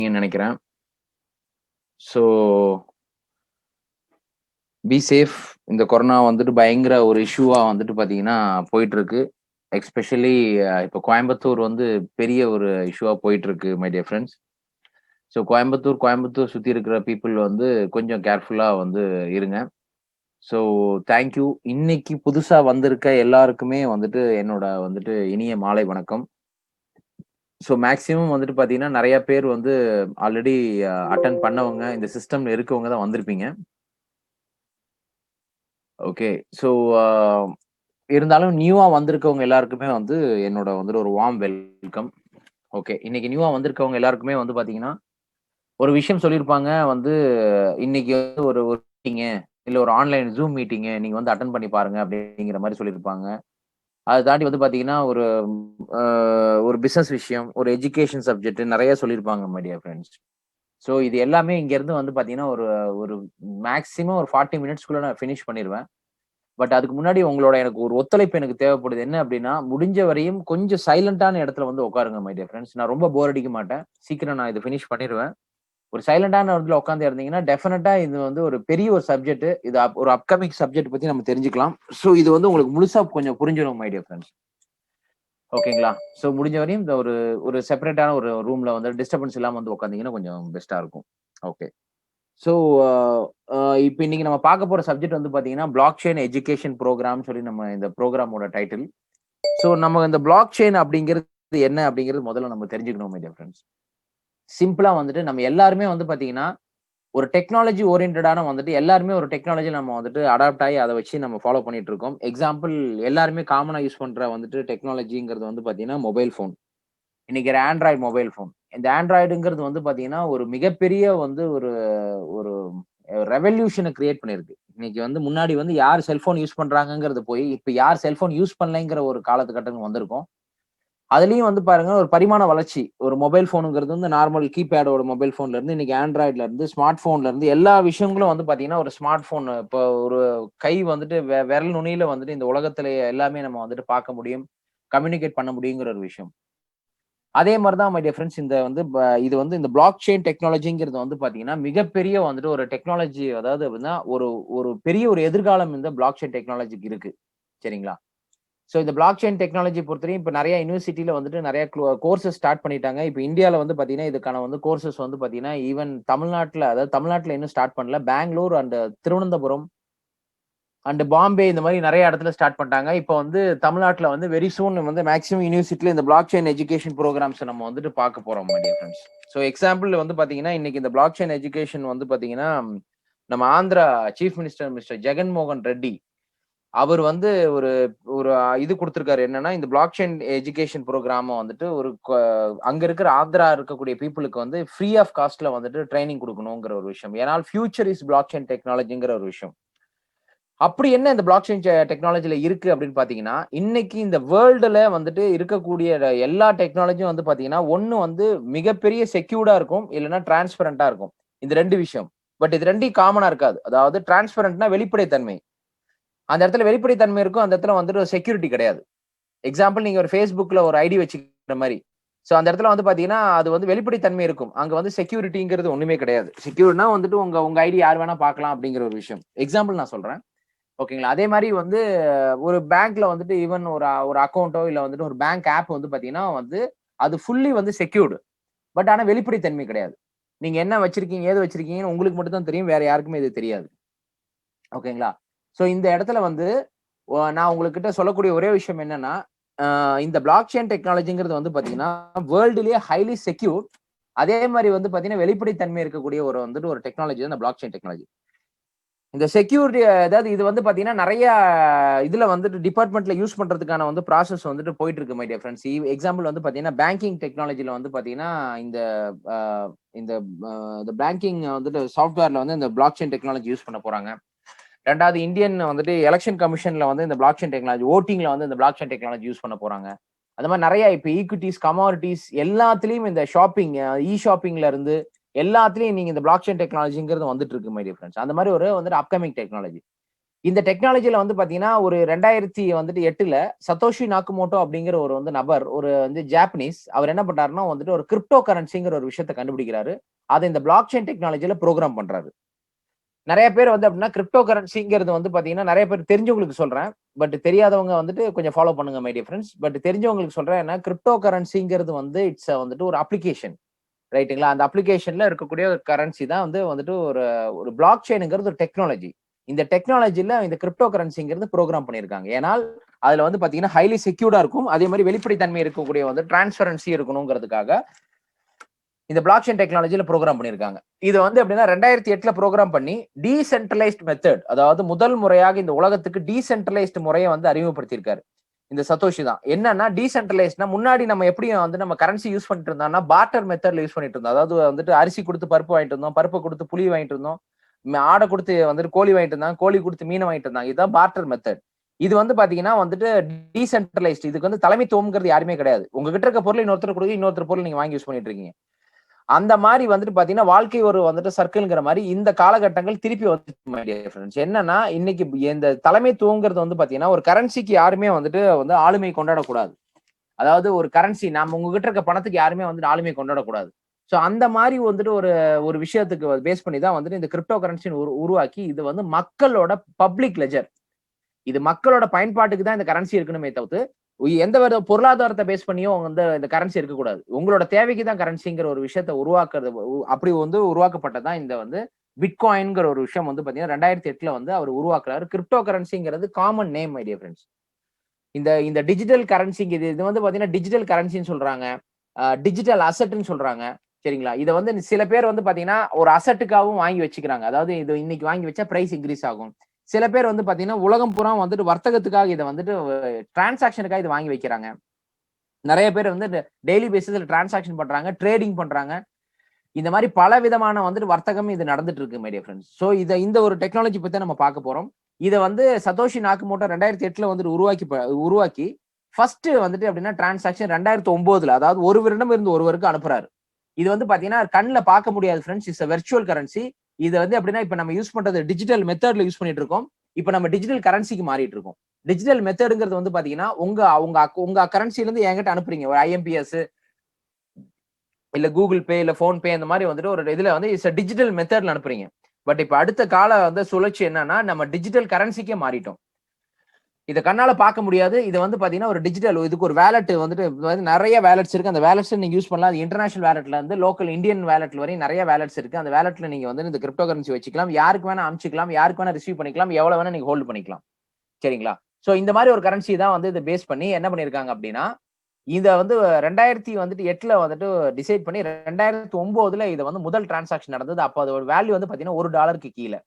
இருப்பீங்கன்னு நினைக்கிறேன். So be safe. இந்த கொரோனா வந்துட்டு பயங்கர ஒரு இஷ்யூவா வந்துட்டு பார்த்தீங்கன்னா போயிட்டு இருக்கு. எஸ்பெஷலி இப்போ கோயம்புத்தூர் வந்து பெரிய ஒரு இஷ்யூவா போயிட்டு இருக்கு my dear friends. So Coimbatore சுத்தி இருக்கிற பீப்பிள் வந்து கொஞ்சம் கேர்ஃபுல்லா வந்து இருங்க. So thank you. இன்னைக்கு புதுசா வந்திருக்க எல்லாருக்குமே வந்துட்டு என்னோட வந்துட்டு இனிய மாலை வணக்கம். ஸோ மேக்ஸிமம் வந்துட்டு பார்த்தீங்கன்னா, நெறைய பேர் வந்து ஆல்ரெடி அட்டெண்ட் பண்ணவங்க, இந்த சிஸ்டம்ல இருக்கவங்க தான் வந்திருப்பீங்க. ஓகே. ஸோ அ இருந்தாலும் நியூவா வந்திருக்கவங்க எல்லாருக்குமே வந்து என்னோட வந்துட்டு ஒரு வார்ம் வெல்கம். ஓகே. இன்னைக்கு நியூவா வந்திருக்கவங்க எல்லாருக்குமே வந்து பார்த்தீங்கன்னா, ஒரு விஷயம் சொல்லியிருப்பாங்க வந்து, இன்னைக்கு வந்து ஒரு ஒரு மீட்டிங்கு, இல்ல ஒரு ஆன்லைன் Zoom மீட்டிங்கு நீங்க வந்து அட்டெண்ட் பண்ணி பாருங்க அப்படிங்கிற மாரி சொல்லியிருப்பாங்க. அத தாண்டி வந்து பார்த்தீங்கன்னா, அ ஒரு பிசினஸ் விஷயம், ஒரு எஜுகேஷன் சப்ஜெக்ட் நெறைய சொல்லியிருப்பாங்க மை டியர் ஃபிரெண்ட்ஸ். ஸோ இது எல்லாமே இங்கருந்து வந்து பார்த்தீங்கன்னா, ஒரு ஒரு மேக்ஸிமம் ஒரு 40 மினிட்ஸ்க்குள்ள நான் ஃபினிஷ் பண்ணிருவேன். பட் அதுக்கு முன்னாடி உங்களோட எனக்கு ஒரு ஒத்துழைப்பு எனக்கு தேவைப்படுது. என்ன அப்டின்னா, முடிஞ்ச வரையும் கொஞ்சம் சைலன்ட்டான இடத்துல வந்து உட்காருங்க மை டியர் ஃபிரெண்ட்ஸ். நான் ரொம்ப போர் அடிக்க மாட்டேன். சீக்கிரம் நான் இத ஃபினிஷ் பண்ணிருவேன். ஒரு சைலன்ட்டான இடத்துல உட்கார்ந்து இருந்தீங்கன்னா, டெஃபினட்டா இது வந்து ஒரு பெரிய ஒரு சப்ஜெக்ட். இது ஒரு அப்கமிங் சப்ஜெக்ட் பத்தி நம்ம தெரிஞ்சுக்கலாம். ஸோ இது வந்து உங்களுக்கு முழுசா கொஞ்சம் புரிஞ்சிரும் மை டியர் ஃபிரெண்ட்ஸ். ஓகேங்களா? ஸோ முடிஞ்ச வரையும் இந்த ஒரு ஒரு செப்பரேட்டான ஒரு ரூம்ல வந்து டிஸ்டர்பன்ஸ் இல்லாம வந்து உட்கார்ந்தீங்கன்னா கொஞ்சம் பெஸ்ட்டா இருக்கும். ஓகே. ஸோ அ அ இப்ப இன்னைக்கு நம்ம பார்க்க போற சப்ஜெக்ட் வந்து பார்த்தீங்கன்னா, பிளாக் செயின் எஜுகேஷன் புரோகிராம்னு சொல்லி நம்ம இந்த புரோகிராமோட டைட்டில். ஸோ நம்ம இந்த பிளாக் செயின் அப்படிங்கிறது என்ன அப்படிங்கிறது முதல்ல நம்ம தெரிஞ்சுக்கணும் மை டியர் ஃபிரெண்ட்ஸ். சிம்பிளா வந்துட்டு நம்ம எல்லாருமே வந்து பார்த்தீங்கன்னா, ஒரு டெக்னாலஜி ஓரியன்டடான வந்துட்டு எல்லாருமே ஒரு டெக்னாலஜி நம்ம வந்துட்டு அடாப்ட் ஆயி அத வச்சு நம்ம ஃபாலோ பண்ணிட்டு இருக்கோம். எக்ஸாம்பிள் எல்லாருமே காமனா யூஸ் பண்ற வந்துட்டு டெக்னாலஜிங்கிறது வந்து பார்த்தீங்கன்னா, மொபைல் ஃபோன். இன்னைக்கு ஒரு ஆண்ட்ராய்டு மொபைல் ஃபோன். இந்த ஆண்ட்ராய்டுங்கிறது வந்து பார்த்தீங்கன்னா, ஒரு மிகப்பெரிய வந்து ஒரு ஒரு ரெவல்யூஷன கிரியேட் பண்ணிருக்கு. இன்னைக்கு வந்து முன்னாடி வந்து யார் செல்ஃபோன் யூஸ் பண்றாங்கங்கிறது போய், இப்ப யார் செல்ஃபோன் யூஸ் பண்ணலைங்கிற ஒரு காலத்துக்கட்டம் வந்திருக்கோம். அதுலயும் வந்து பாருங்க ஒரு பரிமாண வளர்ச்சி. ஒரு மொபைல் ஃபோனுங்கிறது வந்து நார்மல் கீபேடோட மொபைல் ஃபோன்ல இருந்து இன்னைக்கு ஆண்ட்ராய்ட்ல இருந்து, ஸ்மார்ட் ஃபோன்ல இருந்து எல்லா விஷயங்களும் வந்து பாத்தீங்கன்னா, ஒரு ஸ்மார்ட் ஃபோன் இப்போ ஒரு கை வந்துட்டு விரல் நுனியில வந்துட்டு இந்த உலகத்தில எல்லாமே நம்ம வந்துட்டு பார்க்க முடியும். கம்யூனிகேட் பண்ண முடியுங்கிற ஒரு விஷயம். அதே மாரி தான் மை டியர் ஃபிரெண்ட்ஸ் இந்த வந்து இது வந்து இந்த பிளாக் செயின் டெக்னாலஜிங்கிறது வந்து பார்த்தீங்கன்னா, மிகப்பெரிய வந்துட்டு ஒரு டெக்னாலஜி அதாவது அப்படின்னா, ஒரு ஒரு பெரிய ஒரு எதிர்காலம் இந்த பிளாக் செயின் டெக்னாலஜிக்கு இருக்கு. சரிங்களா? ஸோ இந்த பிளாக் செயின் டெக்னாலஜி பொறுத்தவரையும் இப்ப நெறைய யுனிவர்சிட்டில வந்துட்டு நெறைய கோர்ஸஸ் ஸ்டார்ட் பண்ணிட்டாங்க. இப்ப இந்தியால வந்து பார்த்தீங்கன்னா, இதுக்கான வந்து கோர்ஸஸ் வந்து பார்த்தீங்கன்னா, ஈவன் தமிழ்நாட்ல அதாவது தமிழ்நாட்ல இன்னும் ஸ்டார்ட் பண்ணல. பெங்களூர் அண்ட் திருவனந்தபுரம் அண்ட் பாம்பே இந்த மாரி நெறைய இடத்துல ஸ்டார்ட் பண்ணிட்டாங்க. இப்ப வந்து தமிழ்நாட்டுல வந்து வெரி சூன் வந்து மேக்ஸிமம் யுனிவர்சிட்டில இந்த பிளாக் செயின் எஜுகேஷன் புரோகிராம்ஸ் நம்ம வந்துட்டு பார்க்க போறோம் my dear friends. So example வந்து பார்த்தீங்கன்னா, இன்னைக்கு இந்த பிளாக் செயின் எஜுகேஷன் வந்து பார்த்தீங்கன்னா, நம்ம Andhra chief minister mister Jaganmohan Reddy அவர் வந்து ஒரு ஒரு இது குடுத்திருக்காரு. என்னன்னா, இந்த பிளாக் செயின் எஜுகேஷன் புரோகிராம வந்துட்டு ஒரு அங்க இருக்கிற ஆந்திரா இருக்கக்கூடிய பீப்பிளுக்கு வந்து ஃப்ரீ ஆஃப் காஸ்ட்ல வந்துட்டு ட்ரெய்னிங் குடுக்கணுங்கிற ஒரு விஷயம். ஏன்னா, ஃபியூச்சர் இஸ் பிளாக் செயின் டெக்னாலஜிங்கிற ஒரு விஷயம். அப்படி என்ன இந்த பிளாக் செயின் டெக்னாலஜில இருக்கு அப்படின்னு பார்த்தீங்கன்னா, இன்னைக்கு இந்த வேர்ல்டுல வந்துட்டு இருக்கக்கூடிய எல்லா டெக்னாலஜியும் வந்து பார்த்தீங்கன்னா, ஒண்ணு வந்து மிகப்பெரிய செக்யூர்டா இருக்கும். இல்லன்னா டிரான்ஸ்பரன்ட்டா இருக்கும். இந்த 2 விஷயம். பட் இது 2ம் காமனா இருக்காது. அதாவது டிரான்ஸ்பரன்ட்னா வெளிப்படைத்தன்மை. அந்த இடத்துல வெளிப்படைத்தன்மை இருக்கும். அந்த இடத்துல வந்துட்டு செக்யூரிட்டி கிடையாது. எக்ஸாம்பிள் நீங்க ஒரு Facebookல ஒரு ஐடி வச்சுக்கிற மாரி. சோ அந்த இடத்துல வந்து பார்த்தீங்கன்னா, அது வந்து வெளிப்படைத்தன்மை இருக்கும். அங்க வந்து செக்யூரிட்டிங்கிறது ஒண்ணுமே கிடையாது. செக்யூர்னா வந்துட்டு உங்க உங்க ஐடி யார் வேணா பார்க்கலாம் அப்படிங்கிற ஒரு விஷயம். எக்ஸாம்பிள் நான் சொல்றேன். ஓகேங்களா. அதே மாரி வந்து ஒரு பேங்க்ல வந்துட்டு ஈவன் ஒரு ஒரு அக்கவுண்டோ இல்ல வந்துட்டு ஒரு பேங்க் ஆப் வந்து பார்த்தீங்கன்னா வந்து, அது ஃபுல்லி வந்து செக்யூர்டு. பட் ஆனா வெளிப்படைத்தன்மை கிடையாது. நீங்க என்ன வச்சிருக்கீங்க, ஏது வச்சிருக்கீங்கன்னு உங்களுக்கு மட்டும் தான் தெரியும். வேற யாருக்குமே இது தெரியாது. ஓகேங்களா. சோ இந்த இடத்துல வந்து நான் உங்ககிட்ட சொல்லக்கூடிய ஒரே விஷயம் என்னன்னா, இந்த பிளாக் செயின் டெக்னாலஜிங்கிறது வந்து பார்த்தீங்கன்னா, வேர்ல்டுலயே ஹைலி செக்யூர். அதே மாரி வந்து பார்த்தீங்கன்னா, வெளிப்படைத்தன்மை இருக்கக்கூடிய ஒரு வந்துட்டு ஒரு டெக்னாலஜி தான் இந்த பிளாக் செயின் டெக்னாலஜி. இந்த செக்யூரிட்டி அதாவது இது வந்து பார்த்தீங்கன்னா, நெறைய இதுல வந்துட்டு டிபார்ட்மெண்ட்ல யூஸ் பண்றதுக்கான வந்து ப்ராசஸ் வந்துட்டு போயிட்டு இருக்கு மை டியர் ஃபிரெண்ட்ஸ். எக்ஸாம்பிள் வந்து பார்த்தீங்கன்னா, பேங்கிங் டெக்னாலஜில வந்து பார்த்தீங்கன்னா, இந்த அ இந்த அ இந்த பேங்கிங் வந்துட்டு சாஃப்ட்வேர்ல வந்து இந்த பிளாக் செயின் டெக்னாலஜி யூஸ் பண்ண போறாங்க. 2வது இந்தியன் வந்துட்டு எலக்ஷன் கமிஷன்ல வந்து இந்த பிளாக் செயின் டெக்னாலஜி வோட்டிங்ல வந்து இந்த பிளாக் செயின் டெக்னாலஜி யூஸ் பண்ண போறாங்க. அந்த மாரி நெறைய இப்ப ஈக்விட்டீஸ், கமாடிட்டீஸ் எல்லாத்துலயும் இந்த ஷாப்பிங் ஷாப்பிங்ல இருந்து எல்லாத்துலயும் நீங்க இந்த பிளாக் செயின் டெக்னாலஜிங்கிறது வந்துட்டு இருக்கு மை டியர் ஃபிரெண்ட்ஸ். அந்த மாரி ஒரு வந்துட்டு அப்கமிங் டெக்னாலஜி. இந்த டெக்னாலஜில வந்து பாத்தீங்கன்னா ஒரு 2008 சதோஷி நாக்குமோட்டோ அப்படிங்கிற ஒரு வந்து நபர், ஒரு வந்து ஜாப்பனீஸ், அவர் என்ன பண்றாருன்னா வந்துட்டு ஒரு கிரிப்டோ கரன்சிங்கிற ஒரு விஷயத்த கண்டுபிடிக்கிறாரு. அதை இந்த பிளாக் செயின் டெக்னாலஜில ப்ரோக்ராம் பண்றாரு. நிறைய பேர் வந்து அப்படின்னா கிரிப்டோ கரன்சிங்கிறது வந்து பாத்தீங்கன்னா நிறைய பேர் தெரிஞ்சவங்களுக்கு சொல்றேன். பட் தெரியாதவங்க வந்துட்டு கொஞ்சம் ஃபாலோ பண்ணுங்க மை டியர் ஃப்ரெண்ட்ஸ். பட் தெரிஞ்சவங்களுக்கு சொல்றேன், என்ன கிரிப்டோ கரன்சிங்கிறது வந்து இட்ஸ் வந்துட்டு ஒரு அப்ளிகேஷன். ரைட்டுங்களா? அந்த அப்ளிகேஷன்ல இருக்கக்கூடிய ஒரு கரன்சி தான் வந்து வந்துட்டு ஒரு ஒரு பிளாக் செயின்ங்கிறது ஒரு டெக்னாலஜி. இந்த டெக்னாலஜில இந்த கிரிப்டோ கரன்சிங்கிறது ப்ரோகிராம் பண்ணியிருக்காங்க. ஏனால் அதுல வந்து பாத்தீங்கன்னா ஹைலி செக்யூர்டா இருக்கும். அதே மாதிரி வெளிப்படைத்தன்மை இருக்கக்கூடிய வந்து டிரான்ஸ்பரன்சி இருக்கணுங்கிறதுக்காக இந்த பிளாக் செயின் டெக்னாலஜில ப்ரோகிராம் பண்ணியிருக்காங்க. இது வந்து எப்படின்னா 2008 ப்ரோகிராம் பண்ணி டீசென்ட்ரலைஸ்ட் மெத்தட், அதாவது முதல் முறையாக இந்த உலகத்துக்கு டீசென்ட்ரலைஸ்ட் முறையை வந்து அறிமுகப்படுத்தியிருக்காரு இந்த சதோஷி தான். என்னன்னா டீசென்ட்ரலைஸ்ட்னா முன்னாடி நம்ம எப்படி வந்து நம்ம கரன்சி யூஸ் பண்ணிட்டு இருந்தோம்னா பார்ட்டர் மெத்தட்ல யூஸ் பண்ணிட்டு இருந்தோம். அதாவது வந்துட்டு அரிசி கொடுத்து பருப்பு வாங்கிட்டு இருந்தோம், பருப்பு கொடுத்து புளி வாங்கிட்டு இருந்தோம், ஆடை கொடுத்து வந்துட்டு கோழி வாங்கிட்டு இருந்தாங்க, கோழி கொடுத்து மீனை வாங்கிட்டு இருந்தாங்க. இதுதான் பார்ட்டர் மெத்தட். இது வந்து பாத்தீங்கன்னா வந்துட்டு டீசென்ட்ரலைஸ்ட். இதுக்கு வந்து தலைமைத்துவம்ங்கிறது யாருமே கிடையாது. உங்ககிட்ட இருக்க பொருள் இன்னொருத்தர் கொடுக்க, இன்னொருத்தர் பொருள் நீங்க வாங்கி யூஸ் பண்ணிட்டு இருக்கீங்க. அந்த மாதிரி வந்துட்டு பாத்தீங்கன்னா வாழ்க்கை ஒரு வந்துட்டு சர்க்கிள்ங்கிற மாதிரி இந்த காலகட்டங்கள் திருப்பி வந்து என்னன்னா இன்னைக்கு இந்த தலைமைத்துவங்கிறது வந்து பாத்தீங்கன்னா ஒரு கரன்சிக்கு யாருமே வந்துட்டு வந்து ஆளுமை கொண்டாடக்கூடாது. அதாவது ஒரு கரன்சி நம்ம உங்ககிட்ட இருக்க பணத்துக்கு யாருமே வந்துட்டு ஆளுமை கொண்டாடக்கூடாது. சோ அந்த மாதிரி வந்துட்டு ஒரு ஒரு விஷயத்துக்கு பேஸ் பண்ணி தான் வந்துட்டு இந்த கிரிப்டோ கரன்சி உருவாக்கி இது வந்து மக்களோட பப்ளிக் லெஜர். இது மக்களோட பயன்பாட்டுக்கு தான் இந்த கரன்சி இருக்கணுமே தவிர்த்து எந்த வித பொருளாதாரத்தை பேஸ் பண்ணியும் வந்து இந்த கரன்சி இருக்கக்கூடாது. உங்களோட தேவைக்கு தான் கரன்சிங்கிற ஒரு விஷயத்த உருவாக்குறது, அப்படி வந்து உருவாக்கப்பட்டதான் இந்த வந்து பிட்காயின்ங்கிற ஒரு விஷயம் வந்து பாத்தீங்கன்னா 2008 வந்து அவர் உருவாக்குறாரு. கிரிப்டோ கரன்சிங்கிறது common name my dear friends. இந்த இந்த டிஜிட்டல் கரன்சிங்க இது வந்து பாத்தீங்கன்னா டிஜிட்டல் கரன்சின்னு சொல்றாங்க, டிஜிட்டல் அசெட்னு சொல்றாங்க. சரிங்களா? இதை வந்து சில பேர் வந்து பாத்தீங்கன்னா ஒரு அசட்டுக்காகவும் வாங்கி வச்சுக்கிறாங்க. அதாவது இது இன்னைக்கு வாங்கி வச்சா பிரைஸ் இன்க்ரீஸ் ஆகும். சில பேர் வந்து பாத்தீங்கன்னா உலகம் பூரா வந்துட்டு வர்த்தகத்துக்காக இதை வந்துட்டு டிரான்சாக்ஷனுக்காக இதை வாங்கி வைக்கிறாங்க. நிறைய பேர் வந்து டெய்லி பேசிஸ்ல டிரான்சாக்ஷன் பண்றாங்க, ட்ரேடிங் பண்றாங்க. இந்த மாதிரி பல விதமான வந்துட்டு வர்த்தகம் இது நடந்துட்டு இருக்கு மை டியர் ஃப்ரெண்ட்ஸ். சோ இந்த ஒரு டெக்னாலஜி பத்தி நம்ம பார்க்க போறோம். இதை வந்து சதோஷி நாக்குமோட்டோ 2008 வந்துட்டு உருவாக்கி ஃபர்ஸ்ட் வந்துட்டு அப்படின்னா டிரான்சாக்ஷன் 2009, அதாவது ஒருவரிடம் இருந்து ஒருவருக்கு அனுப்புறாரு. இது வந்து பாத்தீங்கன்னா கண்ணுல பார்க்க முடியாது ஃப்ரெண்ட்ஸ். It's virtual currency. இது வந்து எப்படின்னா இப்ப நம்ம யூஸ் பண்றது டிஜிட்டல் மெத்தட்ல யூஸ் பண்ணிட்டு இருக்கோம். இப்ப நம்ம டிஜிட்டல் கரன்சிக்கு மாறிட்டு இருக்கோம். டிஜிட்டல் மெத்தடுங்கிறது வந்து பாத்தீங்கன்னா உங்க கரன்சில இருந்து என்கிட்ட அனுப்புறீங்க ஒரு IMPS இல்ல கூகுள் பே இல்ல போன் பே அந்த மாதிரி வந்துட்டு ஒரு இதுல வந்து இட்ஸ் டிஜிட்டல் மெத்தட்ல அனுப்புறீங்க. பட் இப்ப அடுத்த கால வந்து சுழற்சி என்னன்னா நம்ம டிஜிட்டல் கரன்சிக்கே மாறிட்டோம். இதை கண்ணால பார்க்க முடியாது. இது வந்து பாத்தீங்கன்னா ஒரு டிஜிட்டல், இதுக்கு ஒரு வேலட் வந்துட்டு நிறைய வேலட்ஸ் இருக்கு. அந்த வேலட்ஸ் நீங்க யூஸ் பண்ணலாம். அது இன்டர்நேஷனல் வேலட்ல இருந்து லோக்கல் இந்தியன் வேலட்ல வரையும் நிறைய வேலட்ஸ் இருக்கு. அந்த வேலட்ல நீங்க வந்து இந்த கிரிப்டோ கரன்சி வச்சுக்கலாம். யாருக்கு வேணா அனுப்பிச்சிக்கலாம், யாருக்கு வேணா ரிசீவ் பண்ணிக்கலாம், எவ்வளவு வேணா நீங்க ஹோல்ட் பண்ணிக்கலாம். சரிங்களா? சோ இந்த மாதிரி ஒரு கரன்சி தான் வந்து இதை பேஸ் பண்ணி என்ன பண்ணிருக்காங்க அப்படின்னா இத வந்து 2008 வந்துட்டு டிசைட் பண்ணி 2009 இதை வந்து முதல் டிரான்சாக்ஷன் நடந்தது. அப்போ அதோட வேல்யூ வந்து பாத்தீங்கன்னா $1 கீழே.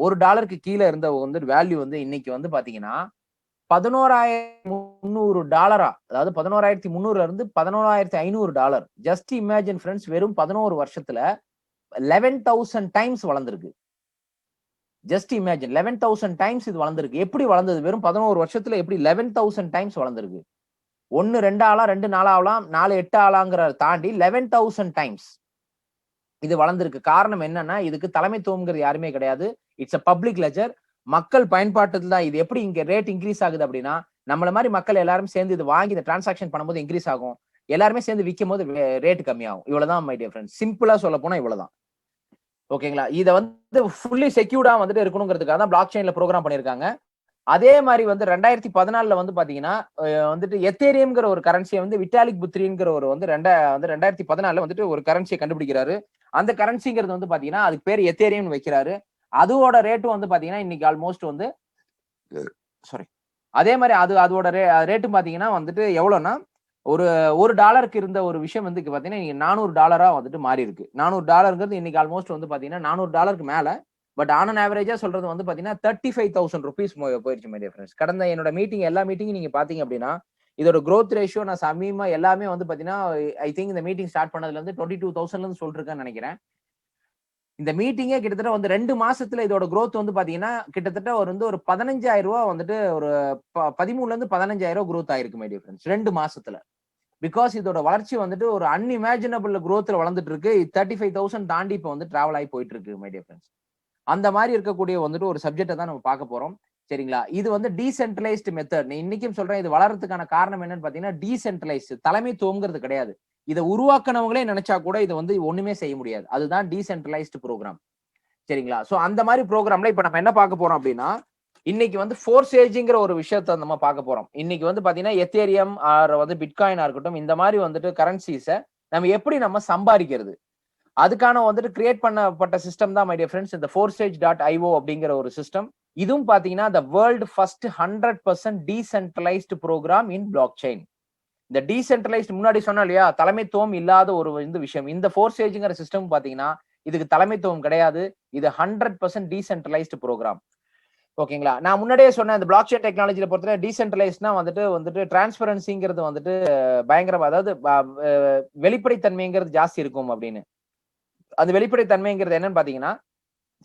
$1 கீழே இருந்த வந்து வேல்யூ வந்து இன்னைக்கு வந்து பாத்தீங்கன்னா $11,300, அதாவது 11,300 இருந்து $11,500. ஜஸ்ட் இமேஜின் ஃப்ரெண்ட்ஸ், வெறும் 11 வருஷத்துல 11,000 டைம்ஸ் வளர்ந்திருக்கு. ஜஸ்ட் இமேஜின் 11,000 டைம்ஸ் இது வளர்ந்திருக்கு. எப்படி வளர்ந்தது? வெறும் 11 வருஷத்துல எப்படி 11,000 டைம்ஸ் வளர்ந்திருக்கு? 1 2 ஆளா, 2 4 ஆகலாம், 4 8 ஆளாங்கிற தாண்டி 11,000 டைம்ஸ் இது வளர்ந்திருக்கு. காரணம் என்னன்னா இதுக்கு தலைமைத்துவம்ங்கிறது யாருமே கிடையாது. It's a public ledger. மக்கள் பயன்பாட்டுல தான் இது. எப்படி இங்க ரேட் இன்க்ரீஸ் ஆகுது அப்படின்னா நம்மள மாதிரி மக்கள் எல்லாரும் சேர்ந்து இது வாங்கி இந்த டிரான்சாக்ஷன் பண்ணும்போது இன்க்ரீஸ் ஆகும். எல்லாருமே சேர்ந்து விற்கும் போது ரேட் கம்மியாகும். இவ்வளவுதான் மை டியர் ஃப்ரெண்ட்ஸ். சிம்பிளா சொல்ல போனா இவ்வளவுதான். ஓகேங்களா? இதை வந்து ஃபுல்லி செக்யூர்டா வந்துட்டு இருக்கணுங்கிறதுக்காக தான் பிளாக் செயின்ல ப்ரோக்ராம் பண்ணிருக்காங்க. அதே மாதிரி வந்து 2014 வந்து பாத்தீங்கன்னா வந்துட்டு எத்தேரியம்ங்கிற ஒரு கரன்சியை வந்து விட்டாலிக் புத்ரிங்கிற ஒரு வந்து 2014 வந்துட்டு ஒரு கரன்சியை கண்டுபிடிக்கிறாரு. அந்த கரன்சிங்கிறது வந்து பாத்தீங்கன்னா அதுக்கு பேர் எத்தேரியம்னு வைக்கிறாரு. அதோட ரேட்டும் வந்து பாத்தீங்கன்னா இன்னைக்கு ஆல்மோஸ்ட் வந்து சாரி அதே மாதிரி அதோட ரேட்டும் பாத்தீங்கன்னா வந்துட்டு எவ்வளவுன்னா ஒரு $1 இருந்த ஒரு விஷயம் வந்து பாத்தீங்கன்னா $400 வந்துட்டு மாறி இருக்கு. $400 இன்னைக்கு ஆல்மோஸ்ட் வந்து பாத்தீங்கன்னா $400 மேல. பட் ஆன் அன் ஆவரேஜா சொல்றது வந்து பாத்தீங்கன்னா 35,000 ருபீஸ் போயிருச்சு மை டியர் ஃப்ரெண்ட்ஸ். கடந்த என்னோட மீட்டிங் எல்லா மீட்டிங் நீங்க பாத்தீங்க அப்படின்னா இதோட growth ரேஷியோ நான் சமீபமா எல்லாமே வந்து பாத்தீங்கன்னா ஐ திங்க் இந்த மீட்டிங் ஸ்டார்ட் பண்ணதுல இருந்து 22,000 இருந்து சொல்லிருக்கேன்னு நினைக்கிறேன். இந்த மீட்டிங்கே கிட்டத்தட்ட வந்து 2 மாசத்துல இதோட growth வந்து பாத்தீங்கன்னா கிட்டத்தட்ட ஒரு 15,000 வந்துட்டு ஒரு 13 இருந்து 15,000 growth ஆயிருக்கு மை டியர் ஃப்ரெண்ட்ஸ் 2 மாசத்துல. பிகாஸ் இதோட வளர்ச்சி வந்துட்டு ஒரு அன்இமேஜினபிள் growthல வளர்ந்துட்டு இருக்கு. 35,000 தாண்டி இப்ப வந்து டிராவல் ஆகி போயிட்டு இருக்கு மை டியர் ஃப்ரெண்ட்ஸ். அந்த மாதிரி இருக்கக்கூடிய வந்துட்டு ஒரு சப்ஜெக்டை தான் நம்ம பார்க்க போறோம். சரிங்களா? இது வந்து டீசென்ட்ரலைஸ்டு மெத்தட். இன்னைக்கும் சொல்றேன், இது வளர்றதுக்கான காரணம் என்னன்னு பாத்தீங்கன்னா, டீசென்ட்ரலைஸ்டு தலைமைத்துவம்ங்கிறது கிடையாது. இதை உருவாக்குனவங்களே நினைச்சா கூட இதை வந்து ஒண்ணுமே செய்ய முடியாது. அதுதான் டீசென்ட்ரலைஸ்டு ப்ரோக்ராம். சரிங்களா? சோ அந்த மாதிரி ப்ரோக்ராம்ல இப்ப நம்ம என்ன பார்க்க போறோம் அப்படின்னா, இன்னைக்கு வந்து ஃபோர்சேஜ்ங்கிற ஒரு விஷயத்த நம்ம பார்க்க போறோம். இன்னைக்கு வந்து பாத்தீங்கன்னா, எத்தேரியம் ஆர் வந்து பிட்காயினா இருக்கட்டும், இந்த மாதிரி வந்துட்டு கரன்சிஸ நம்ம சம்பாதிக்கிறது. அதுக்கான வந்துட்டு கிரியேட் பண்ணப்பட்ட சிஸ்டம் தான் மை டியர் ஃப்ரெண்ட்ஸ் இந்த forsage.io அப்படிங்கிற ஒரு சிஸ்டம். இதுவும் பாத்தீங்கன்னா the world first 100% decentralized program in blockchain. இந்த டீசென்ட்ரலைஸ்ட் முன்னாடி சொன்னா இல்லையா, தலைமைத்துவம் இல்லாத ஒரு இந்த விஷயம். இந்த forsage-ங்கிற சிஸ்டம் பாத்தீங்கன்னா, இதுக்கு தலைமைத்துவம் கிடையாது. இது 100% டீசென்ட்ரலைஸ்ட் ப்ரோக்ராம். ஓகேங்களா? நான் முன்னாடியே சொன்னேன், இந்த பிளாக் செயின் டெக்னாலஜில பொறுத்தவரை டீசென்ட்ரலைஸ்ட்னா வந்துட்டு டிரான்ஸ்பரன்சிங்கிறது வந்துட்டு பயங்கரமா, அதாவது வெளிப்படைத்தன்மைங்கிறது ஜாஸ்தி இருக்கும் அப்படின்னு. அந்த வெளிப்படைத்தன்மைங்கிறது என்னன்னு பாத்தீங்கன்னா,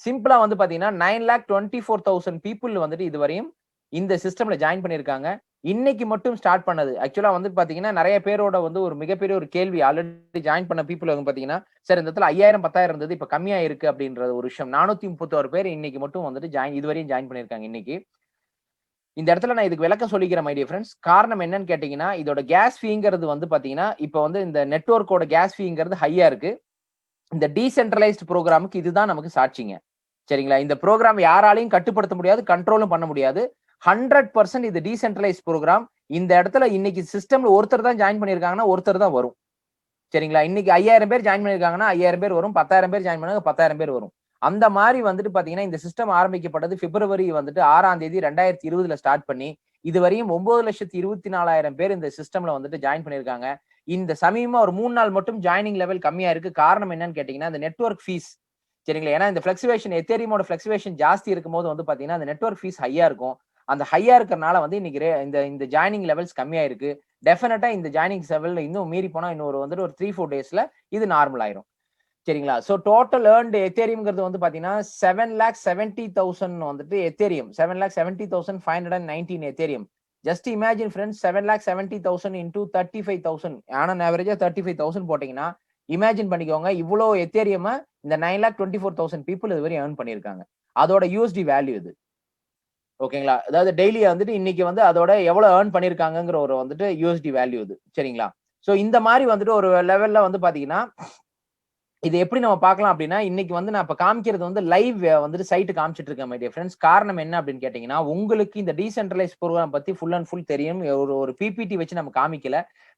சிம்பிளா வந்து பாத்தீங்கன்னா 9,24,000 பீப்புள் வந்துட்டு இதுவரையும் இந்த சிஸ்டம்ல ஜாயின் பண்ணிருக்காங்க. இன்னைக்கு மட்டும் ஸ்டார்ட் பண்ணது. ஆக்சுவலா வந்து பாத்தீங்கன்னா, நிறைய பேரோட வந்து ஒரு மிகப்பெரிய ஒரு கேள்வி ஆல்ரெடி ஜாயின் பண்ண பீப்புள் வந்து பாத்தீங்கன்னா, சார் இந்த இடத்துல 5,000 10,000 இருந்தது, இப்ப கம்மியா இருக்கு அப்படின்ற ஒரு விஷயம். 431 பேர் இன்னைக்கு மட்டும் வந்துட்டு இதுவரையும் ஜாயின் பண்ணிருக்காங்க இன்னைக்கு. இந்த இடத்துல நான் இதுக்கு விளக்கம் சொல்லிக்கிறேன் மை டியர் ஃப்ரெண்ட்ஸ். காரணம் என்னன்னு கேட்டீங்கன்னா, இதோட கேஸ் ஃபீங்கிறது வந்து பாத்தீங்கன்னா, இப்ப வந்து இந்த நெட்வொர்க்கோட கேஸ் ஃபீங்கிறது ஹையா இருக்கு. இந்த டீசென்ட்ரலைஸ்ட் ப்ரோக்ராமுக்கு இதுதான் நமக்கு சாட்சிங்க. சரிங்களா? இந்த ப்ரோக்ராம் யாராலையும் கட்டுப்படுத்த முடியாது, கண்ட்ரோலும் பண்ண முடியாது. 100% இது டீசென்ட்ரலைஸ்ட் ப்ரோக்ராம். இந்த இடத்துல இன்னைக்கு சிஸ்டம்ல ஒருத்தர் தான் ஜாயின் பண்ணிருக்காங்கன்னா, ஒருத்தர் தான் வரும். சரிங்களா? இன்னைக்கு 5,000 பேர் ஜாயின் பண்ணிருக்காங்கன்னா 5,000 பேர் வரும். 10,000 பேர் ஜாயின் பண்ணாங்க 10,000 பேர் வரும். அந்த மாதிரி வந்துட்டு பாத்தீங்கன்னா, இந்த சிஸ்டம் ஆரம்பிக்கப்பட்டது பிப்ரவரி வந்துட்டு 6ஆம் தேதி 2020ல ஸ்டார்ட் பண்ணி, இதுவரையும் 9,24,000 பேர் இந்த சிஸ்டம்ல வந்துட்டு ஜாயின் பண்ணிருக்காங்க. இந்த சமீபமா ஒரு 3 நாள் மட்டும் ஜாயினிங் லெவல் கம்மியா இருக்கு. காரணம் என்னன்னு கேட்டீங்கன்னா, இந்த நெட்வொர்க் ஃபீஸ். சரிங்களா? ஏன்னா இந்த ஃபிளக்சுவேஷன் எத்தேரியமோட ஃபிளக்சுவேஷன் ஜாஸ்தி இருக்கும்போது வந்து பாத்தீங்கன்னா, அந்த நெட்வொர்க் ஃபீஸ் ஹையா இருக்கும். அந்த ஹையா இருக்கறனால வந்து இன்னைக்கு இந்த ஜாயினிங் லெவல்ஸ் கம்மியா இருக்கு. டெஃபினட்டா இந்த ஜாயினிங் லெவல் இன்னும் மீறி போனா இன்னும் வந்துட்டு ஒரு 3, 4 டேஸ்ல இது நார்மல் ஆயிரும். சரிங்களா? சோ டோட்டல் ஏர்ன்ட் எத்தேரியம்ங்கிறது வந்து பாத்தீங்கன்னா 7,70,000 வந்துட்டு Ethereum. 7,70,519 Ethereum. Just imagine friends, 7,70,000 into 35,000 on ஆவரேஜா 35,000 போட்டீங்கன்னா, இமேஜின் பண்ணிக்கோங்க, இவ்வளோ எத்தேரியம இந்த 9,24,000 பீப்புள் இதுவரை ஏர்ன் பண்ணிருக்காங்க. அதோட யூஎஸ்டி வேல்யூ இது. ஓகேங்களா? அதாவது டெய்லி வந்துட்டு இன்னைக்கு வந்து அதோட எவ்வளவு ஏர்ன் பண்ணிருக்காங்கங்கிற ஒரு வந்துட்டு யூஎஸ்டி வேல்யூ இது. சரிங்களா? சோ இந்த மாதிரி வந்துட்டு ஒரு லெவல்ல வந்து பாத்தீங்கன்னா, இது எப்படி நம்ம பார்க்கலாம் அப்படின்னா, இன்னைக்கு வந்து நான் இப்ப காமிக்கிறது வந்து லைவ் வந்துட்டு சைட் காமிச்சிட்டு இருக்கேன் மை டியர் ஃபிரெண்ட்ஸ். காரணம் என்ன அப்படின்னு கேட்டீங்கன்னா, உங்களுக்கு இந்த டீசென்ட்ரலைஸ் ப்ரோகிராம் பத்தி ஃபுல் அண்ட் ஃபுல் தெரியும். ஒரு பிபிடி வச்சு நம்ம காமிக்கல.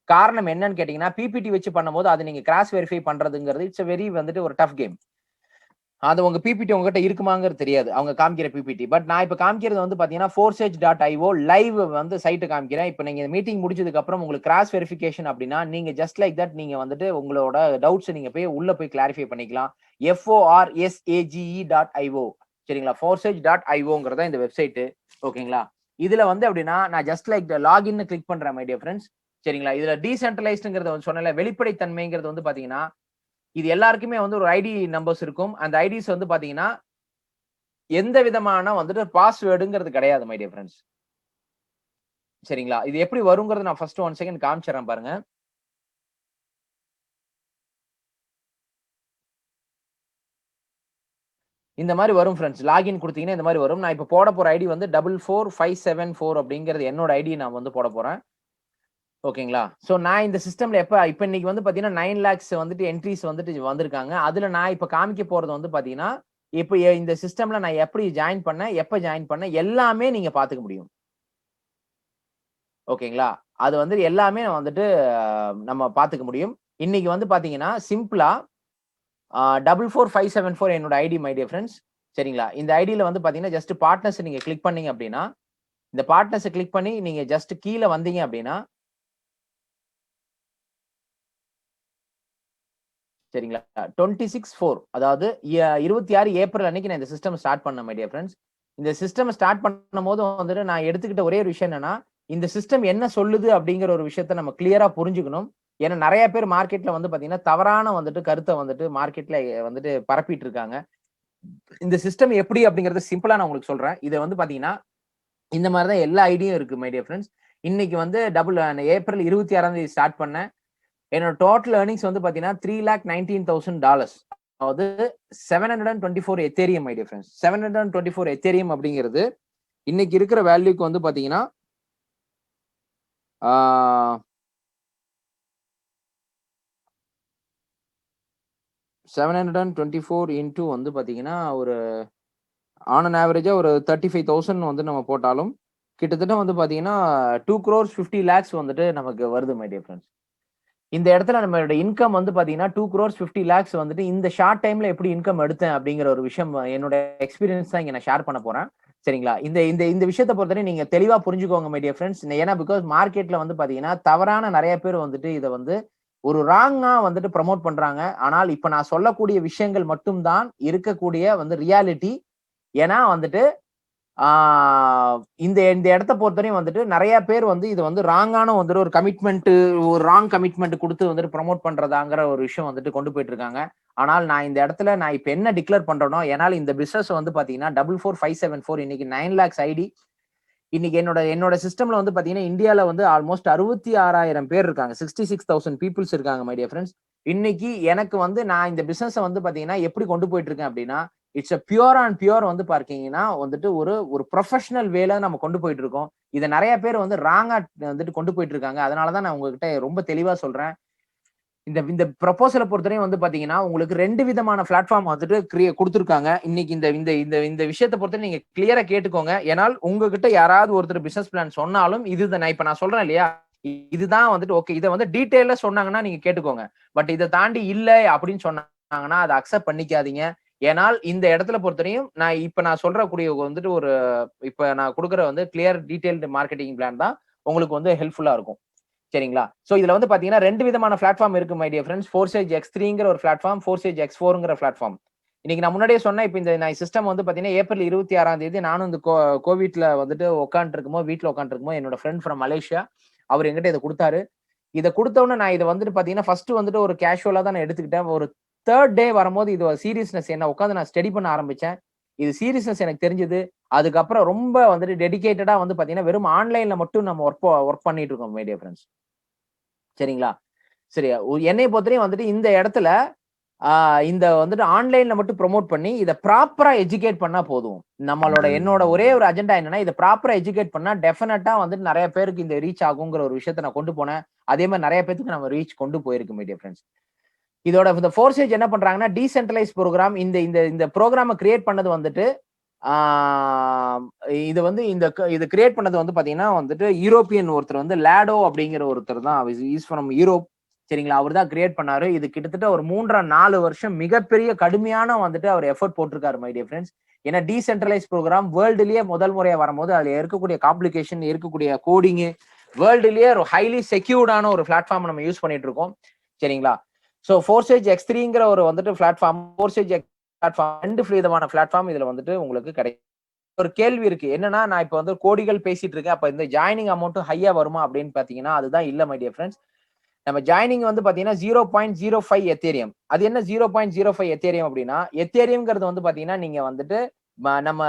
காரணம் என்னன்னு கேட்டீங்கன்னா, பிபிடி வச்சு பண்ணும்போது அது நீங்க கிராஸ் வெரிஃபை பண்றதுங்கிறது இட்ஸ் வெரி வந்துட்டு ஒரு டஃப் கேம். அது உங்க பிபிடி உங்ககிட்ட இருக்குமாங்கிறது தெரியாது, அவங்க காமிக்கிற பிபிடி. பட் நான் இப்ப காமிக்கிறது வந்து பாத்தீங்கன்னா forsage.io லைவ் வந்து சைட் காமிக்கிறேன். இப்ப நீங்க மீட்டிங் முடிச்சதுக்கு அப்புறம் உங்களுக்கு கிராஸ் வெரிஃபிகேஷன் அப்படின்னா, நீங்க ஜஸ்ட் லைக் தட் நீங்க வந்துட்டு உங்களோட டவுட்ஸ் நீங்க போய் உள்ள போய் கிளாரிஃபை பண்ணிக்கலாம். forsage.io. சரிங்களா? forsage.ioங்கிறத இந்த வெப்சைட். ஓகேங்களா? இதுல வந்து அப்படின்னா நான் ஜஸ்ட் லைக் லாகின் கிளிக் பண்றேன் மை டியர் ஃப்ரெண்ட்ஸ். சரிங்களா? இதுல டீசென்ட்ரலைஸ்ட்ங்கிறது வந்து சொன்னல, வெளிப்படைத்தன்மைங்கிறது வந்து பாத்தீங்கன்னா, இது எல்லாருக்குமே வந்து ஒரு ஐடி நம்பர்ஸ் இருக்கும். அந்த ஐடிஸ் வந்து பாத்தீங்கன்னா, எந்த விதமான வந்துட்டு பாஸ்வேர்டுங்கிறது கிடையாது மை டியர் ஃபிரெண்ட்ஸ். சரிங்களா? இது எப்படி வருங்கிறது நான் ஃபர்ஸ்ட் 1 செகண்ட் காமிச்சறேன் பாருங்க. இந்த மாதிரி வரும் ஃபிரெண்ட்ஸ். லாகின் குடுத்தீங்கன்னா இந்த மாதிரி வரும். நான் இப்ப போட போற ஐடி வந்து 44574 அப்படிங்கிறது என்னோட ஐடி நான் வந்து போட போறேன். ஓகேங்களா? சோ நான் இந்த சிஸ்டம்ல இப்ப இன்னைக்கு வந்து பாத்தீங்கன்னா 9 லாக்ஸ் வந்துட்டு என்ட்ரீஸ் வந்துட்டு வந்திருக்காங்க. அதுல நான் இப்ப காமிக்க போறது வந்து பாத்தீங்கன்னா, இப்ப இந்த சிஸ்டம்ல நான் எப்படி ஜாயின் பண்ணேன், எப்ப ஜாயின் பண்ணேன் எல்லாமே நீங்க பாத்துக்க முடியும். ஓகேங்களா? அது வந்து எல்லாமே வந்துட்டு நம்ம பாத்துக்க முடியும். இன்னைக்கு வந்து பாத்தீங்கன்னா, சிம்பிளா 44574 என்னோட ஐடி மை டியர் ஃபிரெண்ட்ஸ். சரிங்களா? இந்த ஐடில வந்து பாத்தீங்கன்னா, ஜஸ்ட் பார்ட்னர்ஸ் நீங்க கிளிக் பண்ணீங்க அப்படின்னா, இந்த பார்ட்னர்ஸ கிளிக் பண்ணி நீங்க ஜஸ்ட் கீழ வந்தீங்க அப்படின்னா, சரிங்களா? 26/4 அதாவது 26 ஏப்ரல் அன்னைக்கு நான் இந்த சிஸ்டம் ஸ்டார்ட் பண்ணேன் மை டியர் ஃபிரெண்ட்ஸ். இந்த சிஸ்டம் ஸ்டார்ட் பண்ணும்போது வந்துட்டு நான் எடுத்துக்கிட்ட ஒரே ஒரு விஷயம் என்னன்னா, இந்த சிஸ்டம் என்ன சொல்லுது அப்படிங்கிற ஒரு விஷயத்த நம்ம கிளியரா புரிஞ்சுக்கணும். ஏன்னா நெறைய பேர் மார்க்கெட்ல வந்து பாத்தீங்கன்னா, தவறான வந்துட்டு கருத்த வந்துட்டு மார்க்கெட்ல வந்துட்டு பரப்பிட்டு இருக்காங்க. இந்த சிஸ்டம் எப்படி அப்படிங்கறத சிம்பிளா நான் உங்களுக்கு சொல்றேன். இத வந்து பாத்தீங்கன்னா, இந்த மாரி தான் எல்லா ஐடியும் இருக்கு மை டியர் ஃபிரெண்ட்ஸ். இன்னைக்கு வந்து ஏப்ரல் 26ஆம் தேதி ஸ்டார்ட் பண்ணேன். என்னோட டோட்டல் ஏர்னிங்ஸ் வந்து பாத்தீங்கன்னா $3,19,000. அதாவது 724 Ethereum my dear friends. 724 Ethereum அப்படிங்கிறது இன்னைக்கு இருக்கிற வேல்யூக்கு வந்து பாத்தீங்கன்னா 724 இன்டூ வந்து பாத்தீங்கன்னா ஒரு ஆன் அன் ஆவரேஜா ஒரு 35,000 வந்து நம்ம போட்டாலும் கிட்டத்தட்ட வந்து பாத்தீங்கன்னா 2 crores 50 lakhs வந்துட்டு நமக்கு வருது மை டியர் ஃப்ரெண்ட்ஸ். இந்த இடத்துல நம்மளோட இன்கம் வந்து பாத்தீங்கன்னா 2 crores 50 lakhs வந்துட்டு இந்த ஷார்ட் டைம்ல எப்படி இன்கம் எடுத்தேன் அப்படிங்கிற ஒரு விஷயம் என்னோட எக்ஸ்பீரியன்ஸ் தான் இங்க நான் ஷேர் பண்ண போறேன். சரிங்களா? இந்த இந்த இந்த விஷயத்தை பொறுத்தவரை நீங்க தெளிவா புரிஞ்சுக்கோங்க மை டியர் ஃப்ரெண்ட்ஸ். ஏன்னா பிகாஸ் மார்க்கெட்ல வந்து பாத்தீங்கன்னா தவறான நிறைய பேர் வந்துட்டு இதை வந்து ஒரு ராங்கா வந்துட்டு ப்ரமோட் பண்றாங்க. ஆனால் இப்ப நான் சொல்லக்கூடிய விஷயங்கள் மட்டும் தான் இருக்கக்கூடிய வந்து ரியாலிட்டி. ஏன்னா வந்துட்டு இந்த இந்த இடத்த பொறுத்தவரையும் வந்துட்டு நிறைய பேர் வந்து இது வந்து ராங்கான வந்துட்டு ஒரு கமிட்மெண்ட், ஒரு ராங் கமிட்மெண்ட் கொடுத்து வந்துட்டு ப்ரமோட் பண்றதாங்கிற ஒரு விஷயம் வந்துட்டு கொண்டு போயிட்டு இருக்காங்க. ஆனால் நான் இந்த இடத்துல நான் இப்ப என்ன டிக்ளேர் பண்றேனோ, என்னால் இந்த பிசினஸ் வந்து பாத்தீங்கன்னா 44574 இன்னைக்கு 9 lakhs ஐடி இன்னைக்கு என்னோட என்னோட சிஸ்டம்ல வந்து பாத்தீங்கன்னா இந்தியால வந்து ஆல்மோஸ்ட் 66,000 பேர் இருக்காங்க. 66,000 பீப்புள்ஸ் இருக்காங்க மை டியர் ஃப்ரெண்ட்ஸ். இன்னைக்கு எனக்கு வந்து நான் இந்த பிசினஸ் வந்து பாத்தீங்கன்னா எப்படி கொண்டு போயிட்டு இருக்கேன் அப்படின்னா, it's a pure and pure வந்து பார்த்தீங்கன்னா வந்துட்டு ஒரு ஒரு ப்ரொஃபஷனல் வேல நம்ம கொண்டு போயிட்டு இருக்கோம். இத நெறைய பேர் வந்து ராங்கா வந்துட்டு கொண்டு போயிட்டு இருக்காங்க. அதனால தான் நான் உங்ககிட்ட ரொம்ப தெளிவா சொல்றேன். இந்த இந்த ப்ரொபோசல பொறுத்தவரையும் வந்து பாத்தீங்கன்னா, உங்களுக்கு 2 விதமான பிளாட்ஃபார்ம் வந்துட்டு குடுத்திருக்காங்க. இன்னைக்கு இந்த இந்த இந்த இந்த விஷயத்த பொறுத்தவரை நீங்க கிளியரா கேட்டுக்கோங்க. ஏனால் உங்ககிட்ட யாராவது ஒருத்தர் பிசினஸ் பிளான் சொன்னாலும், இதுதான் நான் இப்ப நான் சொல்றேன் இல்லையா? இதுதான் வந்துட்டு ஓகே. இத வந்து டீடைலா சொன்னாங்கன்னா நீங்க கேட்டுக்கோங்க. பட் இத தாண்டி இல்ல அப்படின்னு சொன்னாங்கன்னா, அத அக்செப்ட் பண்ணிக்காதீங்க. ஏனால் இந்த இடத்துல பொறுத்தவரையும் நான் சொல்றக்கூடிய வந்துட்டு ஒரு இப்ப நான் குடுக்குற வந்து கிளியர் டீடைல்டு மார்க்கெட்டிங் பிளான் தான் உங்களுக்கு வந்து ஹெல்ப்ஃபுல்லா இருக்கும். சரிங்களா? சோ இதுல வந்து பாத்தீங்கன்னா 2 விதமான பிளாட்ஃபார்ம் இருக்கு மை டியர் ஃபிரெண்ட்ஸ். ஃபோர்சேஜ் X3ங்கிற ஒரு பிளாட்ஃபார்ம், ஃபோர்சேஜ் X4ங்கிற பிளாட்ஃபார்ம். இன்னைக்கு நான் முன்னாடியே சொன்னேன். இப்ப இந்த நான் சிஸ்டம் வந்து பாத்தீங்கன்னா ஏப்ரல் 26ஆம் தேதி நானும் இந்த கோவிட்ல வந்துட்டு வீட்ல உட்கார்ந்துருக்கும்போது என்னோட ஃப்ரெண்ட் ஃப்ரம் மலேசியா அவர் என்கிட்ட இத குடுத்தாரு. இத குடுத்த உடனே நான் இத வந்துட்டு பாத்தீங்கன்னா ஃபர்ஸ்ட் வந்துட்டு ஒரு கேஷுவலா தான் நான் எடுத்துக்கிட்டேன். ஒரு 3rd டே வரும்போது இது சீரியஸ்னஸ் என்ன உட்கார்ந்து நான் ஸ்டடி பண்ண ஆரம்பிச்சேன். இது சீரியஸ்னஸ் எனக்கு தெரிஞ்சது. அதுக்கப்புறம் ரொம்ப வந்துட்டு டெடிகேட்டடா வந்து பாத்தீங்கன்னா வெறும் ஆன்லைன்ல மட்டும் நம்ம ஒர்க் பண்ணிட்டு இருக்கோம் மை டியர் ஃபிரெண்ட்ஸ். சரிங்களா? சரியா? என்னைய பொறுத்தவரையும் வந்துட்டு இந்த இடத்துல இந்த வந்துட்டு ஆன்லைன்ல மட்டும் ப்ரமோட் பண்ணி இத ப்ராப்பரா எஜுகேட் பண்ணா போதும். என்னோட ஒரே ஒரு அஜெண்டா என்னன்னா, இத ப்ராப்பரா எஜுகேட் பண்ணா டெஃபினட்டா வந்துட்டு நெறைய பேருக்கு இந்த ரீச் ஆகுங்கிற ஒரு விஷயத்த நான் கொண்டு போனேன். அதே மாரி நெறைய பேத்துக்கு நம்ம ரீச் கொண்டு போயிருக்கு மை டியர் ஃபிரெண்ட்ஸ். இதோட இந்த ஃபோர்சேஜ் என்ன பண்றாங்கன்னா, டீசென்ட்ரலைஸ் புரோகிராம் இந்த இந்த இந்த புரோகிராம கிரியேட் பண்ணது வந்துட்டு ஆ இது வந்து இது கிரியேட் பண்ணது வந்து பாத்தீங்கன்னா வந்துட்டு யூரோப்பியன் ஒருத்தர் வந்து லாடோ அப்படிங்கிற ஒருத்தர் தான். Is from Europe. சரிங்களா? அவர் தான் கிரியேட் பண்ணாரு. இது கிட்டத்தட்ட ஒரு 3 4 வருஷம் மிகப்பெரிய கடுமையான வந்துட்டு அவர் எஃபோர்ட் போட்டிருக்காரு மை டியர் ஃபிரெண்ட்ஸ். ஏன்னா டீசென்ட்ரலைஸ் புரோகிராம் வேர்ல்டுலயே முதல் முறையா வரும்போது அதுல இருக்கக்கூடிய காம்ப்ளிகேஷன், இருக்கக்கூடிய கோடிங் வேர்ல்டுலயே ஒரு ஹைலி செக்யூர்டான ஒரு பிளாட்ஃபார்ம் நம்ம யூஸ் பண்ணிட்டு இருக்கோம். சரிங்களா? சோ ஃபோர்சேஜ் X3ங்கிற ஒரு வந்துட்டு பிளாட்ஃபார்ம், ஃபோர்சேஜ் பிளாட்ஃபார்ம் 2 விதமான பிளாட்ஃபார்ம் இதுல வந்துட்டு உங்களுக்கு கிடைக்கும். ஒரு கேள்வி இருக்கு. என்னன்னா, நான் இப்ப வந்து கோடிகள் பேசிட்டு இருக்கேன். அப்ப இந்த ஜாயினிங் அமௌண்ட் ஹையா வருமா அப்படின்னு பாத்தீங்கன்னா, அதுதான் இல்ல மை டியர் ஃபிரெண்ட்ஸ். நம்ம ஜாயினிங் வந்து பாத்தீங்கன்னா 0.05 எத்தேரியம். அது என்ன 0.05 எத்தேரியம் அப்படின்னா, எத்தேரியம்ங்கிறது வந்து பாத்தீங்கன்னா, நீங்க வந்துட்டு நம்ம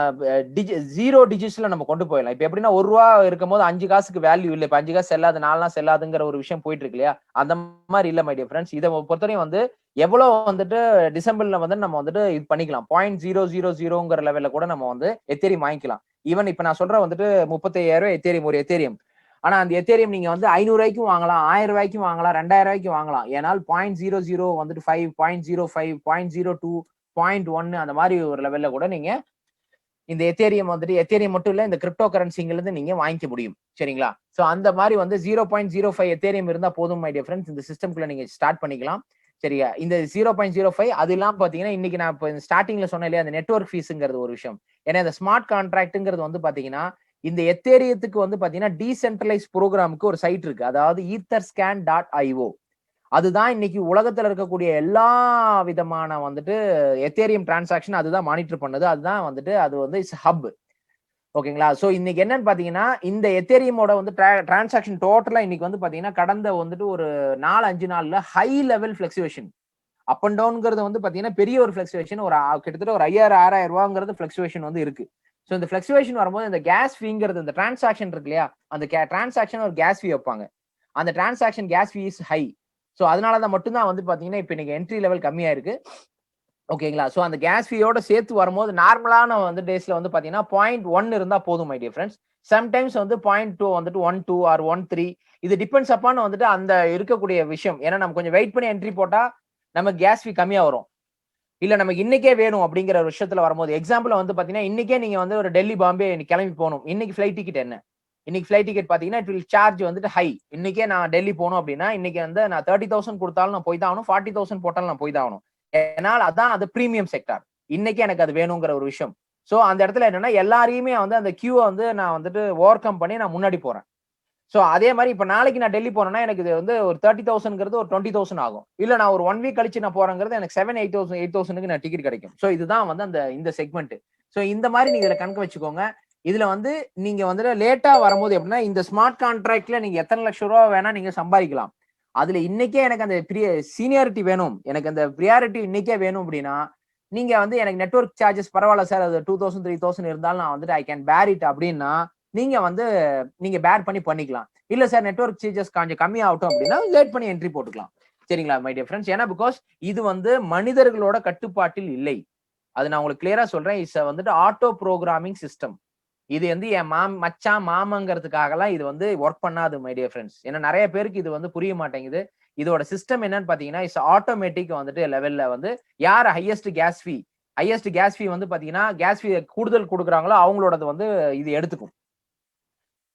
0 டிஜிட்ஸ்ல நம்ம கொண்டு போயிடலாம். இப்ப எப்படின்னா ரூ. 1 இருக்கும்போது 5 காசுக்கு வேல்யூ இல்ல. இப்ப 5 காசு செல்லாது, 4 நாள் செல்லாதுங்கிற ஒரு விஷயம் போயிட்டு இருக்கு இல்லையா? அந்த மாரி இல்ல மை டியர் ஃபிரெண்ட்ஸ். இத பொறுத்தவரையும் வந்து எவ்வளவு வந்துட்டு டிசம்பர்ல வந்து நம்ம வந்துட்டு இது பண்ணிக்கலாம். 0.000ங்கிற லெவல்ல கூட நம்ம வந்து எத்தேரியம் வாங்கிக்கலாம். ஈவன் இப்ப நான் சொல்ற வந்துட்டு 35,000 எத்தேரியம் ஒரு எத்தேரியம். ஆனா அந்த எத்தேரியம் நீங்க வந்து ரூ. 500க்கும் வாங்கலாம், ரூ. 1000க்கும் வாங்கலாம், ரூ. 2000க்கும் வாங்கலாம். ஏனால் 0.00 வந்துட்டு 5, 0.05, 0.02, 0.1 அந்த மாரி ஒரு லெவல்ல கூட நீங்க இந்த எத்தேரியம் வந்துட்டு எத்தேரியம் மட்டும் இல்ல, இந்த கிரிப்டோ கரன்சில இருந்து நீங்க வாங்கிக்க முடியும். சரிங்களா? சோ அந்த மாரி வந்து 0.05 எத்தேரியம் இருந்தா போதும் மை டியர் ஃபிரெண்ட்ஸ். இந்த சிஸ்டம்க்குள்ள நீங்க ஸ்டார்ட் பண்ணிக்கலாம். சரியா? இந்த 0.05 அது இல்லாம பாத்தீங்கன்னா, இன்னைக்கு நான் இப்ப ஸ்டார்டிங்ல சொன்னேன் இல்லையா? அந்த நெட்வொர்க் ஃபீஸ்ங்கிறது ஒரு விஷயம். ஏன்னா இந்த ஸ்மார்ட் கான்ட்ராக்ட்ங்கிறது வந்து பாத்தீங்கன்னா, இந்த எத்தேரியத்துக்கு வந்து பாத்தீங்கன்னா, டீசென்ட்ரலைஸ் புரோகிராமுக்கு ஒரு சைட் இருக்கு. அதாவது etherscan.io. அதுதான் இன்னைக்கு உலகத்துல இருக்கக்கூடிய எல்லா விதமான வந்துட்டு எத்தேரியம் டிரான்சாக்ஷன் அதுதான் மானிட்டர் பண்ணுது. அதுதான் வந்துட்டு அது வந்து ஹப். ஓகேங்களா? சோ இன்னைக்கு என்னன்னு பாத்தீங்கன்னா, இந்த எத்தேரியமோட வந்து டிரான்சாக்ஷன் டோட்டலா இன்னைக்கு வந்து பாத்தீங்கன்னா, கடந்த வந்துட்டு ஒரு 4, 5 நாள்ல high level fluctuation. Up and டவுன்ங்கிறது வந்து பாத்தீங்கன்னா, பெரிய ஒரு ஃப்ளக்சுவேஷன் ஒரு கிட்டத்தட்ட ஒரு 5,000, 6,000 ஃப்ளக்சுவேஷன் வந்து இருக்கு. சோ இந்த ஃப்ளக்சுவேஷன் வரும்போது இந்த கேஸ் ஃபீங்கிறது இந்த டிரான்சாக்ஷன் இருக்கு இல்லையா? அந்த டிரான்சாக்ஷன் ஒரு கேஸ் ஃபீ வைப்பாங்க. அந்த transaction gas fee is high. So அதனால தான் மட்டும் தான் வந்து பாத்தீங்கன்னா, இப்ப இன்னைக்கு என்ட்ரி லெவல் கம்மியா இருக்கு. ஓகேங்களா? ஸோ அந்த கேஸ் ஃபீயோட சேர்த்து வரும்போது நார்மலான வந்து டேஸ்ல வந்து பார்த்தீங்கன்னா, 0.1 இருந்தா போதும் மை டியர் ஃபிரெண்ட்ஸ். சம்டைம்ஸ் வந்து 0.2 வந்துட்டு 1.2 ஆர் 1.3 இது டிபெண்ட்ஸ் அப்பான் வந்துட்டு அந்த இருக்கக்கூடிய விஷயம். ஏன்னா நம்ம கொஞ்சம் வெயிட் பண்ணி என்ட்ரி போட்டா, நமக்கு கேஸ் ஃபீ கம்மியா வரும். இல்ல நமக்கு இன்னைக்கே வேணும் அப்படிங்கிற ஒரு விஷயத்துல வரும்போது, எக்ஸாம்பிள் வந்து பார்த்தீங்கன்னா, இன்னைக்கே நீங்க வந்து ஒரு டெல்லி, பாம்பே கிளம்பி போணும். இன்னைக்கு ஃப்ளைட் டிக்கெட் என்ன? இன்னைக்கு ஃப்ளைட் டிக்கெட் பார்த்தீங்கன்னா, இட் வில் சார்ஜ் வந்துட்டு ஹை. இன்னைக்கே நான் டெல்லி போணும் அப்படின்னா, இன்னைக்கு வந்து நான் 30,000 குடுத்தாலும் நான் போய் தான் ஆகணும். 40,000 போட்டாலும் நான் போய் தான் ஆகணும். ஏன்னா அதான் அது பிரீமியம் செக்டார். இன்னைக்கே எனக்கு அது வேணுங்கிற ஒரு விஷயம். சோ அந்த இடத்துல என்னன்னா, எல்லாரையுமே வந்து அந்த கியூவ வந்து நான் வந்துட்டு ஓவர் கம் பண்ணி நான் முன்னாடி போறேன். சோ அதே மாரி இப்ப நாளைக்கு நான் டெல்லி போறேன்னா, எனக்கு இது வந்து ஒரு 30,000ங்கிறது ஒரு 20,000 ஆகும். இல்ல நான் ஒரு 1 வீக் கழிச்சு நான் போறேங்கிறது எனக்கு 7, 8,000 8,000க்கு நான் டிக்கெட் கிடைக்கும். சோ இதுதான் வந்து இந்த செக்மெண்ட். சோ இந்த மாரி நீங்க இதுல கணக்கு வச்சுக்கோங்க. இதுல வந்து நீங்க வந்துட்டு லேட்டா வரும்போது எப்படின்னா, இந்த ஸ்மார்ட் கான்ட்ராக்ட்ல நீங்க எத்தன லட்சம் ரூபா வேணா நீங்க சம்பாதிக்கலாம். அதுல இன்னைக்கே எனக்கு அந்த சீனியாரிட்டி வேணும். எனக்கு அந்த பிரியாரிட்டி இன்னைக்கே வேணும் அப்படின்னா, நீங்க வந்து எனக்கு நெட்வொர்க் சார்ஜஸ் பரவால்ல சார். அது 2,000, 3,000 இருந்தாலும் நான் வந்துட்டு ஐ கேன் பேர் இட் அப்படின்னா, நீங்க வந்து நீங்க பேர் பண்ணி பண்ணிக்கலாம். இல்ல சார் நெட்வொர்க் சார்ஜஸ் கொஞ்சம் கம்மி ஆகட்டும் அப்படின்னா, லேட் பண்ணி என்ட்ரி போட்டுக்கலாம். சரிங்களா மை டியர் ஃபிரெண்ட்ஸ். ஏன்னா பிகாஸ் இது வந்து மனிதர்களோட கட்டுப்பாட்டில் இல்லை. அது நான் உங்களுக்கு கிளியரா சொல்றேன். இட்ஸ் வந்துட்டு ஆட்டோ புரோகிராமிங் சிஸ்டம். இது வந்து என் மச்சான், மாமங்கிறதுக்காகலாம் இது வந்து வொர்க் பண்ணாது மை டியர் ஃபிரெண்ட்ஸ். ஏன்னா நெறைய பேருக்கு இது வந்து புரிய மாட்டேங்குது. இதோட சிஸ்டம் என்னன்னு பார்த்தீங்கன்னா, இட்ஸ் ஆட்டோமேட்டிக் வந்துட்டு லெவல்ல வந்து யார் ஹையஸ்ட் கேஸ் ஃபீ வந்து பார்த்தீங்கன்னா, கேஸ் ஃபீ கூடுதல் குடுக்குறாங்களோ அவங்களோடது வந்து இது எடுத்துக்கும்.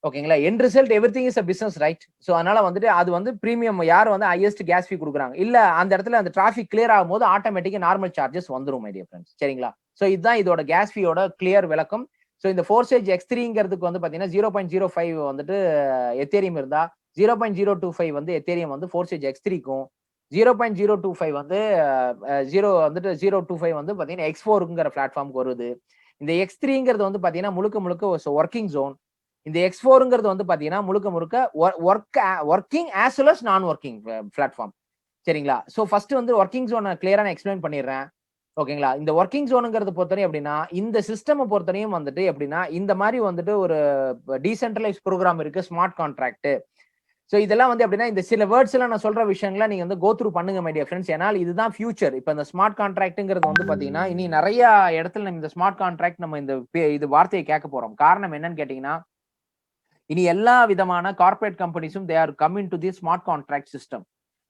ஓகேங்களா? End result everything is a business right? So அதனால வந்துட்டு அது வந்து பிரீமியம் யார் வந்து ஹையஸ்ட் கேஸ் ஃபீ குடுக்குறாங்க. இல்ல அந்த இடத்துல அந்த டிராபிக் கிளியர் ஆகும்போது ஆட்டோமேட்டிக்கா நார்மல் சார்ஜஸ் வந்துரும் மை டியர் ஃபிரெண்ட்ஸ். சரிங்களா? சோ இதுதான் இதோட கேஸ் ஃபீயோட கிளியர் விளக்கம். சோ இந்த ஃபோர்சேஜ் X3ங்கிறதுக்கு வந்து பாத்தீங்கன்னா 0.05 வந்துட்டு எத்தேரியம் இருந்தா 0.025 வந்து எத்தேரியம் வந்து ஃபோர்சேஜ் X3க்கும் 0.025 வந்து 025 வந்து பாத்தீங்கன்னா X4ங்கிற பிளாட்ஃபார்முக்கு வருது. இந்த X3ங்கிறது வந்து பாத்தீங்கன்னா முழுக்க முழுக்க ஒர்க்கிங் ஜோன். இந்த X4ங்கிறது வந்து பாத்தீங்கன்னா முழுக்க முழுக்க ஒர்க்கிங் ஆஸ் வெல் அஸ் நான் ஒர்க்கிங் பிளாட்ஃபார்ம். சரிங்களா? சோ ஃபர்ஸ்ட் வந்து ஒர்க்கிங் ஜோன கிளியரா நான் எக்ஸ்பிளைன் பண்ணிடுறேன். ஓகேங்களா? இந்த ஒர்க்கிங் ஜோன்ங்கிறது பொறுத்தவரையும் எப்படின்னா, இந்த சிஸ்டம் பொறுத்தவரையும் வந்துட்டு எப்படின்னா, இந்த மாரி வந்துட்டு ஒரு டீசென்ட்ரலைஸ் புரோகிராம் இருக்கு. Smart contract. சோ இதெல்லாம் வந்து எப்படின்னா, இந்த சில வேர்ட்ஸ் எல்லாம் நான் சொல்ற விஷயங்கள நீங்க வந்து கோ த்ரூ பண்ணுங்க மை டியர் ஃபிரெண்ட்ஸ். ஏன்னா இதுதான் ஃபியூச்சர். இப்ப இந்த ஸ்மார்ட் கான்ட்ராக்ட்ங்கிறது வந்து பாத்தீங்கன்னா, இனி நெறைய இடத்துல நம்ம இந்த ஸ்மார்ட் கான்ட்ராக்ட் நம்ம இது வார்த்தையை கேட்க போறோம். காரணம் என்னன்னு கேட்டீங்கன்னா, இனி எல்லா விதமான கார்ப்பரேட் கம்பெனிஸும் they are coming to the smart contract system.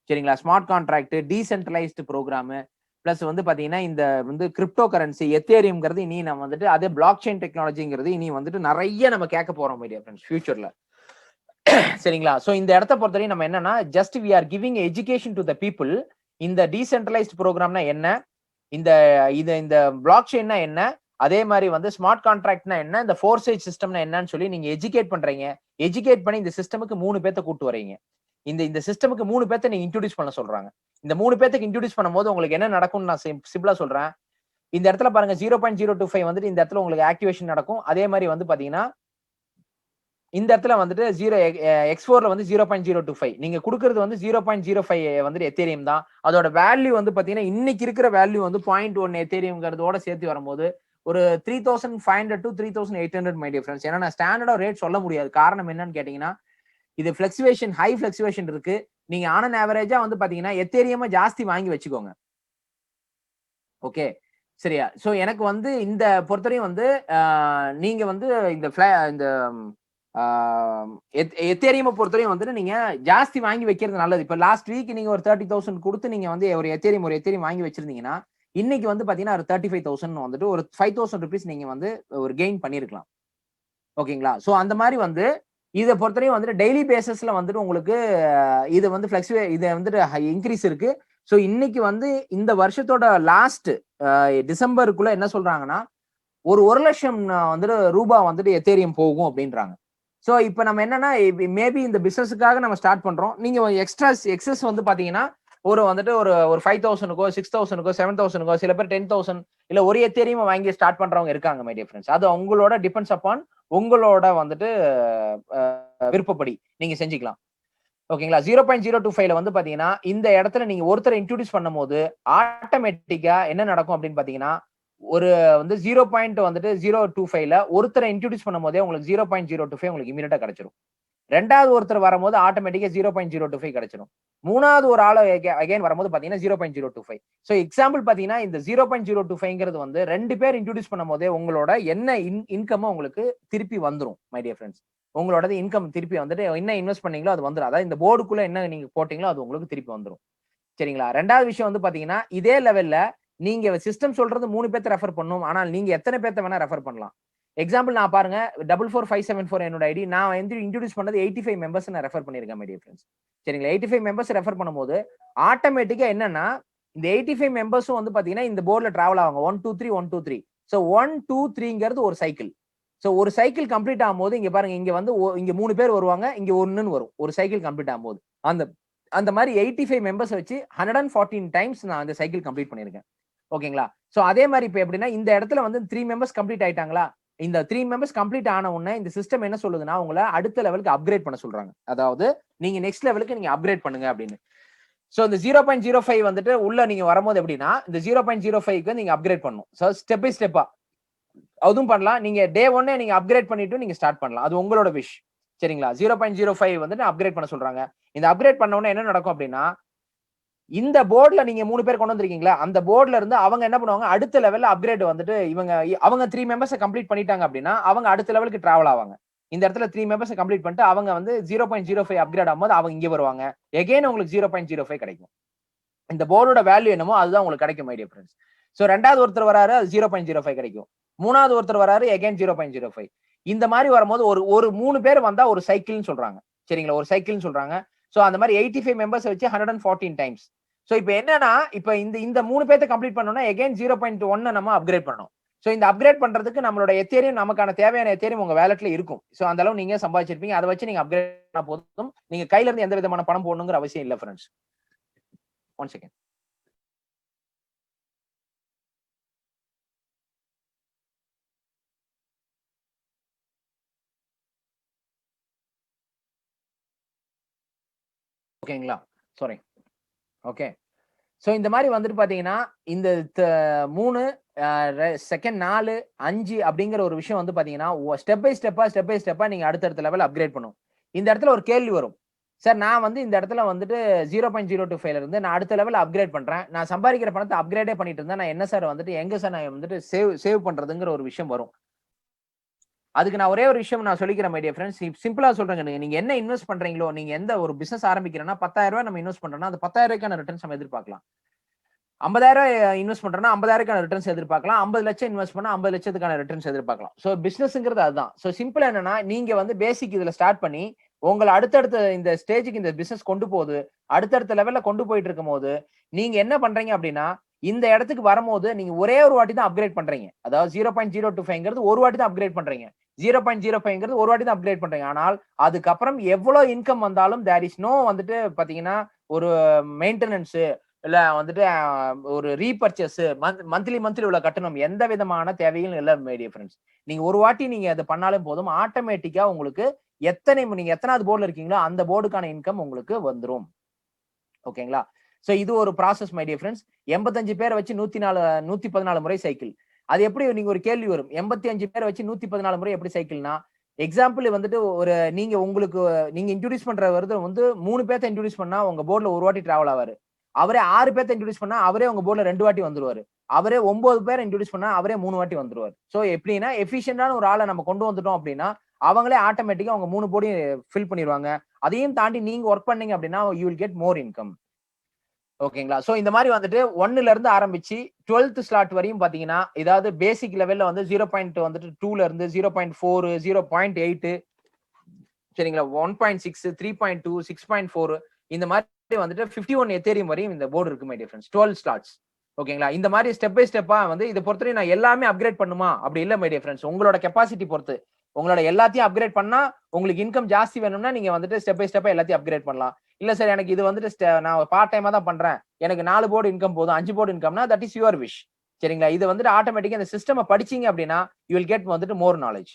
சரிங்களா? Smart contract, decentralised program plus வந்து பாத்தீங்கன்னா இந்த வந்து கிரிப்டோ கரன்சி எத்தேரியம்ங்கிறது இனி நம்ம வந்துட்டு அதே பிளாக் செயின் டெக்னாலஜிங்கிறது இனி வந்துட்டு நிறைய நம்ம கேட்க போறோம் மை டியர் ஃப்ரெண்ட்ஸ் ஃபியூச்சர்ல. சரிங்களா? சோ இந்த இடத்த பொறுத்தவரையும் நம்ம என்னன்னா just we are giving education to the people. இந்த டீசென்ட்ரலைஸ்டு புரோகிராம்னா என்ன? இந்த இந்த பிளாக் செயின்னா என்ன? அதே மாதிரி வந்து ஸ்மார்ட் கான்ட்ராக்ட்னா என்ன? இந்த ஃபோர்சேஜ் சிஸ்டம்னா என்னன்னு சொல்லி நீங்க எஜுகேட் பண்றீங்க. எஜுகேட் பண்ணி இந்த சிஸ்டமுக்கு 3 பேத்த கூட்டு வரீங்க. இந்த சிஸ்டமுக்கு 3 பேத்த நீங்க இன்ட்ரோடியூஸ் பண்ண சொல்றாங்க. இந்த 3 பேத்துக்கு இன்ட்ரோடியூஸ் பண்ணும்போது உங்களுக்கு என்ன நடக்கும்னு நான் சிம்பிளா சொல்றேன். இந்த இடத்துல பாருங்க 0.025 வந்துட்டு இந்த இடத்துல உங்களுக்கு ஆக்டிவேஷன் நடக்கும். அதே மாதிரி வந்து பாத்தீங்கன்னா இந்த இடத்துல வந்துட்டு X4ல வந்து 0.025 நீங்க குடுக்குறது வந்து 0.05 வந்துட்டு எத்தேரியம் தான். அதோட வேல்யூ வந்து பாத்தீங்கன்னா இன்னைக்கு இருக்கிற வேல்யூ வந்து 0.1 எத்தேரியம்ங்கிறதோட சேர்த்து வரும்போது ஒரு 3,500 to 3,800 மை டியர் ஃப்ரெண்ட்ஸ். ஏன்னா நான் ஸ்டாண்டர்டா ரேட் சொல்ல முடியாது. காரணம் என்னன்னு கேட்டீங்கன்னா இது பிளக்சுவேஷன் ஹை பிளக்சுவேஷன் இருக்கு. நீங்க ஆன் அன் ஆவரேஜா வந்து பாத்தீங்கன்னா எத்தேரியமா ஜாஸ்தி வாங்கி வச்சுக்கோங்க. ஓகே. சரியா? சோ எனக்கு வந்து இந்த பொறுத்தவரையும் வந்து நீங்க வந்து இந்த ஆ எத்தேரியம பொறுத்தவரையும் வந்துட்டு நீங்க ஜாஸ்தி வாங்கி வைக்கிறது நல்லது. இப்ப லாஸ்ட் வீக் நீங்க ஒரு 30,000 குடுத்து நீங்க வந்து ஒரு எத்தேரியம் வாங்கி வச்சிருந்தீங்கன்னா, இன்னைக்கு வந்து பாத்தீங்கன்னா ஒரு 35,000 வந்துட்டு ஒரு ₹5,000 நீங்க வந்து ஒரு கெயின் பண்ணியிருக்கலாம். ஓகேங்களா? சோ அந்த மாரி வந்து இத பொறுத்தவரையும் வந்துட்டு டெய்லி பேசிஸ்ல வந்துட்டு உங்களுக்கு இது வந்து இது வந்துட்டு இன்கிரீஸ் இருக்கு. சோ இன்னைக்கு வந்து இந்த வருஷத்தோட லாஸ்ட் டிசம்பருக்குள்ள என்ன சொல்றாங்கன்னா, ஒரு 1,00,000 வந்துட்டு ரூபா வந்துட்டு எத்தேரியம் போகும் அப்படின்றாங்க. சோ இப்ப நம்ம என்னன்னா மேபி இந்த பிசினஸ்க்காக நம்ம ஸ்டார்ட் பண்றோம். நீங்க எக்ஸஸ் வந்து பாத்தீங்கன்னா, வந்துட்டு ஒரு 5,000க்கோ, 6,000க்கோ, 7,000க்கோ சில பேர் 10,000 இல்ல ஒரு எத்தேரியம் வாங்கி ஸ்டார்ட் பண்றவங்க இருக்காங்க மை டியர் ஃபிரெண்ட்ஸ். அது உங்களோட டிபெண்ட்ஸ் அப்பான் உங்களோட வந்துட்டு விருப்பப்படி நீங்க செஞ்சுக்கலாம். ஓகேங்களா? 0.025ல வந்து பாத்தீங்கன்னா, இந்த இடத்துல நீங்க ஒருத்தர இன்ட்ரோடியூஸ் பண்ணும்போது, ஆட்டோமேட்டிக்கா என்ன நடக்கும் அப்படின்னு பாத்தீங்கன்னா, ஒரு வந்து 0.025ல ஒருத்தர இன்ட்ரோடியூஸ் பண்ணும்போதே உங்களுக்கு 0.025 உங்களுக்கு இம்மீடியட்டா கிடைச்சிரும். ரெண்டாவது ஒருத்தர் வரும்போது ஆட்டோமேட்டிக்கா 0.025 கிடைச்சிடும். மூணாவது ஒரு ஆள் அகைன் வரும்போது பாத்தீங்கன்னா 0.025. சோ எக்ஸாம்பிள் பாத்தீங்கன்னா இந்த 0.025ங்கிறது வந்து 2 பேர் இன்ட்ரோடியூஸ் பண்ணும்போதே உங்களோட என்ன இன்கம் உங்களுக்கு திருப்பி வந்துரும் மை டியர் ஃப்ரெண்ட்ஸ். உங்களோட இன்கம் திருப்பி வந்துட்டு என்ன இன்வெஸ்ட் பண்ணீங்களோ அது வந்துரும். அதாவது இந்த போர்டுக்குள்ள என்ன நீங்க போட்டீங்களோ அது உங்களுக்கு திருப்பி வந்துரும். சரிங்களா? ரெண்டாவது விஷயம் வந்து பாத்தீங்கன்னா இதே லெவல்ல நீங்க சிஸ்டம் சொல்றது 3 பேர்த்த ரெஃபர் பண்ணும். ஆனால் நீங்க எத்தனை பேர்த்த வேணா ரெஃபர் பண்ணலாம். எக்ஸாம்பிள் நான் பாருங்க 44574 என்னோட ஐடி. நான் வந்து இன்ட்ரோடியூஸ் பண்ணது 85 மெம்பர்ஸ் நான் ரெஃபர் பண்ணிருக்கேன் மை டியர் ஃப்ரெண்ட்ஸ். சரிங்களா? 85 மெம்பர்ஸ் ரெஃபர் பண்ணும்போது ஆட்டோமேட்டிக்கா என்னன்னா இந்த 85 மெம்பர்ஸும் வந்து பாத்தீங்கன்னா இந்த போர்டுல டிராவல் ஆவாங்க. 1 2 3 1 2 3. சோ 1 2 3ங்கிறது ஒரு சைக்கிள். சோ ஒரு சைக்கிள் கம்ப்ளீட் ஆகும்போது இங்க பாருங்க இங்க வந்து இங்க 3 பேர் வருவாங்க. இங்க 1ன்னு வரும். ஒரு சைக்கிள் கம்ப்ளீட் ஆகும்போது. அந்த அந்த மாதிரி 85 மெம்பர்ஸ் வச்சு 114 டைம்ஸ் நான் அந்த சைக்கிள் கம்ப்ளீட் பண்ணிருக்கேன். ஓகேங்களா? சோ அதே மாதிரி இப்ப எப்படின்னா இந்த இடத்துல வந்து 3 மெம்பர்ஸ் கம்ப்ளீட் ஆயிட்டாங்களா? இந்த 3 மெம்பர்ஸ் கம்ப்ளீட் ஆன உடனே இந்த சிஸ்டம் என்ன சொல்லுதுன்னா உங்களை அடுத்த லெவலுக்கு அப்கிரேட் பண்ண சொல்றாங்க. அதாவது நீங்க நெக்ஸ்ட் லெவலுக்கு நீங்க அப்கிரேட் பண்ணுங்க அப்படின்னு. சோ இந்த 0.05 வந்துட்டு உள்ள நீங்க வரும்போது எப்படின்னா இந்த 0.05க்கு நீங்க அப்கிரேட் பண்ணணும். சோ ஸ்டெப் பை ஸ்டெப்பா அதுவும் பண்ணலாம். நீங்க டே 1 நீங்க அப்கிரேட் பண்ணிட்டு நீங்க ஸ்டார்ட் பண்ணலாம். அது உங்களோட விஷ். சரிங்களா? 0.05 வந்துட்டு அப்கிரேட் பண்ண சொல்றாங்க. இந்த அப்கிரேட் பண்ண உடனே என்ன நடக்கும் அப்படின்னா இந்த போர்டுல நீங்க 3 பேர் கொண்டு வந்திருக்கீங்களா அந்த போர்டுல இருந்து அவங்க என்ன பண்ணுவாங்க அடுத்த லெவல்ல அப்கிரேட் வந்துட்டு அவங்க 3 மெம்பர்ஸ் கம்ப்ளீட் பண்ணிட்டாங்க அப்படின்னா அவங்க அடுத்த லெவலுக்கு டிராவல் ஆவாங்க. இந்த இடத்துல 3 மெம்பர்ஸ் கம்ப்ளீட் பண்ணிட்டு அவங்க வந்து 0.05 அப்கிரேட் ஆகும்போது அவங்க இங்க வருவாங்க. எகைன் உங்களுக்கு 0.05 கிடைக்கும். இந்த போர்டோட வேல்யூ என்னமோ அதுதான் உங்களுக்கு கிடைக்கும் மை டியர் ஃப்ரெண்ட்ஸ். சோ ரெண்டாவது ஒருத்தர் வராரு அது 0.05 கிடைக்கும். மூணாவது ஒருத்தர் வராரு எகைன் 0.05. இந்த மாதிரி வரும்போது ஒரு 3 பேர் வந்தா ஒரு சைக்கிள்னு சொல்றாங்க. சரிங்களா? ஒரு சைக்கிள்னு சொல்றாங்க. சோ அந்த மாதிரி 85 மெம்பர்ஸ் வச்சு 114 டைம்ஸ். சோ இப்போ என்னன்னா இப்போ இந்த 3 பேர்த்த கம்ப்ளீட் பண்ணனும்னா எகைன் 0.1 நம்ம அப்கிரேட் பண்ணனும். சோ இந்த அப்கிரேட் பண்றதுக்கு நம்மளோட எத்தேரியம் நமக்கான தேவையான எத்தேரியம் உங்க வாலெட்ல இருக்கும். சோ அந்த அளவு நீங்க சம்பாதிச்சிருப்பீங்க. அதை வச்சு நீங்க அப்கிரேட் பண்ணா போதும். நீங்க கையில இருந்து எந்த விதமான பணம் போடணுங்கிற அவசியம் இல்ல ஃப்ரெண்ட்ஸ். 1 செகண்ட். ஓகேங்களா? சாரி. ஓகே. சோ இந்த மாதிரி வந்துட்டு பாத்தீங்கன்னா இந்த 3 செகண்ட் 4 5 அப்படிங்கிற ஒரு விஷயம் வந்து பாத்தீங்கன்னா ஸ்டெப் பை ஸ்டெப்பா நீங்க அடுத்தடுத்த லெவல் அப்கிரேட் பண்ணும். இந்த இடத்துல ஒரு கேள்வி வரும். சார் நான் வந்து இந்த இடத்துல வந்துட்டு 0.025ல இருந்து நான் அடுத்த லெவல் அப்கிரேட் பண்றேன். நான் சம்பாதிக்கிற பணத்தை அப்கிரேடே பண்ணிட்டு இருந்தா நான் என்ன சார் வந்துட்டு எங்க சார் நான் வந்துட்டு சேவ் பண்றதுங்கிற ஒரு விஷயம் வரும். அதுக்கு நான் ஒரே ஒரு விஷயம் நான் சொல்லிக்கிறேன் மை டியர் ஃப்ரெண்ட்ஸ். சிம்பிளா சொல்றேங்க. நீங்க என்ன இன்வெஸ்ட் பண்றீங்களோ, நீங்க எந்த ஒரு பிசினஸ் ஆரம்பிக்கிறேன்னா ரூ. 10,000 நம்ம இன்வெஸ்ட் பண்றோம்னா அந்த ரூ. 10,000க்கான ரிட்டர்ன்ஸ் நம்ம எதிர்பார்க்கலாம். 50,000 இன்வெஸ்ட் பண்றோம்னா 50,000க்கான ரிட்டர்ன்ஸ் எதிர்பார்க்கலாம். 50 லட்சம் இன்வெஸ்ட் பண்ணா 50 லட்சத்துக்கான ரிட்டர்ன்ஸ் எதிர்பார்க்கலாம். சோ பிசினஸ்ங்கிறது அதுதான். சோ சிம்பிளா என்னன்னா நீங்க வந்து பேசிக் இதுல ஸ்டார்ட் பண்ணி உங்கள அடுத்தடுத்த இந்த ஸ்டேஜ்க்கு இந்த பிசினஸ் கொண்டு போகுது. அடுத்தடுத்த லெவல்ல கொண்டு போயிட்டு இருக்கும்போது நீங்க என்ன பண்றீங்க அப்படின்னா இந்த இடத்துக்கு வரும்போது நீங்க ஒரே ஒரு வாட்டி தான் அப்கிரேட் பண்றீங்க. அதாவது 0.025ங்கிறது ஒரு வாட்டி தான் அப்கிரேட் பண்றீங்க. 0.05ங்கிறது ஒரு வாட்டி தான் அப்கிரேட் பண்றீங்க. ஆனால் அதுக்கப்புறம் எவ்வளவு இன்கம் வந்தாலும் தேர் இஸ் நோ வந்துட்டு பாத்தீங்கன்னா ஒரு மெயின்டெனன்ஸ் இல்ல வந்துட்டு ஒரு ரீபர்ச்சேஸ் மந்த்லி உள்ள கட்டணம் எந்த விதமான தேவையும் இல்ல மை டியர் ஃப்ரெண்ட்ஸ். நீங்க ஒரு வாட்டி நீங்க அதை பண்ணாலும் போதும் ஆட்டோமேட்டிக்கா உங்களுக்கு நீங்க எத்தனாவது போர்டுல இருக்கீங்களோ அந்த போர்டுக்கான இன்கம் உங்களுக்கு வந்துரும். ஓகேங்களா? சோ இது ஒரு ப்ராசஸ் மை டியர் ஃப்ரெண்ட்ஸ். 85 பேரை வச்சு 114 முறை சைக்கிள். அது எப்படி நீங்க ஒரு கேள்வி வரும். 85 பேரை வச்சு 114 முறை எப்படி சைக்கிள்னா எக்ஸாம்பிள் வந்துட்டு நீங்க உங்களுக்கு நீங்க இன்ட்ரோடியூஸ் பண்ற வந்து 3 பேர்த்த இன்ட்ரோடியூஸ் பண்ணா உங்க போர்டுல ஒரு வாட்டி டிராவல் ஆவாரு. அவரே 6 பேர்த்த இன்ட்ரோடியூஸ் பண்ணா அவரே உங்க போர்டுல 2 வாட்டி வந்துருவாரு. அவரே 9 பேரை இன்ட்ரோடியூஸ் பண்ணா அவரே 3 வாட்டி வந்துருவாரு. சோ எப்படின்னா எஃபிஷியன்டான ஒரு ஆளை நம்ம கொண்டு வந்துட்டோம் அப்படின்னா அவங்களே ஆட்டோமேட்டிக்கா அவங்க 3 போர்டையும் ஃபில் பண்ணிடுவாங்க. அதையும் தாண்டி நீங்க ஒர்க் பண்ணீங்க அப்படின்னா you will get more income. ஓகேங்களா? சோ இந்த மாதிரி வந்துட்டு 1ல இருந்து ஆரம்பிச்சு 12th ஸ்லாட் வரையும் பாத்தீங்கன்னா ஏதாவது பேசிக் லெவல்ல வந்து 0.2ல இருந்து 0.4 0.8 சரிங்களா 1.6 3.2 6.4 இந்த மாதிரி வந்துட்டு 51 எத்தேரியம் வரையும் இந்த போர்டு இருக்கு மை டியர் ஃப்ரெண்ட்ஸ். 12 ஸ்லாட்ஸ். ஓகேங்களா? இந்த மாதிரி ஸ்டெப் பை ஸ்டெப்பா வந்து இதை பொறுத்தவரை நான் எல்லாமே அப்கிரேட் பண்ணுமா அப்படி இல்ல மை டியர் ஃப்ரெண்ட்ஸ். உங்களோட கெப்பாசிட்டி பொறுத்து உங்களோட எல்லாத்தையும் அப்கிரேட் பண்ணா உங்களுக்கு இன்கம் ஜாஸ்தி வேணும்னா நீங்க வந்துட்டு ஸ்டெப் பை ஸ்டெப்பா எல்லாத்தையும் அப்கிரேட் பண்ணலாம். இல்ல சார் எனக்கு இது வந்துட்டு நான் பார்ட் டைமா தான் பண்றேன். எனக்கு 4 போர்டு இன்கம் போதும் 5 போர்டு இன்கம்னா தட் இஸ் யுவர் விஷ். சரிங்களா? இது வந்துட்டு ஆட்டோமேட்டிக்கா இந்த சிஸ்டம் படிச்சீங்க அப்படின்னா யூ வில் கெட் வந்துட்டு மோர் நாலேஜ்.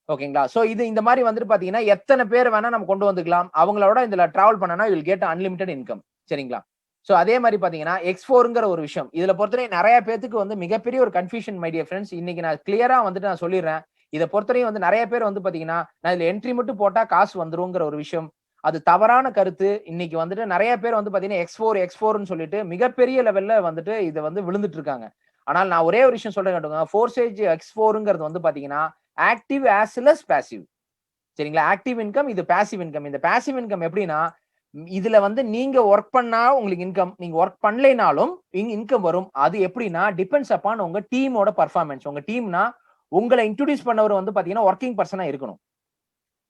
ஓகேங்களா? சோ இது இந்த மாதிரி வந்துட்டு பாத்தீங்கன்னா எத்தனை பேர் வேணா நம்ம கொண்டு வந்துக்கலாம். அவங்களோட இதுல டிராவல் பண்ணனா you will get unlimited income. சரிங்களா? சோ அதே மாதிரி பாத்தீங்கன்னா X4ங்கிற ஒரு விஷயம் இதுல பொறுத்தவரை நிறைய பேத்துக்கு வந்து மிகப்பெரிய ஒரு கன்ஃபியூஷன் மை டியர் ஃப்ரெண்ட்ஸ். இன்னைக்கு நான் கிளியரா வந்துட்டு நான் சொல்லிடுறேன். இதை பொறுத்தவரையும் வந்து நிறைய பேர் வந்து பாத்தீங்கன்னா நான் இதுல என்ட்ரி மட்டும் போட்டா காசு வந்துருங்கிற ஒரு விஷயம், அது தவறான கருத்து. இன்னைக்கு வந்துட்டு நிறைய பேர் வந்து பாத்தீங்கன்னா எக்ஸ்4 சொல்லிட்டு மிகப்பெரிய லெவல்ல வந்துட்டு இதை வந்து விழுந்துட்டு இருக்காங்க. ஆனால் நான் ஒரே ஒரு விஷயம் சொல்றேன் கேட்டுங்க, ஃபோர்சேஜ் எக்ஸ்4ங்கிறது வந்து பாத்தீங்கன்னா active as well as passive. சரிங்களா? ஆக்டிவ் இன்கம், இது பாசிவ் இன்கம். இந்த பாசிவ் இன்கம் எப்படின்னா, இதுல வந்து நீங்க ஒர்க் பண்ணா உங்களுக்கு இன்கம், நீங்க ஒர்க் பண்ணலைனாலும் இன்கம் வரும். அது எப்படின்னா டிபெண்ட்ஸ் அப்பான் உங்க டீமோட பெர்ஃபார்மன்ஸ். உங்க டீம்னா உங்களை இன்ட்ரோடியூஸ் பண்ணவர் வந்து பாத்தீங்கன்னா ஒர்க்கிங் பர்சனா இருக்கணும்.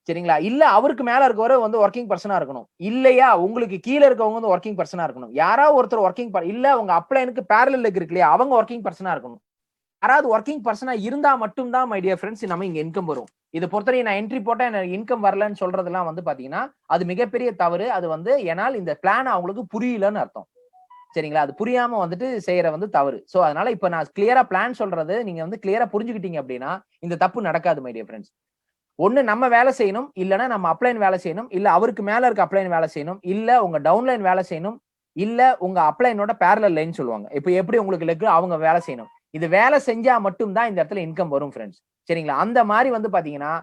சரிங்களா? இல்ல அவருக்கு மேல இருக்கவரு வந்து வொர்க்கிங் பர்சனா இருக்கணும். இல்லையா உங்களுக்கு கீழ இருக்கவங்க வந்து வொர்க்கிங் பர்சனா இருக்கணும். யாராவது ஒருத்தர் இல்ல உங்க அப்ளைனுக்கு பேரலல் இருக்கு இல்லையா, அவங்க வொர்க்கிங் பர்சனா இருக்கணும். யாராவது வொர்க்கிங் பர்சனா இருந்தா மட்டும் தான் மை டியர் ஃபிரெண்ட்ஸ் நம்ம இங்க இன்கம் வரும். இத பொறுத்தவரை நான் என்ட்ரி போட்டா எனக்கு இன்கம் வரலன்னு சொல்றதெல்லாம் வந்து பாத்தீங்கன்னா, அது மிகப்பெரிய தவறு. அது வந்து ஏனால் இந்த பிளான் அவங்களுக்கு புரியலன்னு அர்த்தம். சரிங்களா? அது புரியாம வந்துட்டு செய்யற வந்து தவறு. சோ அதனால இப்ப நான் கிளியரா பிளான் சொல்றது நீங்க வந்து கிளியரா புரிஞ்சுக்கிட்டீங்க அப்படின்னா, இந்த தப்பு நடக்காது மை டியர் ஃபிரெண்ட்ஸ். ஒண்ணு நம்ம வேலை செய்யணும், இல்லன்னா நம்ம அப்ளைன் வேலை செய்யணும், இல்ல அவருக்கு மேல இருக்க அப்ளைன் வேலை செய்யணும், இல்ல உங்க டவுன்லைன் வேலை செய்யணும், இல்ல உங்க அப்ளைனோட பேரலல் லைன் சொல்லுவாங்க. இப்ப எப்படி உங்களுக்கு லெக் அவங்க வேலை செய்யணும். இது வேலை செஞ்சா மட்டும் தான் இந்த இடத்துல இன்கம் வரும் ஃப்ரெண்ட்ஸ். சரிங்களா? அந்த மாரி வந்து பாத்தீங்கன்னா,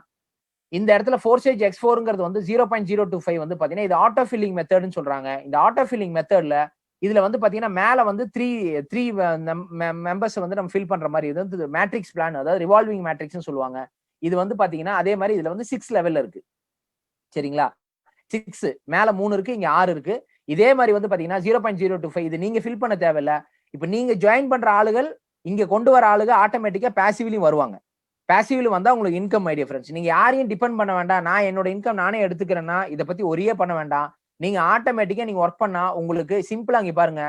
இந்த இடத்துல ஃபோர்சேஜ் எக்ஸ்4ங்கிறது வந்து 0.025 வந்து பாத்தீங்கன்னா, இது ஆட்டோ ஃபில்லிங் மெத்தட்ன்னு சொல்றாங்க. இந்த ஆட்டோ ஃபில்லிங் மெத்தட்ல இதுல வந்து பாத்தீங்கன்னா, மேல வந்து 3 மெம்பர்ஸ் வந்து நம்ம ஃபில் பண்ற மாரி இது வந்து மேட்ரிக்ஸ் பிளான், அதாவது ரிவால்விங் மேட்ரிக்ஸ்னு சொல்லுவாங்க. இது வந்து பாத்தீங்கன்னா, அதே மாரி இதுல வந்து 6 லெவல்ல இருக்கு. சரிங்களா? 6 மேல 3 இருக்கு, இங்க 6 இருக்கு. இதே மாரி வந்து பாத்தீங்கன்னா 0.025 இது நீங்க ஃபில் பண்ண தேவையில்ல. இப்ப நீங்க ஜாயின் பண்ற ஆளுகள், இங்க கொண்டு வர ஆளுங்க ஆட்டோமேட்டிக்கா பாசிவ்லயும் வருவாங்க. பாசிவ்ல வந்தா உங்களுக்கு இன்கம் ஐடியா ஃப்ரெண்ட்ஸ். நீங்க யாரையும் டிபெண்ட் பண்ண வேண்டாம். நான் என்னோட இன்கம் நானே எடுத்துக்கிறேன்னா, இத பத்தி ஒரியே பண்ண வேண்டாம். நீங்க ஆட்டோமேட்டிக்கா நீங்க வொர்க் பண்ணா உங்களுக்கு சிம்பிளா இங்க பாருங்க.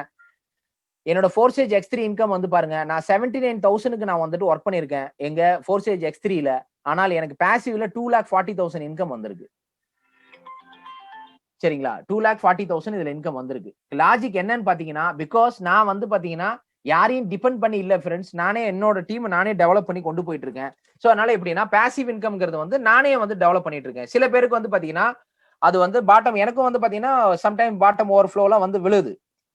என்னோட ஃபோர்சேஜ் எக்ஸ்3 இன்கம் வந்து பாருங்க. நான் 79,000க்கு நான் வந்துட்டு வொர்க் பண்ணியிருக்கேன். எங்க ஃபோர்சேஜ் எக்ஸ்3ல. ஆனால் எனக்கு பாசிவ்ல 2,40,000 இன்கம் வந்திருக்கு. சரிங்களா? 2,40,000 இதுல இன்கம் வந்திருக்கு. லாஜிக் என்னன்னு பாத்தீங்கன்னா, பிகாஸ் நான் வந்து பாத்தீங்கன்னா, யாரையும் டிபெண்ட் பண்ணி இல்ல ஃபிரெண்ட்ஸ். நானே என்னோட டீம் நானே டெவலப் பண்ணி கொண்டு போயிட்டு இருக்கேன். சோ அதனால எப்படின்னா, பாசிவ் இன்கம்ங்கிறது வந்து நானே வந்து டெவலப் பண்ணிட்டு இருக்கேன். சில பேருக்கு வந்து பாத்தீங்கன்னா, அது வந்து பாட்டம் எனக்கும் வந்து பாத்தீங்கன்னா, சம்டைம் பாட்டம் ஓவர்ஃப்ளோலாம் வந்து விழுது.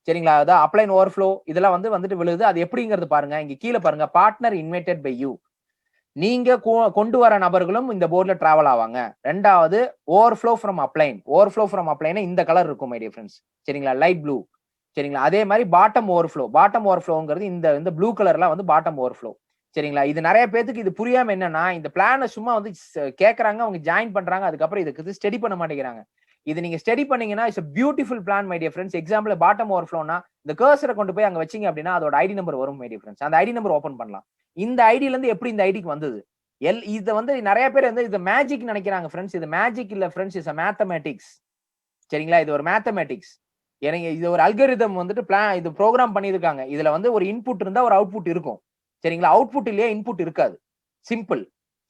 சரிங்களா? அதான் அப்ளைன் ஓவர்ஃப்ளோ இதெல்லாம் வந்துட்டு விழுது. அது எப்படிங்கிறது பாருங்க. இங்க கீழ பாருங்க. Partner invited by you. நீங்க கொண்டு வர நபர்களும் இந்த போர்ட்ல டிராவல் ஆவாங்க. 2வது overflow from upline. Overflow from அப்ளைன்னா இந்த கலர் இருக்கும் மை டியர் ஃபிரெண்ட்ஸ். சரிங்களா? Light blue. சரிங்களா? அதே மாரி பாட்டம் ஓவர்ஃப்ளோ. பாட்டம் ஓவர்ஃப்ளோங்கிறது இந்த இந்த ப்ளூ கலர்லாம் வந்து பாட்டம் ஓவர்ஃப்ளோ. சரிங்களா? இது நெறைய பேத்துக்கு இது புரியாம என்னன்னா, இந்த பிளான சும்மா வந்து கேட்கறாங்க, அவங்க ஜாயின் பண்றாங்க. அதுக்கப்புறம் இதுக்கு ஸ்டடி பண்ண மாட்டேங்கிறாங்க. இது நீங்க ஸ்டடி பண்ணீங்கன்னா, it's a beautiful plan my dear friends. Example bottom ஓவர்ஃப்ளோனா, இந்த கர்சர கொண்டு போய் அங்க வச்சீங்க அப்படின்னா, அதோட ஐடி நம்பர் வரும் மை டியர் ஃபிரெண்ட்ஸ். அந்த ஐடி நம்பர் ஓப்பன் பண்ணலாம். இந்த ஐடில இருந்து எப்படி இந்த ஐடிக்கு வந்தது? இத வந்து நெறைய பேர் வந்து இது மேஜிக் நெனைக்கிறாங்க ஃபிரெண்ட்ஸ். இது மேஜிக் இல்ல ஃபிரெண்ட்ஸ். It's a mathematics. சரிங்களா? இது ஒரு மேத்தமேட்டிக்ஸ். எனக்கு இது ஒரு அல்காரிதம் வந்துட்டு இது புரோகிராம் பண்ணியிருக்காங்க. இதுல வந்து ஒரு இன்புட் இருந்தா ஒரு அவுட்புட் இருக்கும். சரிங்களா? அவுட்புட் இல்லையா இன்புட் இருக்காது. சிம்பிள்.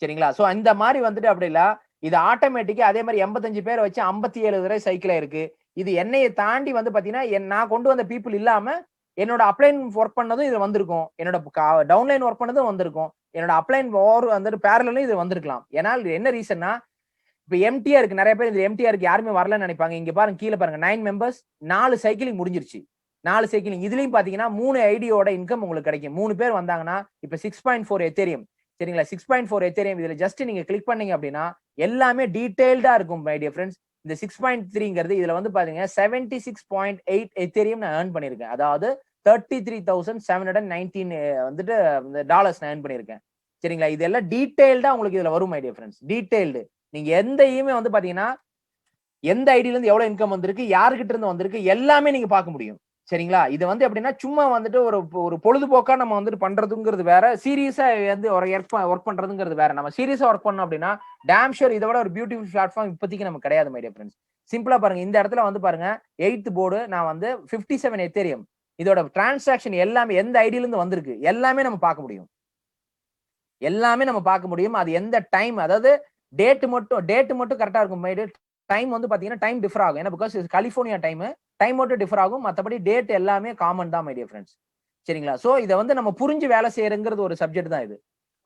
சரிங்களா? சோ இந்த மாரி வந்துட்டு அப்படி இல்ல. இது ஆட்டோமேட்டிக்கா அதே மாரி 85 பேர வச்சு 57 தடவை சைக்கிள் ஆயிருக்கு. இது என்னைய தாண்டி வந்து பாத்தீங்கன்னா, நான் கொண்டு வந்த பீப்பிள் இல்லாம என்னோட அப்ளைன் ஒர்க் பண்ணதும் இது வந்திருக்கும். என்னோட டவுன்லைன் ஒர்க் பண்ணதும் வந்திருக்கும். என்னோட அப்ளைன் வந்துட்டு பேரலலும் இது வந்திருக்கலாம். ஏன்னா என்ன ரீசன்னா, இப்ப எம்டியா இருக்கு. நெறைய பேர் இந்த எம்டியா இருக்கு யாருமே வரலன்னு நெனைப்பாங்க. இங்க பாருங்க கீழ பாருங்க 9 மெம்பர்ஸ் 4 சைக்கிளிங் முடிஞ்சிருச்சு. 4 சைக்கிளிங். இதுலயும் பாத்தீங்கன்னா 3 ஐடியோட இன்கம் உங்களுக்கு கிடைக்கும். 3 பேர் வந்தாங்கன்னா, இப்ப 6.4 எத்தேரியம். சரிங்களா? 6.4 எத்தேரியம் இதுல ஜஸ்ட் நீங்க கிளிக் பண்ணீங்க அப்படின்னா, எல்லாமே டீடைல்டா இருக்கும் மை டியர் ஃபிரெண்ட்ஸ். இந்த 6.3ங்கிறது இதுல வந்து பாருங்க 76.8 எத்தேரியம் நான் ஏர்ன் பண்ணியிருக்கேன். அதாவது 33,719 வந்துட்டு டாலர்ஸ் நான் ஏர்ன் பண்ணியிருக்கேன். சரிங்களா? இதெல்லாம் டீடைல்டா உங்களுக்கு இதுல வரும் மை டியர் ஃபிரெண்ட்ஸ். டீடைல்டு. நீங்க எந்த வந்து பாத்தீங்கன்னா, எந்த ஐடில இருந்து எவ்வளவு இன்கம் வந்திருக்கு, யார்கிட்ட இருந்து வந்திருக்கு, எல்லாமே நீங்க பார்க்க முடியும். சரிங்களா? இது வந்து எப்படின்னா, சும்மா வந்துட்டு ஒரு ஒரு பொழுதுபோக்கா நம்ம வந்துட்டு பண்றதுங்கிறது வேற. சீரியஸா வந்து ஒரு ஒர்க் பண்றதுங்கிறது வேற. நம்ம சீரியஸா ஒர்க் பண்ணோம் அப்படின்னா, டாம் ஷூர் இத விட ஒரு பியூட்டிஃபுல் பிளாட்ஃபார்ம் இப்போதைக்கு நமக்கு கிடையாது மை டியர் ஃபிரெண்ட்ஸ். சிம்பிளா பாருங்க. இந்த இடத்துல வந்து பாருங்க 8த் போர்டு நான் வந்து 57 எத்தேரியம். இதோட டிரான்சாக்ஷன் எல்லாமே எந்த ஐடில இருந்து வந்திருக்கு, எல்லாமே நம்ம பார்க்க முடியும். எல்லாமே நம்ம பார்க்க முடியும். அது எந்த டைம் அதாவது டேட் மட்டும் கரெக்ட்டா இருக்கும். டைம் வந்து பாத்தீங்கன்னா டைம் டிஃபர் ஆகும். ஏன்னா பிகாஸ் இது கலிபோர்னியா டைம். டைம் மட்டும் டிஃபர் ஆகும். மத்தபடி டேட் எல்லாமே காமன் தான் மை டியர் ஃபிரெண்ட்ஸ். சரிங்களா? சோ இத வந்து நம்ம புரிஞ்சு வேலை செய்யறங்கிறது ஒரு சப்ஜெக்ட் தான் இது.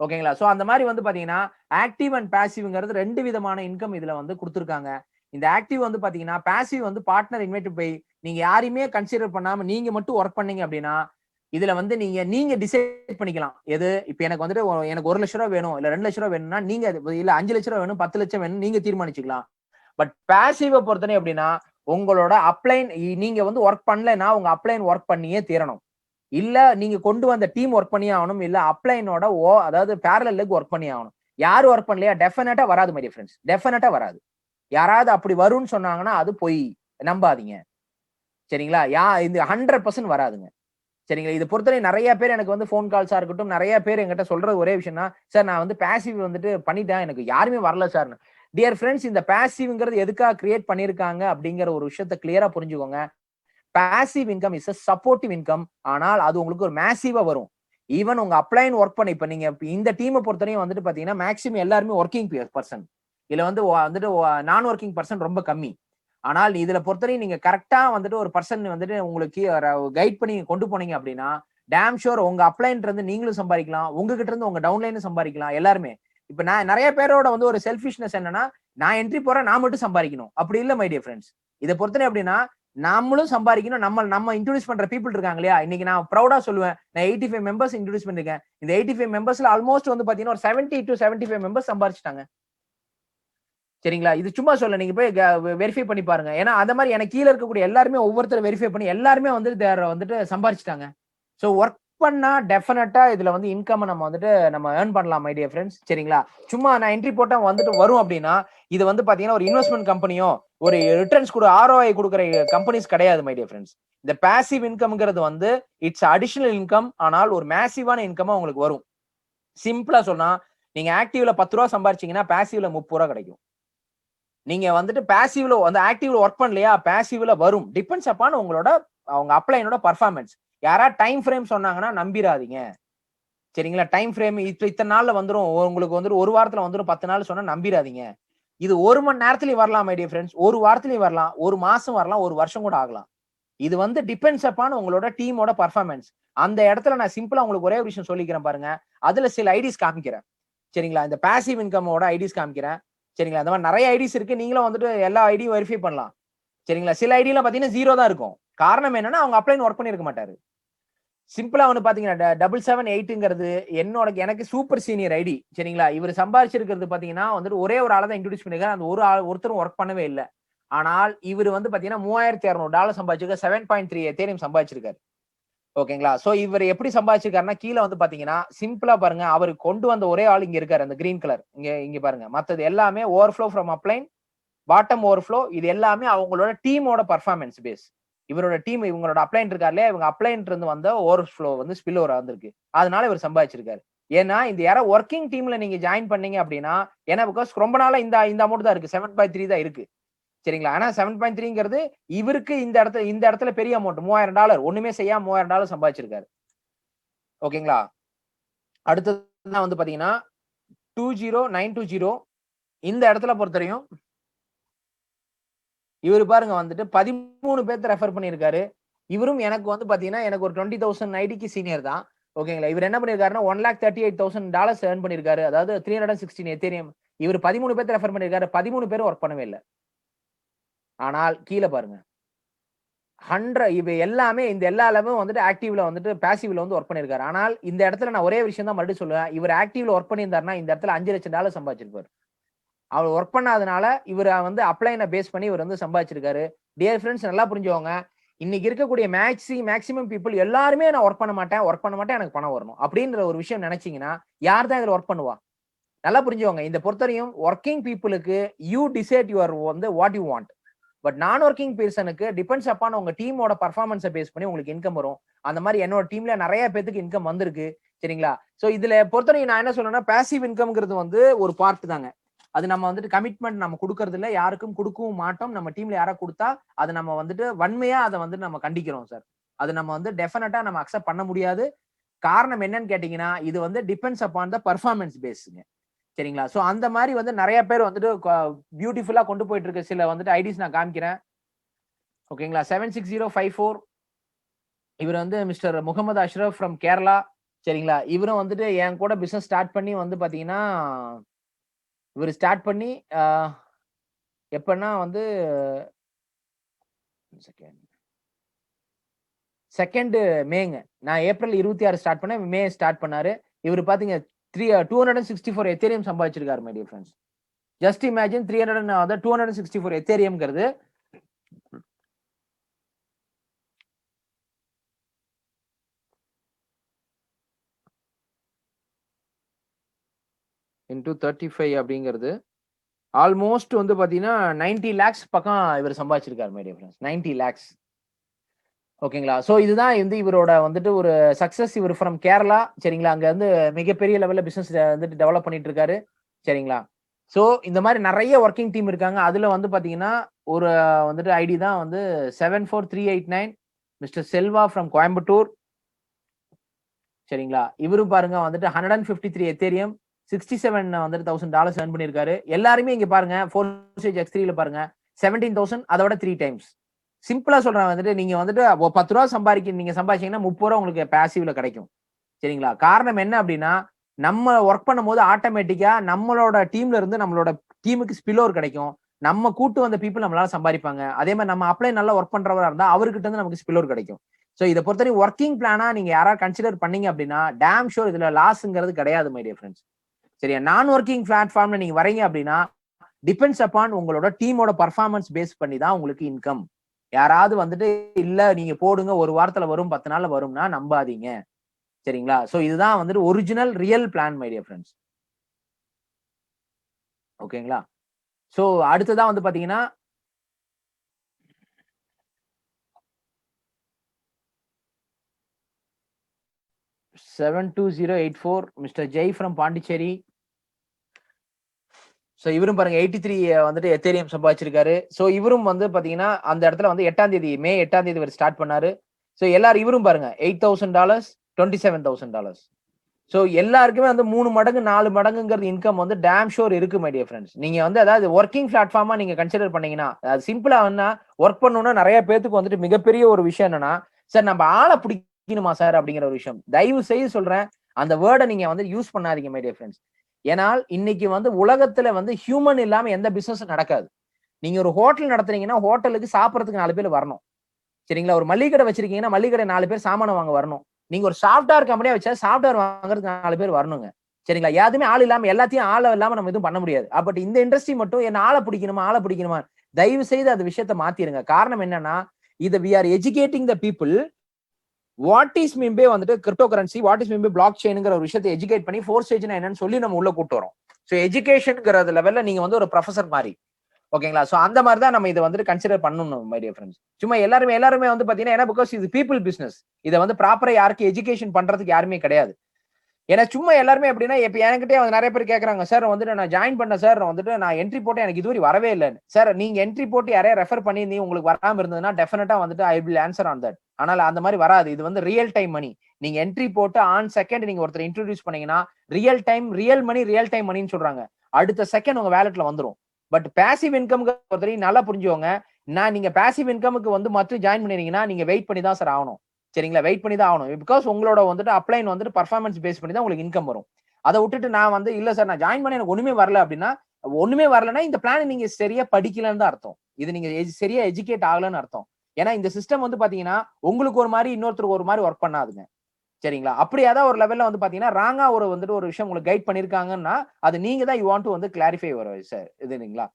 ஓகேங்களா? சோ அந்த மாரி வந்து பாத்தீங்கன்னா, ஆக்டிவ் அண்ட் பாசிவ்ங்கிறது 2 விதமான இன்கம் இதுல வந்து குடுத்திருக்காங்க. இந்த ஆக்டிவ் வந்து பாத்தீங்கன்னா, பாசிவ் வந்து பார்ட்னர் இன்வைட்டட் பை நீங்க யாரையுமே கன்சிடர் பண்ணாம நீங்க மட்டும் வொர்க் பண்ணீங்க அப்படின்னா, இதுல வந்து நீங்க டிசைட் பண்ணிக்கலாம். எது இப்ப எனக்கு வந்துட்டு எனக்கு 1 லட்சம் ரூபாய் வேணும், இல்ல 2 லட்சம் ரூபாய் வேணும்னா நீங்க இல்ல 5 லட்சம் ரூபாய் வேணும், 10 லட்சம் வேணும் நீங்க தீர்மானிச்சுக்கலாம். பட் பாசிவ பொறுத்தவரை எப்படின்னா, உங்களோட அப்ளைன் நீங்க வந்து ஒர்க் பண்ணலன்னா உங்க அப்ளைன் ஒர்க் பண்ணியே தீரணும். இல்ல நீங்க கொண்டு வந்த டீம் ஒர்க் பண்ணியே ஆகணும். இல்ல அப்ளைனோட அதாவது பேரலல் லெக் ஒர்க் பண்ணி ஆகணும். யாரு ஒர்க் பண்ணலையா டெஃபினட்டா வராது மை டியர் ஃபிரெண்ட்ஸ். டெஃபினட்டா வராது. யாராவது அப்படி வரும்னு சொன்னாங்கன்னா அது பொய். நம்பாதீங்க. சரிங்களா? இந்த 100% வராதுங்க. சரிங்களா? இத பொறுத்தவரை நெறைய பேர் எனக்கு வந்து ஃபோன் கால்ஸா இருக்கட்டும், நெறைய பேர் என்கிட்ட சொல்ற ஒரே விஷயம் தான், சார் நான் வந்து பாசிவ் வந்துட்டு பண்ணிட்டேன். எனக்கு யாருமே வரல சார்ன்னு. டியர் ஃபிரெண்ட்ஸ் இந்த பாசிவ்ங்கிறது எதுக்காக கிரியேட் பண்ணியிருக்காங்க அப்படிங்கிற ஒரு விஷயத்த கிளியரா புரிஞ்சுக்கோங்க. Passive income is supportive income. ஆனால் அது உங்களுக்கு ஒரு மேசிவா வரும். ஈவன் உங்க அப்ளைன் ஒர்க் பண்ணி இப்ப நீங்க இந்த டீம பொறுத்தவரையும் வந்துட்டு பாத்தீங்கன்னா, மேக்ஸிமம் எல்லாருமே வொர்க்கிங் பெர்சன். இதுல வந்து வந்துட்டு நான் வொர்க்கிங் பெர்சன் ரொம்ப கம்மி. ஆனால் இதுல பொறுத்தவரையும் நீங்க கரெக்ட்டா வந்துட்டு ஒரு பெர்சன் வந்துட்டு உங்களுக்கு கைட் பண்ணி கொண்டு போனீங்க அப்படின்னா, டேம் ஷூர் உங்க அப்ளைன்ட்ட இருந்து நீங்களும் சம்பாதிக்கலாம். உங்ககிட்ட இருந்து உங்க டவுன்லைனும் சம்பாதிக்கலாம் எல்லாருமே. இப்ப நான் நெறைய பேரோட வந்து ஒரு செல்ஃபிஷ்னஸ் என்னன்னா, நான் என்ட்ரி போடுறேன் நான் மட்டும் சம்பாதிக்கணும். அப்படி இல்ல மை டியர் ஃபிரெண்ட்ஸ். இத பொறுத்தவரை எப்படின்னா, நம்மளும் சம்பாதிக்கணும். நம்ம இன்ட்ரோடியூஸ் பண்ற பீப்பிள் இருக்காங்க இல்லையா? இன்னைக்கு நான் ப்ரௌடா சொல்லுவேன். நான் 85 மெம்பர்ஸ் இன்ட்ரோடியூஸ் பண்ணிருக்கேன். இந்த 85 மெம்பர்ஸ்ல ஆல்மோஸ்ட் வந்து பாத்தீங்கன்னா, ஒரு 70 to 75 மெம்பர்ஸ் சம்பாரிச்சுட்டாங்க. சரிங்களா? இது சும்மா சொல்ல. நீங்க போய் வெரிஃபை பண்ணி பாருங்க. ஏன்னா, அந்த மாரி எனக்கு கீழ இருக்கக்கூடிய எல்லாருமே ஒவ்வொருத்தர வெரிஃபை பண்ணி எல்லாருமே வந்து வந்துட்டு சம்பாரிச்சுட்டாங்க. சோ வொர்க் பண்ணா டெஃபினட்டா இதுல வந்து இன்கம் நம்ம ஏர்ன் பண்ணலாம் மை டியர் ஃபிரெண்ட்ஸ். சரிங்களா? சும்மா நான் என்ட்ரி போட்டா வந்துட்டு வரும் அப்டின்னா, இது வந்து பாத்தீங்கன்னா ஒரு இன்வெஸ்ட்மென்ட் கம்பெனியோ, ஒரு ரிட்டர்ன்ஸ் ROI குடுக்குற கம்பெனிஸ் கிடையாது மை டியர் ஃபிரெண்ட்ஸ். இந்த பாசிவ் இன்கம்ங்கிறது வந்து இட்ஸ் அடிஷனல் இன்கம். ஆனால் ஒரு மேசிவான இன்கமா உங்களுக்கு வரும். சிம்பிளா சொன்னா, நீங்க ஆக்டிவ்ல ரூ. 10 சம்பாரிச்சீங்கன்னா, பாசிவ்ல ரூ. 30 கிடைக்கும். நீங்க வந்துட்டு பாசிவ்ல வந்து ஆக்டிவ்ல ஒர்க் பண்ணலையா, பாசிவ்ல வரும். டிபெண்ட்ஸ் அப்பான் அவங்க அப்ளைனோட பெர்ஃபார்மன்ஸ். யாராவது டைம் ஃப்ரேம் சொன்னாங்கன்னா நம்பிராதீங்க. சரிங்களா? டைம் ஃப்ரேம் இத்தன நாள்ல வந்துரும். உங்களுக்கு வந்துட்டு 1 வாரத்துல வந்துரும் 10 நாள் சொன்னா நம்பிராதீங்க. இது 1 மணி நேரத்திலயும் வரலாம் மை டியர் ஃபிரெண்ட்ஸ். 1 வாரத்திலயும் வரலாம். 1 மாசம் வரலாம். 1 வருஷம் கூட ஆகலாம். இது வந்து டிபெண்ட்ஸ் அப்பான் உங்களோட டீமோட பெர்ஃபார்மன்ஸ். அந்த இடத்துல நான் சிம்பிளா உங்களுக்கு ஒரே ஒரு விஷயம் சொல்லிக்கிறேன் பாருங்க. அதுல சில ஐடிஸ் காமிக்கிறேன். சரிங்களா? இந்த பாசிவ் இன்கமோட ஐடிஸ் காமிக்கிறேன். சரிங்களா? அந்த மாரி நெறைய ஐடிஸ் இருக்கு. நீங்களும் வந்துட்டு எல்லா ஐடியும் வெரிஃபை பண்ணலாம். சரிங்களா? சில ஐடிலாம் பார்த்தீங்கன்னா 0 தான் இருக்கும். காரணம் என்னன்னா, அவங்க அப்ளைன் ஒர்க் பண்ணியிருக்க மாட்டாரு. சிம்பிளா வந்து பார்த்தீங்கன்னா, 778ங்கிறது எனக்கு சூப்பர் சீனியர் ஐடி. சரிங்களா? இவரு சம்பாரிச்சிருக்கிறது பார்த்தீங்கன்னா, வந்துட்டு ஒரே ஒரு ஆள தான் இன்ட்ரோடியூஸ் பண்ணியிருக்காரு. அந்த ஒரு ஆள் ஒருத்தரும் ஒர்க் பண்ணவே இல்ல. ஆனால் இவரு வந்து பார்த்தீங்கன்னா, $3200 சம்பாதிச்சிருக்காரு. 7.3 எத்தேரியம் சம்பாதிச்சிருக்காரு. ஓகேங்களா? சோ இவரு எப்படி சம்பாதிச்சிருக்காருன்னா, கீழ வந்து பார்த்தீங்கன்னா, சிம்பிளா பாருங்க. அவரு கொண்டு வந்த ஒரே ஆள் இங்க இருக்காரு. அந்த கிரீன் கலர். இங்க பாருங்க. மத்தது எல்லாமே ஓவர்ஃப்ளோ ஃப்ரம் அப்ளைன், பாட்டம் ஓவர்ஃப்ளோ இது எல்லாமே அவங்களோட டீமோட பெர்ஃபார்மன்ஸ் பேஸ். இவங்களோட அப்ளைன் இருக்காரு இல்லையா? இவங்க அப்ளைன்ட் இருந்து வந்த ஓவர்ஃப்ளோ வந்து ஸ்பில் ஓவர் வந்திருக்கு. அதனால இவர் சம்பாதிச்சிருக்காரு. ஏன்னா, இந்த யாரோ வொர்க்கிங் டீம்ல நீங்க ஜாயின் பண்ணீங்க அப்படின்னா, ஏன்னா பிகாஸ் ரொம்ப நாளா இந்த அமௌண்ட் தான் இருக்கு. 7.3 தான் இருக்கு. சரிங்களா? ஆனா 7.3ங்கிறது இவருக்கு இந்த இடத்துல பெரிய அமௌண்ட் $3000 ஒண்ணுமே செய்யாம $3000 சம்பாதிச்சிருக்காரு. ஓகேங்களா? அடுத்தது வந்து பாத்தீங்கன்னா, 20920 இந்த இடத்துல பொறுத்தவரையும் இவரு பாருங்க வந்துட்டு 13 பேத்த ரெஃபர் பண்ணியிருக்காரு. இவரும் எனக்கு வந்து பாத்தீங்கன்னா, எனக்கு ஒரு 20,000 ஐடிக்கு சீனியர் தான். ஓகேங்களா? இவரு என்ன பண்ணியிருக்காருன்னா, $138,000 ஏர்ன் பண்ணியிருக்காரு. அதாவது 316 எத்தேரியம். இவரு 13 பேத்த ரெஃபர் பண்ணியிருக்காரு. 13 பேரும் வொர்க் பண்ணவே இல்ல. ஆனால் கீழ பாருங்க. இவ எல்லாமே இந்த எல்லா அளவும் வந்துட்டு ஆக்டிவ்ல வந்துட்டு பாசிவ்ல வந்து வொர்க் பண்ணியிருக்காரு. ஆனால் இந்த இடத்துல நான் ஒரே விஷயம் தான் மறுபடியும் சொல்லுவேன். இவர் ஆக்டிவ்ல வொர்க் பண்ணியிருந்தாருன்னா, இந்த இடத்துல $5,00,000 சம்பாதிச்சிருப்பாரு. அவர் வொர்க் பண்ணாதனால, இவர வந்து அப்ளைன பேஸ் பண்ணி இவர் வந்து சம்பாதிச்சிருக்காரு. டியர் ஃபிரெண்ட்ஸ் நல்லா புரிஞ்சுக்கோங்க. இன்னைக்கு இருக்கக்கூடிய மேக்ஸிமம் பீப்பிள் எல்லாருமே நான் வொர்க் பண்ண மாட்டேன் எனக்கு பணம் வரணும். அப்படின்ற ஒரு விஷயம் நினைச்சீங்கன்னா, யார் தான் இதுல வொர்க் பண்ணுவா? நல்லா புரிஞ்சுக்கோங்க. இந்த பொறுத்தவரையும் வொர்க்கிங் பீப்பிளுக்கு யூ டிசைட் யுவர் வந்து வாட் யூ வாண்ட். பட் நான் வொர்க்கிங் பெர்சனுக்கு டிபெண்ட்ஸ் அப்பான் உங்க டீமோட பெர்ஃபார்மன்ஸ பேஸ் பண்ணி உங்களுக்கு இன்கம் வரும். அந்த மாரி என்னோட டீம்ல நெறைய பேத்துக்கு இன்கம் வந்திருக்கு. சரிங்களா? சோ இதுல பொறுத்தவரைக்கும் நான் என்ன சொல்றேன்னா, பாசிவ் இன்கம்ங்கிறது வந்து ஒரு பார்ட் தாங்க. அது நம்ம வந்துட்டு கமிட்மெண்ட் நம்ம குடுக்கறது இல்ல. யாருக்கும் குடுக்கவும் மாட்டோம். நம்ம டீம்ல யாரா குடுத்தா, அத நம்ம வந்துட்டு வன்மையா அத வந்து நம்ம கண்டிக்கிறோம் சார். அது நம்ம வந்து டெஃபினட்டா நம்ம அக்செப்ட் பண்ண முடியாது. காரணம் என்னன்னு கேட்டீங்கன்னா, இது வந்து டிபெண்ட்ஸ் அப்பான் த பெர்ஃபார்மன்ஸ் பேஸ்ங்க. சரிங்களா? சோ அந்த மாரி வந்து நெறைய பேர் வந்துட்டு பியூட்டிஃபுல்லா கொண்டு போயிட்டு இருக்க சில வந்துட்டு ஐடிஸ் நான் காமிக்கிறேன். ஓகேங்களா? 76054 இவர் வந்து மிஸ்டர் முகமது அஷ்ரப் ஃப்ரம் கேரளா. சரிங்களா? இவரும் வந்துட்டு என் கூட பிசினஸ் ஸ்டார்ட் பண்ணி வந்து பாத்தீங்கன்னா, இவரு ஸ்டார்ட் பண்ணி அ எப்பன்னா வந்து செகண்ட் 2 மேங்க. நான் ஏப்ரல் 26 ஸ்டார்ட் பண்ணேன். மே ஸ்டார்ட் பண்ணாரு. இவரு பாத்தீங்க 264 எத்தேரியம் சம்பாதிச்சிருக்காரு my dear friends. Just imagine 264 எத்தேரியம்ங்கிறது இன்டூ 35 அப்படிங்கிறது ஆல்மோஸ்ட் வந்து பாத்தீங்கன்னா 90 lakhs பக்கம் இவர் சம்பாதிச்சிருக்காரு மை டியர் ஃப்ரெண்ட்ஸ். 90 lakhs. ஓகேங்களா? சோ இதுதான் வந்து இவரோட வந்துட்டு ஒரு சக்சஸ். இவர் ஃப்ரம் கேரளா. சரிங்களா? அங்க வந்து மிகப்பெரிய லெவல்ல பிசினஸ் வந்துட்டு டெவலப் பண்ணிட்டு இருக்காரு. சரிங்களா? சோ இந்த மாதிரி நிறைய ஒர்க்கிங் டீம் இருக்காங்க. அதுல வந்து பாத்தீங்கன்னா ஒரு வந்துட்டு ஐடி தான் வந்து 74389 மிஸ்டர் செல்வா ஃப்ரம் கோயம்புத்தூர். சரிங்களா? இவரும் பாருங்க வந்துட்டு 153 எத்தேரியம் 67 வந்துட்டு $1000 earn பண்ணிருக்காரு. எல்லாருமே இங்க பாருங்க 4 X3ல பாருங்க 17,000 அதோட 3 டைம்ஸ். சிம்பிளா சொல்றேன் வந்துட்டு நீங்க வந்துட்டு ₹10 நீங்க சம்பாதிச்சீங்கன்னா ₹30 உங்களுக்கு பாசிவ்ல கிடைக்கும். சரிங்களா? காரணம் என்ன அப்படின்னா நம்ம ஒர்க் பண்ணும்போது ஆட்டோமேட்டிக்கா நம்மளோட டீம்ல இருந்து நம்மளோட டீமுக்கு ஸ்பில் ஓவர் கிடைக்கும். நம்ம கூட்டு வந்த பீப்புள் நம்மளால சம்பாதிப்பாங்க. அதே மாதிரி நம்ம அப்ளை நல்லா ஒர்க் பண்றவரா இருந்தா அவர்கிட்ட இருந்து நமக்கு ஸ்பில் ஓவர் கிடைக்கும். சோ இத பொறுத்தவரை ஒர்க்கிங் பிளானா நீங்க யாராவது கன்சிடர் பண்ணீங்க அப்படின்னா டேம் ஷோர் இதுல லாஸ்ங்கிறது கிடையாது மை டியர் ஃப்ரெண்ட்ஸ். சரியா? நான் ஒர்க்கிங் பிளாட்ஃபார்ம்ல நீங்க வரீங்க அப்படின்னா டிபெண்ட்ஸ் அப்பான் உங்களோட டீமோட பர்ஃபார்மன்ஸ் பேஸ் பண்ணி தான் உங்களுக்கு இன்கம். யாராவது வந்துட்டு இல்ல நீங்க போடுங்க ஒரு வாரத்துல வரும் 10 நாள்ல வரும்னா நம்பாதீங்க. சரிங்களா? சோ இதுதான் வந்துட்டு original real plan my dear friends. ஓகேங்களா? சோ அடுத்ததா வந்து பாத்தீங்கன்னா 72084 mister Jai from Pondicherry. So இவரும் பாருங்க 83 வந்துட்டு எத்தேரியம் சம்பாதிச்சிருக்காரு. சோ இவரும் வந்து பாத்தீங்கன்னா அந்த இடத்துல வந்து 8ஆம் தேதி மே 8ஆம் தேதி இவர் ஸ்டார்ட் பண்ணாரு. சோ எல்லாரும் இவரும் பாருங்க $8,000 $27,000. சோ எல்லாருக்குமே வந்து 3 மடங்கு 4 மடங்குங்கிறது இன்கம் வந்து டேம் ஷோர் இருக்கு மை டியர் ஃப்ரெண்ட்ஸ். நீங்க வந்து அதாவது ஒர்க்கிங் பிளாட்ஃபார்மா நீங்க கன்சிடர் பண்ணீங்கன்னா அது சிம்பிளா வந்து ஒர்க் பண்ணணும்னா நிறைய பேத்துக்கு வந்துட்டு மிகப்பெரிய ஒரு விஷயம் என்னன்னா சார் நம்ம ஆளை பிடிக்கணுமா சார் அப்படிங்கிற ஒரு விஷயம். தயவு செய்து சொல்றேன் அந்த வேர்டை நீங்க வந்து யூஸ் பண்ணாதீங்க மை டியர் ஃப்ரெண்ட்ஸ். ஏனால் இன்னைக்கு வந்து உலகத்துல வந்து ஹியூமன் இல்லாம எந்த பிசினஸ் நடக்காது. நீங்க ஒரு ஹோட்டல் நடத்துறீங்கன்னா ஹோட்டலுக்கு சாப்பிடறதுக்கு 4 பேர் வரணும். சரிங்களா? ஒரு மளிகை கடை வச்சிருக்கீங்கன்னா மளிகை கடை 4 பேர் சாமான வாங்க வரணும். நீங்க ஒரு சாஃப்ட்வேர் கம்பெனியா வச்சா சாஃப்ட்வேர் வாங்குறதுக்கு 4 பேர் வரணுங்க. சரிங்களா? யாருமே ஆள் இல்லாம எல்லாத்தையும் ஆள் இல்லாம நம்ம எதுவும் பண்ண முடியாது. பட் இந்த இண்டஸ்ட்ரி மட்டும் என்ன ஆள பிடிக்கணுமா தயவு செய்து அந்த விஷயத்தை மாத்திருங்க. காரணம் என்னன்னா இத we are educating the people. What is mean by வந்துட்டு crypto currency, what is mean by block செயின்ங்கிற ஒரு விஷயத்தை எஜுகேட் பண்ணி 4 ஸ்டேஜ்னா என்னன்னு சொல்லி நம்ம உள்ள கூட்டு வரோம். சோ எஜுகேஷன்ங்கிற லெவல்ல நீங்க வந்து ஒரு ப்ரொஃபசர் மாதிரி. ஓகேங்களா? சோ அந்த மாதிரி தான் நம்ம இதை வந்துட்டு கன்சிடர் பண்ணணும் மை டியர் ஃப்ரெண்ட்ஸ். சும்மா எல்லாருமே வந்து பாத்தீங்கன்னா ஏன்னா பிகாஸ் இது பீப்புள் பிசினஸ். இதை வந்து ப்ராப்பரா யாருக்கு எஜுகேஷன் பண்றதுக்கு யாருமே கிடையாது. ஏன்னா சும்மா எல்லாருமே எப்படின்னா இப்ப என்கிட்டயே வந்து நிறைய பேர் கேட்கறாங்க சார் வந்துட்டு நான் ஜாயின் பண்ண சார் வந்துட்டு நான் என்ட்ரி போட்டு எனக்கு இதுவரை வரவே இல்லைன்னு. சார் நீங்க என்ட்ரி போட்டு யாரையா ரெஃபர் பண்ணி நீ உங்களுக்கு வராம இருந்ததுன்னா டெஃபினட்டா வந்துட்டு I will answer on that. ஆனால் அந்த மாதிரி வராது. இது வந்து ரியல் டைம் மணி. நீங்க என்ட்ரி போட்டு ஆன் செகண்ட் நீங்க ஒருத்தர் இன்ட்ரோடியூஸ் பண்ணீங்கன்னா ரியல் டைம் ரியல் டைம் மணின்னு சொல்றாங்க. அடுத்த செகண்ட் உங்க வேலெட்ல வந்துரும். பட் பாசிவ் இன்கம் பொறுத்தவரைக்கும் நல்லா புரிஞ்சுக்கோங்க. நான் நீங்க பாசிவ் இன்கமுக்கு வந்து மட்டும் ஜாயின் பண்ணிருக்கீங்கன்னா நீங்க வெயிட் பண்ணி தான் சார் ஆகணும். சரிங்களா? வெயிட் பண்ணி தான் ஆகணும். பிகாஸ் உங்களோட வந்துட்டு அப்ளைன் வந்துட்டு பர்ஃபார்மன்ஸ் பேஸ் பண்ணி தான் உங்களுக்கு இன்கம் வரும். அதை விட்டுட்டு நான் வந்து இல்ல சார் நான் ஜாயின் பண்ணி எனக்கு ஒண்ணுமே வரல அப்படின்னா ஒண்ணுமே வரலன்னா இந்த பிளான் நீங்க சரியா படிக்கலன்னு தான் அர்த்தம். இது நீங்க சரியா எஜுகேட் ஆகலன்னு அர்த்தம். ஏன்னா இந்த சிஸ்டம் வந்து பாத்தீங்கன்னா உங்களுக்கு ஒரு மாதிரி இன்னொருத்தருக்கு ஒரு மாதிரி ஒர்க் பண்ணாதுங்க. சரிங்களா? அப்படி ஏதாவது ஒரு லெவல்ல வந்து பாத்தீங்கன்னா ராங்கா ஒரு வந்துட்டு ஒரு விஷயம் உங்களுக்கு கைட் பண்ணிருக்காங்கன்னா அது நீங்க தான் யூ வாண்ட் டு வந்து கிளாரிஃபை வரும் சார் இது இல்லைங்களா?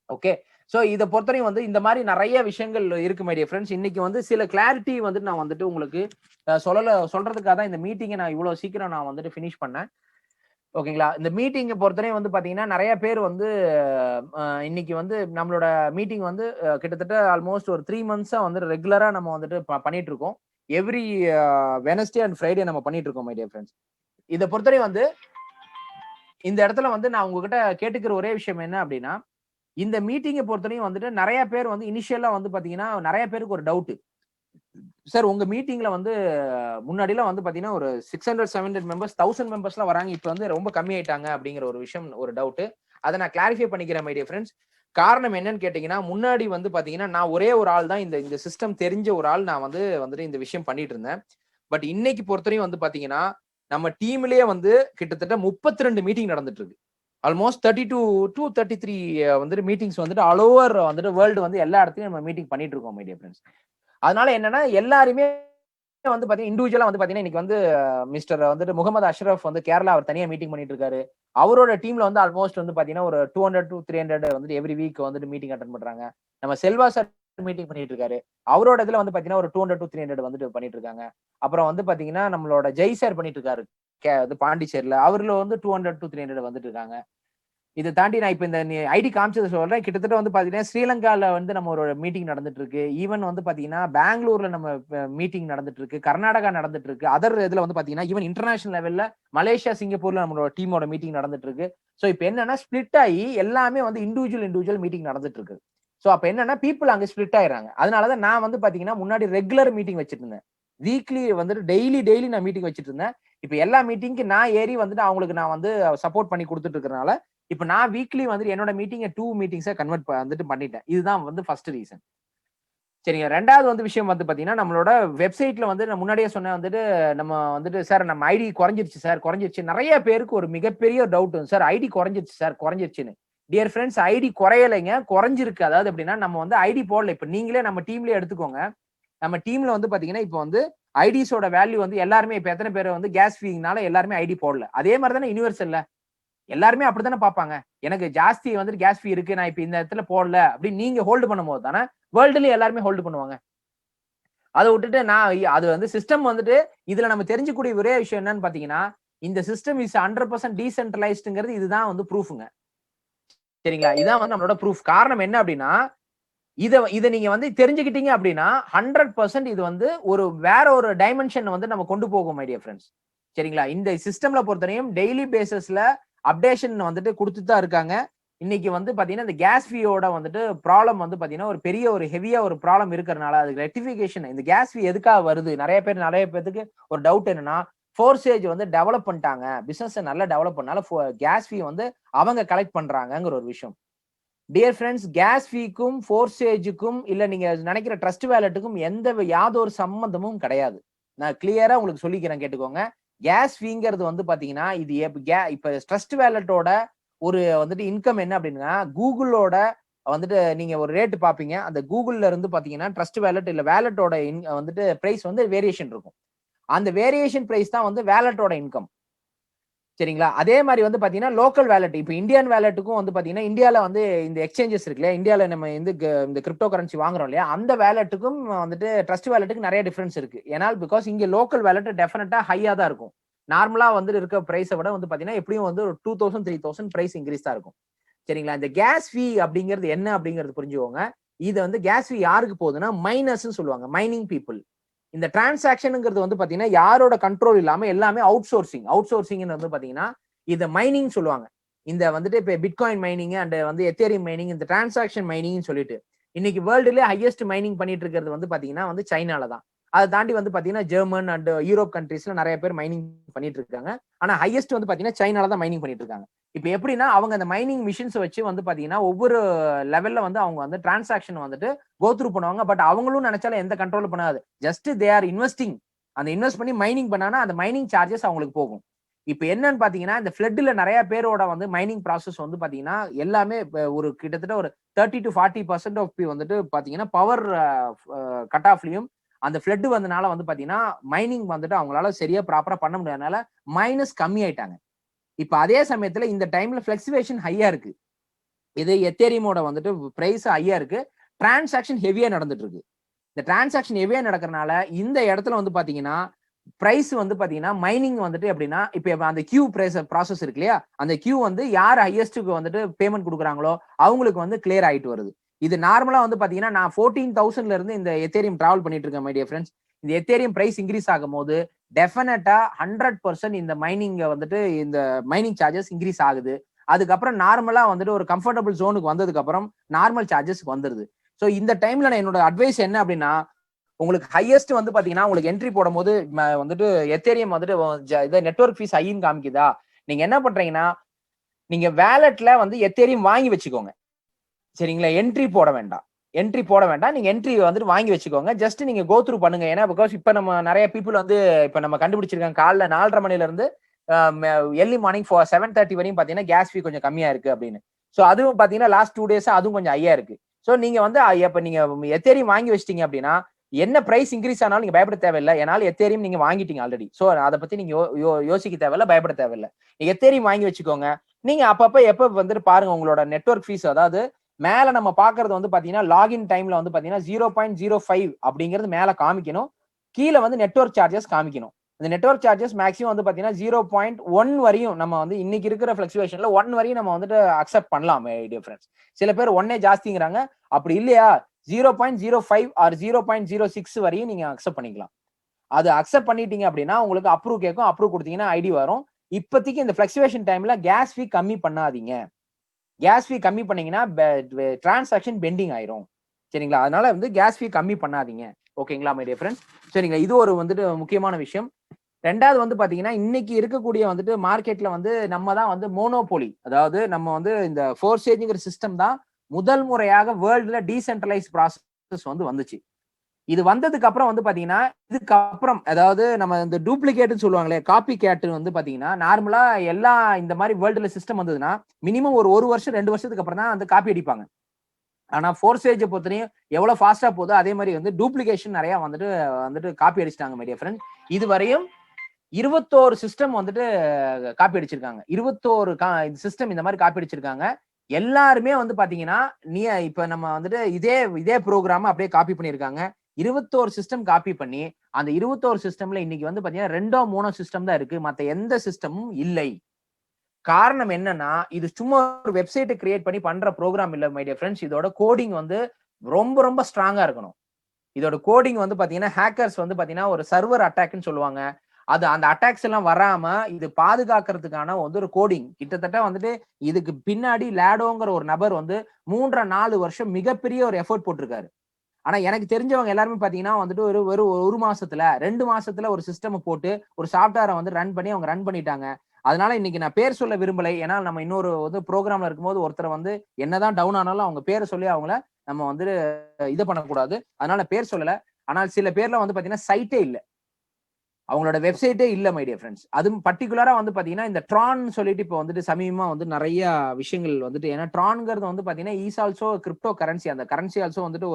ஓகே. சோ இத பொறுத்தவரையும் வந்து இந்த மாதிரி நிறைய விஷயங்கள் இருக்கு மை டியர் ஃப்ரெண்ட்ஸ். இன்னைக்கு வந்து சில கிளாரிட்டி வந்துட்டு நான் வந்துட்டு உங்களுக்கு சொல்றதுக்காக தான் இந்த மீட்டிங்கை நான் இவ்வளவு சீக்கிரம் நான் வந்துட்டு ஃபினிஷ் பண்ணேன். ஓகேங்களா? இந்த மீட்டிங்கை பொறுத்தவரையும் வந்து பாத்தீங்கன்னா நிறைய பேர் வந்து இன்னைக்கு வந்து நம்மளோட மீட்டிங் வந்து கிட்டத்தட்ட ஆல்மோஸ்ட் ஒரு 3 மந்த்ஸா வந்து ரெகுலரா நம்ம வந்துட்டு பண்ணிட்டு இருக்கோம். எவ்ரி வெனஸ்டே அண்ட் ஃப்ரைடே நம்ம பண்ணிட்டு இருக்கோம் மை டியர் ஃப்ரெண்ட்ஸ். இதை பொறுத்தவரையும் வந்து இந்த இடத்துல வந்து நான் உங்ககிட்ட கேட்டுக்கிற ஒரே விஷயம் என்ன அப்படின்னா இந்த மீட்டிங்கை பொறுத்தவரையும் வந்துட்டு நிறைய பேர் வந்து இனிஷியலா வந்து பாத்தீங்கன்னா நிறைய பேருக்கு ஒரு டவுட். சார் உங்க மீட்டிங்ல வந்து முன்னாடிலாம் வந்து பாத்தீங்கன்னா ஒரு 600 700 மெம்பர்ஸ் 1000 மெம்பர்ஸ்லாம் வராங்க. இப்ப வந்து ரொம்ப கம்மி ஆயிட்டாங்க அப்படிங்கிற ஒரு விஷயம் ஒரு டவுட். அதை நான் கிளாரிஃபை பண்ணிக்கிறேன் மை டியர் ஃப்ரெண்ட்ஸ். காரணம் என்னன்னு கேட்டீங்கன்னா முன்னாடி வந்து பாத்தீங்கன்னா நான் ஒரே ஒரு ஆள் தான் இந்த சிஸ்டம் தெரிஞ்ச ஒரு ஆள் நான் வந்துட்டு இந்த விஷயம் பண்ணிட்டு இருந்தேன். பட் இன்னைக்கு பொறுத்தவரையும் வந்து பாத்தீங்கன்னா நம்ம டீம்லயே வந்து கிட்டத்தட்ட 32 மீட்டிங் நடந்துட்டு இருக்கு. ஆல்மோஸ்ட் 32 to 33 வந்துட்டு மீட்டிங்ஸ் வந்துட்டு ஆல் ஓவர் வந்துட்டு வேர்ல்டு வந்து எல்லா இடத்துலயும் நம்ம மீட்டிங் பண்ணிட்டு இருக்கோம் மை டியர் ஃப்ரெண்ட்ஸ். அதனால என்னன்னா எல்லாருமே வந்து பாத்தீங்கன்னா இண்டிவிஜுவலா வந்து பாத்தீங்கன்னா இன்னைக்கு வந்து மிஸ்டர் வந்துட்டு முகமது அஷ்ரப் வந்து கேரளா அவர் தனியா மீட்டிங் பண்ணிட்டு இருக்காரு. அவரோட டீம்ல வந்து ஆல்மோஸ்ட் வந்து பாத்தீங்கன்னா ஒரு 200 to 300 வந்துட்டு எவ்ரி வீக் வந்துட்டு மீட்டிங் அட்டெண்ட் பண்றாங்க. நம்ம செல்வா சார் மீட்டிங் பண்ணிட்டு இருக்காரு. அவரோட இதுல வந்து பாத்தீங்கன்னா ஒரு 200 to 300 வந்துட்டு பண்ணிட்டு இருக்காங்க. அப்புறம் வந்து பாத்தீங்கன்னா நம்மளோட ஜெய் சார் பண்ணிட்டு இருக்காரு. இது பாண்டிச்சேரியில. அவர்ல வந்து 200 to 300 வந்துட்டு இருக்காங்க. இத தாண்டி நான் இப்ப இந்த ஐடி காமிச்சத சொல்றேன். கிட்டத்தட்ட வந்து பாத்தீங்கன்னா, ஸ்ரீலங்கால வந்து நம்ம ஒரு மீட்டிங் நடந்துட்டு இருக்கு. ஈவன் வந்து பாத்தீங்கன்னா, பெங்களூர்ல நம்ம மீட்டிங் நடந்துட்டு இருக்கு. கர்நாடகா நடந்துட்டு இருக்கு. அதர் இதுல வந்து பாத்தீங்கன்னா, ஈவன் இன்டர்நேஷனல் லெவல்ல மலேசியா, சிங்கப்பூர்ல நம்மளோட டீமோட மீட்டிங் நடந்துட்டு இருக்கு. சோ இப்ப என்னன்னா, ஸ்ப்ளிட் ஆயி எல்லாமே வந்து இண்டிவிஜுவல் மீட்டிங் நடந்துட்டு இருக்கு. சோ அப்ப என்னன்னா, பீப்பிள் அங்க ஸ்ப்ளிட் ஆயிடுறாங்க. அதனால தான் நான் வந்து பாத்தீங்கன்னா, முன்னாடி ரெகுலர் மீட்டிங் வச்சுட்டு இருந்தேன். வீக்லி வந்துட்டு டெய்லி நான் மீட்டிங் வச்சுட்டு இருந்தேன். இப்ப எல்லா மீட்டிங்க்கு நான் ஏறி வந்துட்டு அவங்களுக்கு நான் வந்து சப்போர்ட் பண்ணி குடுத்துட்டு இருக்கறனால, இப்ப நான் வீக்லி வந்துட்டு என்னோட மீட்டிங்க 2 மீட்டிங்ஸா கன்வெர்ட் வந்துட்டு பண்ணிட்டேன். இதுதான் வந்து ஃபர்ஸ்ட் ரீசன். சரிங்க. 2வது வந்து விஷயம் வந்து பார்த்தீங்கன்னா, நம்மளோட வெப்சைட்ல வந்து நான் முன்னாடியே சொன்னேன் வந்துட்டு, நம்ம வந்துட்டு சார் நம்ம ஐடி குறைஞ்சிருச்சு சார், குறைஞ்சிருச்சு. நெறைய பேருக்கு ஒரு மிகப்பெரிய டவுட் சார் ஐடி குறைஞ்சிருச்சு சார், குறைஞ்சிருச்சுன்னு. டியர் ஃபிரெண்ட்ஸ் ஐடி குறையலைங்க, குறைஞ்சிருக்கு. அதாவது எப்படின்னா, நம்ம வந்து ஐடி போடல. இப்ப நீங்களே நம்ம டீம்லயே எடுத்துக்கோங்க. நம்ம டீம்ல வந்து பாத்தீங்கன்னா, இப்ப வந்து ஐடிஸோட வேல்யூ வந்து எல்லாருமே இப்ப எத்தன பேர் வந்து கேஸ் ஃபீனால எல்லாருமே ஐடி போடல. அதே மாரி தானே யுனிவர்சல்ல. எல்லாருமே அப்படித்தானே பார்ப்பாங்க. எனக்கு ஜாஸ்தி வந்துட்டு கேஸ் ஃபீ இருக்கு. நான் இப்ப இந்த இடத்துல போடல அப்படின்னு நீங்க ஹோல்டு பண்ணும்போது தானே, வேர்ல்டுலயும் எல்லாருமே ஹோல்டு பண்ணுவாங்க. அத விட்டுட்டு நான் அது வந்து சிஸ்டம் வந்துட்டு இதுல நம்ம தெரிஞ்சுக்கூடிய ஒரே விஷயம் என்னன்னு பார்த்தீங்கன்னா, இந்த சிஸ்டம் இஸ் 100% டீசென்ட்ரலைஸ்ட்ங்கிறது இதுதான் வந்து ப்ரூஃப்ங்க. சரிங்களா? இதான் வந்து நம்மளோட ப்ரூஃப். காரணம் என்ன அப்படின்னா, இத இத நீங்க வந்து தெரிஞ்சுக்கிட்டீங்க அப்படின்னா, 100% இது வந்து வேற ஒரு டைமென்ஷன் வந்து நம்ம கொண்டு போகும் மை டியர் ஃபிரெண்ட்ஸ். சரிங்களா? இந்த சிஸ்டம்ல பொறுத்தவரையும் டெய்லி பேசிஸ்ல அப்டேஷன் வந்துட்டு குடுத்துட்டு தான் இருக்காங்க. இன்னைக்கு வந்து பாத்தீங்கன்னா, இந்த கேஸ் ஃபீயோட வந்துட்டு ப்ராப்ளம் வந்து பாத்தீங்கன்னா, ஒரு பெரிய ஒரு ஹெவியா ஒரு ப்ராப்ளம் இருக்கறனால, அதுக்கு ரெக்டிஃபிகேஷன் இந்த கேஸ் ஃபீ எதுக்காக வருது? நெறைய பேத்துக்கு ஒரு டவுட் என்னன்னா, ஃபோர்சேஜ் வந்து டெவலப் பண்ணிட்டாங்க. பிசினஸ நல்லா டெவலப் பண்ணனால கேஸ் ஃபீ வந்து அவங்க கலெக்ட் பண்றாங்கங்கிற ஒரு விஷயம். டியர் ஃபிரெண்ட்ஸ் கேஸ் ஃபீக்கும், ஃபோர்சேஜுக்கும் இல்ல நீங்க நெனைக்கிற ட்ரஸ்ட் வாலெட்டுக்கும் யாதொரு சம்மந்தமும் கிடையாது. நான் கிளியரா உங்களுக்கு சொல்லிக்கிறேன் கேட்டுக்கோங்க. கேஸ் ஃபீங்கிறது வந்து பாத்தீங்கன்னா, இது இப்ப ட்ரஸ்ட் வாலெட்டோட ஒரு வந்துட்டு இன்கம் என்ன அப்டின்னா, கூகுளோட வந்துட்டு நீங்க ஒரு ரேட் பாப்பீங்க. அந்த கூகுள்ல இருந்து பாத்தீங்கன்னா, ட்ரஸ்ட் வாலெட் இல்ல வாலெட்டோட வந்துட்டு பிரைஸ் வந்து வேரியேஷன் இருக்கும். அந்த வேரியேஷன் பிரைஸ் தான் வந்து வாலெட்டோட இன்கம். சரிங்களா? அதே மாரி வந்து பார்த்தீங்கன்னா, லோக்கல் வாலெட் இப்ப இந்தியன் வாலெட்டுக்கும் வந்து பார்த்தீங்கன்னா, இந்தியால வந்து இந்த எக்ஸ்சேஞ்சஸ் இருக்கு இல்லையா? இந்தியால நம்ம வந்து இந்த கிரிப்டோ கரன்சி வாங்குறோம் இல்லையா? அந்த வாலெட்டுக்கும் வந்துட்டு ட்ரஸ்ட் வாலெட்டுக்கும் நெறைய டிஃபரன்ஸ் இருக்கு. ஏனால் பிகாஸ் இங்க லோக்கல் வாலெட் டெஃபினட்டா ஹையா தான் இருக்கும். நார்மலா வந்து இருக்க பிரைஸ விட வந்து பார்த்தீங்கன்னா, எப்படியும் வந்து ஒரு 2000, 3000 பிரைஸ் இன்கிரீஸ் தான் இருக்கும். சரிங்களா? இந்த கேஸ் ஃபீ அப்படிங்கிறது என்ன அப்படிங்கிறது புரிஞ்சுக்கோங்க. இது வந்து கேஸ் ஃபீ யாருக்கு போகுதுன்னா, மைனர்ஸ்ன்னு சொல்லுவாங்க. Mining people. இந்த டிரான்சாக்ஷன்ங்கிறது வந்து பாத்தீங்கன்னா யாரோட கண்ட்ரோல் இல்லாம எல்லாமே அவுட் சோர்சிங் வந்து பாத்தீங்கன்னா இத மைனிங் சொல்லுவாங்க. இந்த வந்துட்டு இப்ப பிட்காயின் மைனிங் அண்ட் வந்து எத்தேரியம் மைனிங் இந்த டிரான்சாக்ஷன் மைனிங் சொல்லிட்டு இன்னைக்கு வேர்ல்டுல ஹையஸ்ட் மைனிங் பண்ணிட்டு இருக்கிறது வந்து பாத்தீங்கன்னா வந்து சைனால தான். அதை தாண்டி வந்து பாத்தீங்கன்னா ஜெர்மன் அண்ட் யூரோப் கண்ட்ரீஸ்ல நிறைய பேர் மைனிங் பண்ணிட்டு இருக்காங்க. ஆனா ஹையஸ்ட் வந்து பாத்தீங்கன்னா சைனால தான் மைனிங் பண்ணிட்டு இருக்காங்க. இப்ப எப்படின்னா அவங்க அந்த மைனிங் மிஷின்ஸ் வச்சு வந்து பாத்தீங்கன்னா ஒவ்வொரு லெவல்ல வந்து அவங்க வந்து டிரான்சாக்ஷன் வந்துட்டு கோ த்ரூ பண்ணுவாங்க. பட் அவங்களும் நினைச்சாலும் எந்த கண்ட்ரோல் பண்ணாது. Just they are investing. அந்த இன்வெஸ்ட் பண்ணி மைனிங் பண்ணானா அந்த மைனிங் சார்ஜஸ் அவங்களுக்கு போகும். இப்ப என்னன்னு பாத்தீங்கன்னா இந்த ஃபிளட்ல நிறைய பேரோட வந்து மைனிங் ப்ராசஸ் வந்து பாத்தீங்கன்னா எல்லாமே ஒரு கிட்டத்தட்ட ஒரு 30 to 40% ஆஃப் வந்துட்டு பாத்தீங்கன்னா பவர் கட் ஆஃப்லயும் அந்த ஃபிளட் வந்தனால வந்து பாத்தீங்கன்னா மைனிங் வந்துட்டு அவங்களால சரியா ப்ராப்பரா பண்ண முடியாதனால மைனஸ் கம்மி ஆயிட்டாங்க. இப்ப அதே சமயத்துல இந்த டைம்ல பிளக்சுவேஷன் ஹையா இருக்கு. இது எத்தேரியமோட வந்துட்டு பிரைஸ் ஹையா இருக்கு. டிரான்சாக்ஷன் ஹெவியா நடந்துட்டு இருக்கு. இந்த டிரான்சாக்ஷன் ஹெவியா நடக்கிறனால இந்த இடத்துல வந்து பாத்தீங்கன்னா பிரைஸ் வந்து பாத்தீங்கன்னா மைனிங் வந்துட்டு எப்படின்னா இப்ப அந்த கியூ ப்ராசஸ் இருக்கு இல்லையா? அந்த கியூ வந்து யார் ஹையஸ்டுக்கு வந்துட்டு பேமெண்ட் கொடுக்குறாங்களோ அவங்களுக்கு வந்து கிளியர் ஆயிட்டு வருது. இது நார்மலா வந்து பாத்தீங்கன்னா நான் 14,000ல இருந்து இந்த எத்தேரியம் டிராவல் பண்ணிட்டு இருக்கேன் மை டியர் ஃப்ரெண்ட்ஸ். இந்த எத்தேரியம் பிரைஸ் இன்க்ரீஸ் ஆகும்போது டெஃபினட்டா 100% இந்த மைனிங் வந்துட்டு இந்த மைனிங் சார்ஜஸ் இன்க்ரீஸ் ஆகுது. அதுக்கப்புறம் நார்மலா வந்துட்டு ஒரு கம்ஃபர்டபிள் ஜோனுக்கு வந்ததுக்கு அப்புறம் நார்மல் சார்ஜஸ் வந்துருது. சோ இந்த டைம்ல நான் என்னோட அட்வைஸ் என்ன அப்படின்னா உங்களுக்கு ஹையஸ்ட் வந்து பாத்தீங்கன்னா உங்களுக்கு என்ட்ரி போடும்போது வந்துட்டு எத்தேரியம் வந்துட்டு நெட்வொர்க் ஃபீஸ் ஹைன்னு காமிக்குதா? நீங்க என்ன பண்றீங்கன்னா நீங்க வேலட்ல வந்து எத்தேரியம் வாங்கி வச்சுக்கோங்க. சரிங்களா? என்ட்ரி போட வேண்டாம். நீங்க என்ட்ரி வந்துட்டு வாங்கி வச்சுக்கோங்க. ஜஸ்ட் நீங்க கோ த்ரூ பண்ணுங்க. ஏன்னா பிகாஸ் இப்ப நம்ம நிறைய பீப்புள் வந்து இப்ப நம்ம கண்டுபிடிச்சிருக்காங்க காலைல 4:30 மணில இருந்து எர்லி மார்னிங் 7:30 வரையும் பாத்தீங்கன்னா கேஸ் ஃபீ கொஞ்சம் கம்மியா இருக்கு அப்படின்னு. சோ அதுவும் பாத்தீங்கன்னா லாஸ்ட் 2 டேஸா அதுவும் கொஞ்சம் ஹையா இருக்கு. சோ நீங்க வந்து இப்ப நீங்க எத்தேரியம் வாங்கி வச்சிட்டீங்க அப்படின்னா என்ன பிரைஸ் இன்க்ரீஸ் ஆனாலும் நீங்க பயப்பட தேவையில்லை. ஏனால எத்தேரியம் நீங்க வாங்கிட்டீங்க ஆல்ரெடி. சோ அதை பத்தி நீங்க யோசிக்க தேவையில்லை, பயப்பட தேவையில்லை. எத்தேரியம் வாங்கி வச்சுக்கோங்க. நீங்க அப்பப்ப எப்ப வந்துட்டு பாருங்க உங்களோட நெட்வொர்க் ஃபீஸ். அதாவது மேல நம்ம பாக்குறது வந்து பாத்தீங்கன்னா லாகின் டைம்ல வந்து பாத்தீங்கன்னா 0.05 அப்படிங்கிறது மேல காமிக்கணும். கீழே வந்து நெட்வொர்க் சார்ஜஸ் காமிக்கணும். இந்த நெட்வொர்க் சார்ஜஸ் மேக்ஸிமம் வந்து பாத்தீங்கன்னா 0.1 வரையும் நம்ம வந்து இன்னைக்கு இருக்கிற பிளக்சுவேஷன்ல 1 வரையும் நம்ம வந்துட்டு அக்செப்ட் பண்ணலாம் டிஃபரன்ஸ். சில பேர் 1 ஜாஸ்திங்கிறாங்க. அப்படி இல்லையா 0.05 ஆர் 0.06 வரையும் நீங்க அக்செப்ட் பண்ணிக்கலாம். அது அக்செப்ட் பண்ணிட்டீங்க அப்படின்னா உங்களுக்கு அப்ரூவ் கேட்கும். அப்ரூவ் கொடுத்தீங்கன்னா ஐடி வரும். இப்போதைக்கு இந்த பிளக்சுவேஷன் டைம்ல கேஸ் ஃபீ கம்மி பண்ணாதீங்க. கேஸ் ஃபீ கம்மி பண்ணீங்கன்னா டிரான்சாக்ஷன் பெண்டிங் ஆயிரும். சரிங்களா? அதனால வந்து கேஸ் ஃபீ கம்மி பண்ணாதீங்க. ஓகேங்களா மை டியர் ஃப்ரெண்ட்ஸ்? சரிங்களா? இது ஒரு வந்துட்டு முக்கியமான விஷயம். ரெண்டாவது வந்து பாத்தீங்கன்னா இன்னைக்கு இருக்கக்கூடிய வந்துட்டு மார்க்கெட்ல வந்து நம்ம தான் வந்து மோனோபோலி. அதாவது நம்ம வந்து இந்த ஃபோர்சேஜ்ங்கிற சிஸ்டம் தான் முதல் முறையாக வேர்ல்டுல டீசென்ட்ரலைஸ் ப்ராசஸ் வந்து வந்துச்சு. இது வந்ததுக்கு அப்புறம் வந்து பாத்தீங்கன்னா இதுக்கப்புறம் அதாவது நம்ம இந்த டூப்ளிகேட்னு சொல்லுவாங்களே, காப்பி கேட் வந்து பாத்தீங்கன்னா நார்மலா எல்லா இந்த மாதிரி வேர்ல்டுல சிஸ்டம் வந்ததுன்னா மினிமம் ஒரு வருஷம் 2 வருஷத்துக்கு அப்புறம் தான் வந்து காப்பி அடிப்பாங்க. ஆனா ஃபோர்சேஜ் பொறுத்தவரையும் எவ்வளவு ஃபாஸ்டா போதோ அதே மாதிரி வந்து டூப்ளிகேஷன் நிறைய வந்துட்டு காப்பி அடிச்சிட்டாங்க மை டியர் ஃப்ரெண்ட். இதுவரையும் 21 சிஸ்டம் வந்துட்டு காப்பி அடிச்சிருக்காங்க. 21 சிஸ்டம் இந்த மாதிரி காப்பி அடிச்சிருக்காங்க. எல்லாருமே வந்து பாத்தீங்கன்னா இப்ப நம்ம வந்துட்டு இதே ப்ரோக்ராம் அப்படியே காப்பி பண்ணிருக்காங்க. 21 சிஸ்டம் காப்பி பண்ணி அந்த 21 சிஸ்டம்ல இன்னைக்கு வந்து பாத்தீங்கன்னா 2 3 சிஸ்டம் தான் இருக்கு. மத்த எந்த சிஸ்டமும் இல்லை. காரணம் என்னன்னா இது சும்மா ஒரு வெப்சைட் கிரியேட் பண்ணி பண்ற ப்ரோக்ராம் இல்ல மை டியர் ஃப்ரெண்ட்ஸ். இதோட கோடிங் வந்து ரொம்ப ரொம்ப ஸ்ட்ராங்கா இருக்கணும். இதோட கோடிங் வந்து பாத்தீங்கன்னா ஹேக்கர்ஸ் வந்து பாத்தீங்கன்னா ஒரு சர்வர் அட்டாக்னு சொல்லுவாங்க. அது அந்த அட்டாக்ஸ் எல்லாம் வராம இது பாதுகாக்கிறதுக்கான வந்து ஒரு கோடிங் கிட்டத்தட்ட வந்துட்டு இதுக்கு பின்னாடி லேடோங்கிற ஒரு நபர் வந்து 3-4 வருஷம் மிகப்பெரிய ஒரு எஃபோர்ட் போட்டிருக்காரு. ஆனா எனக்கு தெரிஞ்சவங்க எல்லாருமே பாத்தீங்கன்னா வந்துட்டு ஒரு மாசத்துல 2 மாசத்துல ஒரு சிஸ்டம் போட்டு ஒரு சாஃப்ட்வேரை வந்து ரன் பண்ணி அவங்க ரன் பண்ணிட்டாங்க. அதனால இன்னைக்கு நான் பேர் சொல்ல விரும்பலை. ஏன்னா நம்ம இன்னொரு வந்து ப்ரோக்ராம்ல இருக்கும்போது ஒருத்தர் வந்து என்னதான் டவுன் ஆனாலும் அவங்க பேரை சொல்லி அவங்கள நம்ம வந்து இது பண்ணக்கூடாது. அதனால பேர் சொல்லல. ஆனால் சில பேர்ல வந்து பாத்தீங்கன்னா சைட்டே இல்ல, அவங்களோட வெப்சைட்டே இல்ல மை டியர் ஃப்ரெண்ட்ஸ். அதுவும் பர்டிகுலரா வந்து பாத்தீங்கன்னா இந்த ட்ரான் சொல்லிட்டு இப்போ வந்துட்டு சமீபமா வந்து நிறைய விஷயங்கள் வந்துட்டு, ஏன்னா ட்ரான்ங்கிறது வந்து பாத்தீங்கன்னா ஈஸ் ஆல்சோ கிரிப்டோ கரன்சி. அந்த கரன்சி ஆல்சோ வந்துட்டு